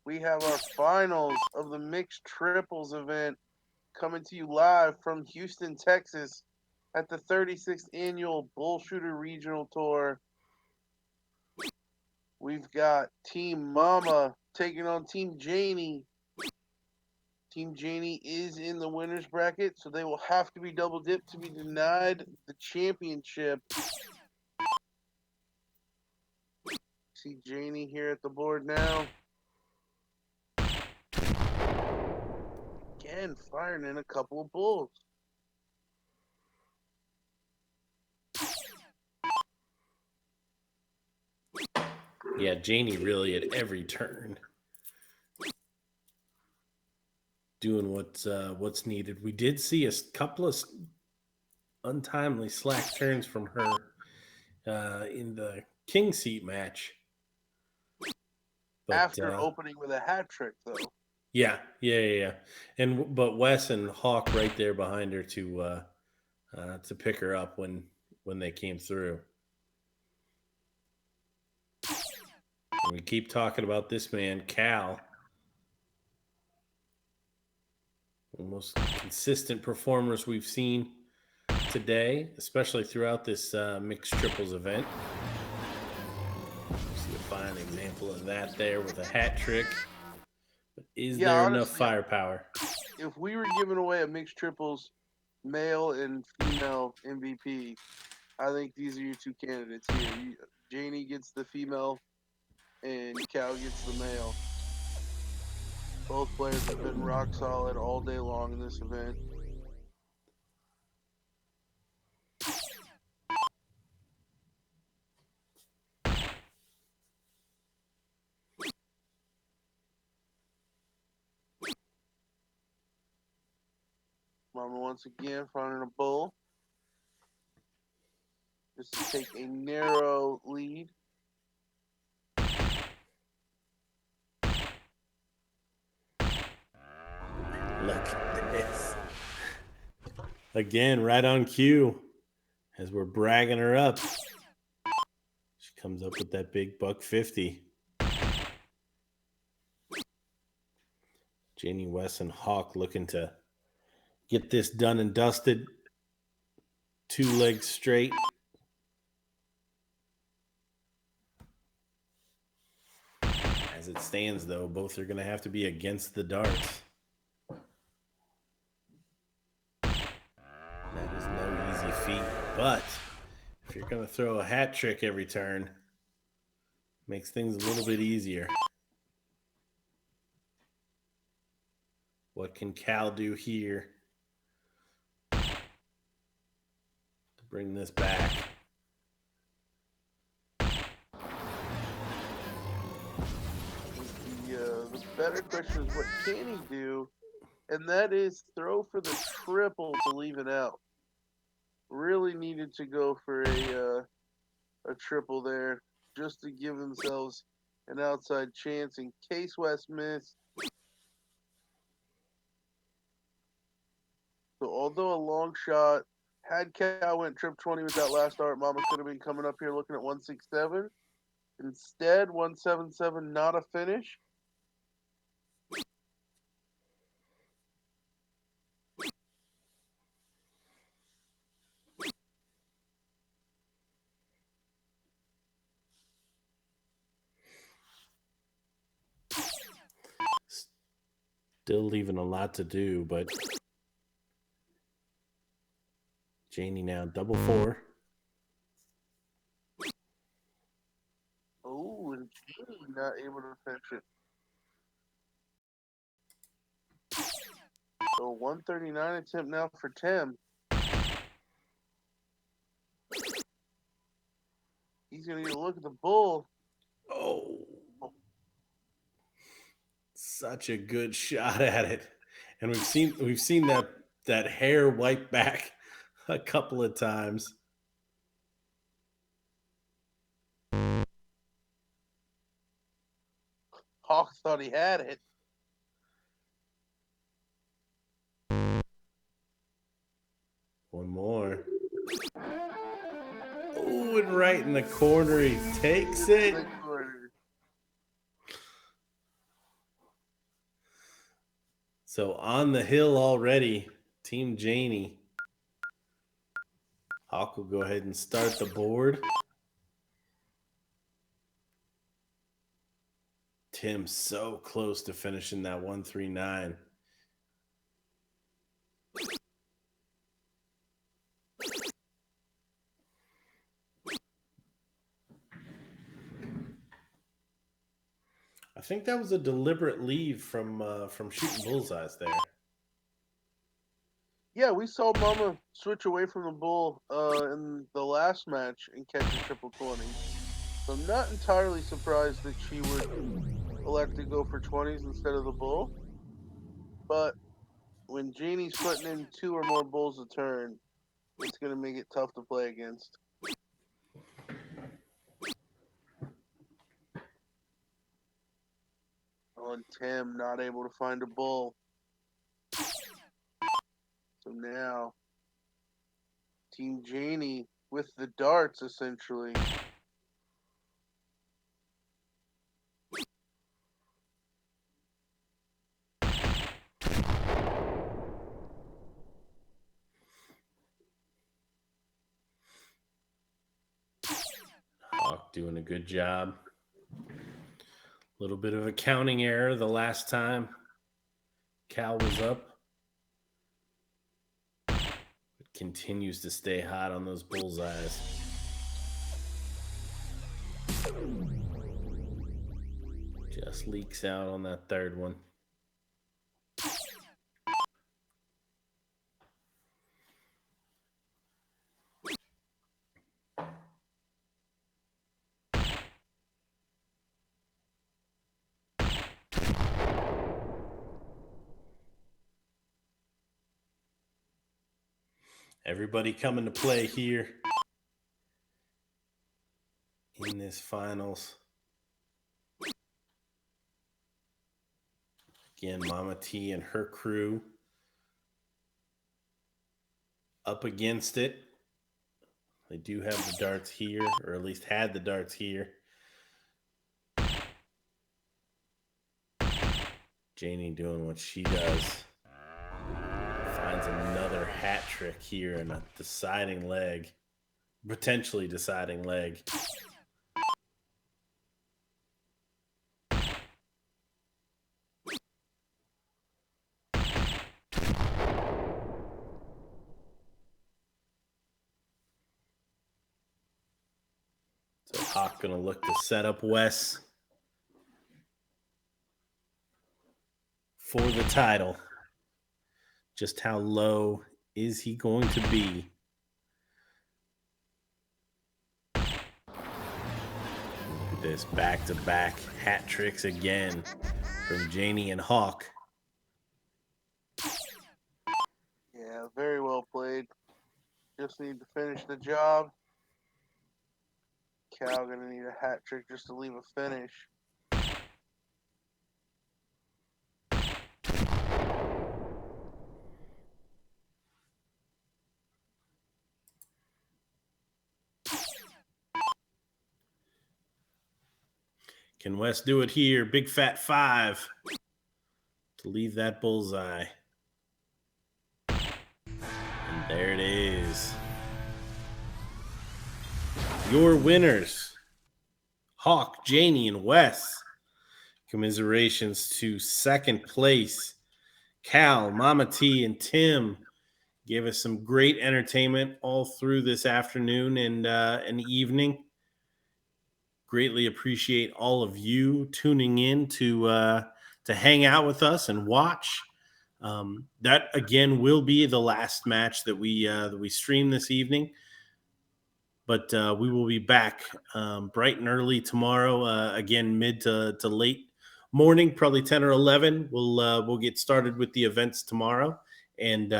We have our finals of the mixed triples event coming to you live from Houston, Texas at the 36th annual Bull Shooter Regional Tour. We've got Team Mama taking on Team Janie. Team Janie is in the winner's bracket, so they will have to be double dipped to be denied the championship. See Janie here at the board now. Again, firing in a couple of bulls. Yeah, Janie really at every turn doing what's needed. We did see a couple of untimely slack turns from her in the king seat match, but After opening with a hat trick, though. yeah, and but Wes and Hawk right there behind her to pick her up when they came through. And we keep talking about this man, Cal. The most consistent performers we've seen today, especially throughout this mixed triples event. See a fine example of that there with a hat trick. But is Yeah, there enough honestly, firepower? if we were giving away a mixed triples male and female MVP, I think these are your two candidates here. Janie gets the female, and Cal gets the male. Both players have been rock solid all day long in this event. Mama once again finding a bull. Just to take a narrow lead. Look at this. Again, right on cue as we're bragging her up. She comes up with that big $150. Janie West and Hawk looking to get this done and dusted. 2 legs straight. As it stands, though, both are going to have to be against the darts. That is no easy feat. But if you're going to throw a hat trick every turn, makes things a little bit easier. What can Cal do here to bring this back? The better question is what can he do? And that is throw for the triple to leave it out. Really needed to go for a triple there just to give themselves an outside chance in case West missed. So although a long shot, had Cal went trip 20 with that last dart, Mama could have been coming up here looking at 167. Instead, 177, not a finish. Still leaving a lot to do, but Janie now double 4. Oh, and Janie not able to finish it. So 139 attempt now for Tim. He's gonna need to look at the bull. Oh, such a good shot at it, and we've seen that hair wipe back a couple of times. Hawk thought he had it. One more. Oh, and right in the corner, he takes it. So on the hill already, Team Janie. Hawk will go ahead and start the board. Tim so close to finishing that 139. I think that was a deliberate leave from shooting bullseyes there. Yeah, we saw Mama switch away from the bull in the last match and catch a triple 20. So I'm not entirely surprised that she would elect to go for 20s instead of the bull. But when Janie's putting in 2 or more bulls a turn, it's going to make it tough to play against. Oh, and Tim not able to find a bull. So now, Team Janie with the darts, essentially. Hawk doing a good job. A little bit of a counting error the last time Cal was up. It continues to stay hot on those bullseyes. Just leaks out on that third one. Everybody coming to play here in this finals. Again, Mama T and her crew up against it. They do have the darts here, or at least had the darts here. Janie doing what she does. Finds another hat trick here and a deciding leg. Potentially deciding leg. So Hawk gonna look to set up Wes for the title. Just how low is he going to be? Look at this back-to-back hat tricks again from Janie and Hawk. Yeah, very well played. Just need to finish the job. Cal gonna need a hat trick just to leave a finish. Can Wes do it here? Big fat 5 to leave that bullseye. And there it is. Your winners, Hawk, Janie, and Wes. Commiserations to second place. Cal, Mama T, and Tim gave us some great entertainment all through this afternoon and evening. Greatly appreciate all of you tuning in to hang out with us and watch. That again will be the last match that we stream this evening. But we will be back bright and early tomorrow. Again, mid to late morning, probably 10 or 11. We'll get started with the events tomorrow, and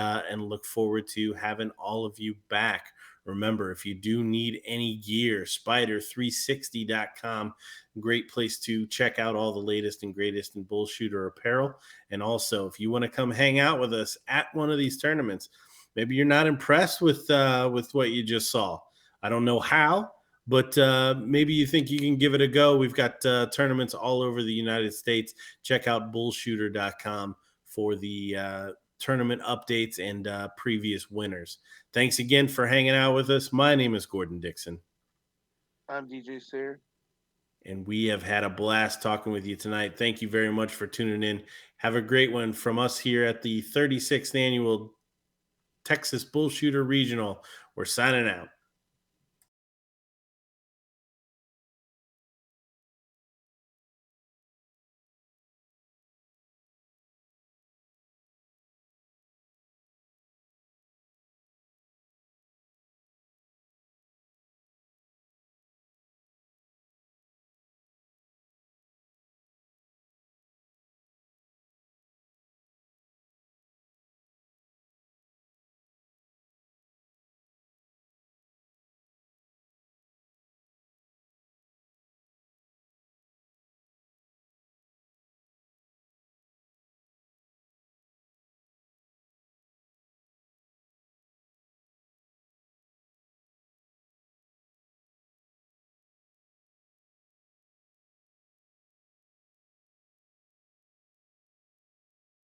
look forward to having all of you back. Remember, if you do need any gear, spider360.com, great place to check out all the latest and greatest in bull shooter apparel. And also, if you want to come hang out with us at one of these tournaments, maybe you're not impressed with what you just saw. I don't know how, but maybe you think you can give it a go. We've got tournaments all over the United States. Check out bullshooter.com for the tournament updates and previous winners. Thanks again for hanging out with us. My name is Gordon Dixon, I'm DJ Sayre. and we have had a blast talking with you tonight. Thank you very much for tuning in. Have a great one from us here at the 36th annual Texas Bullshooter Regional. We're signing out.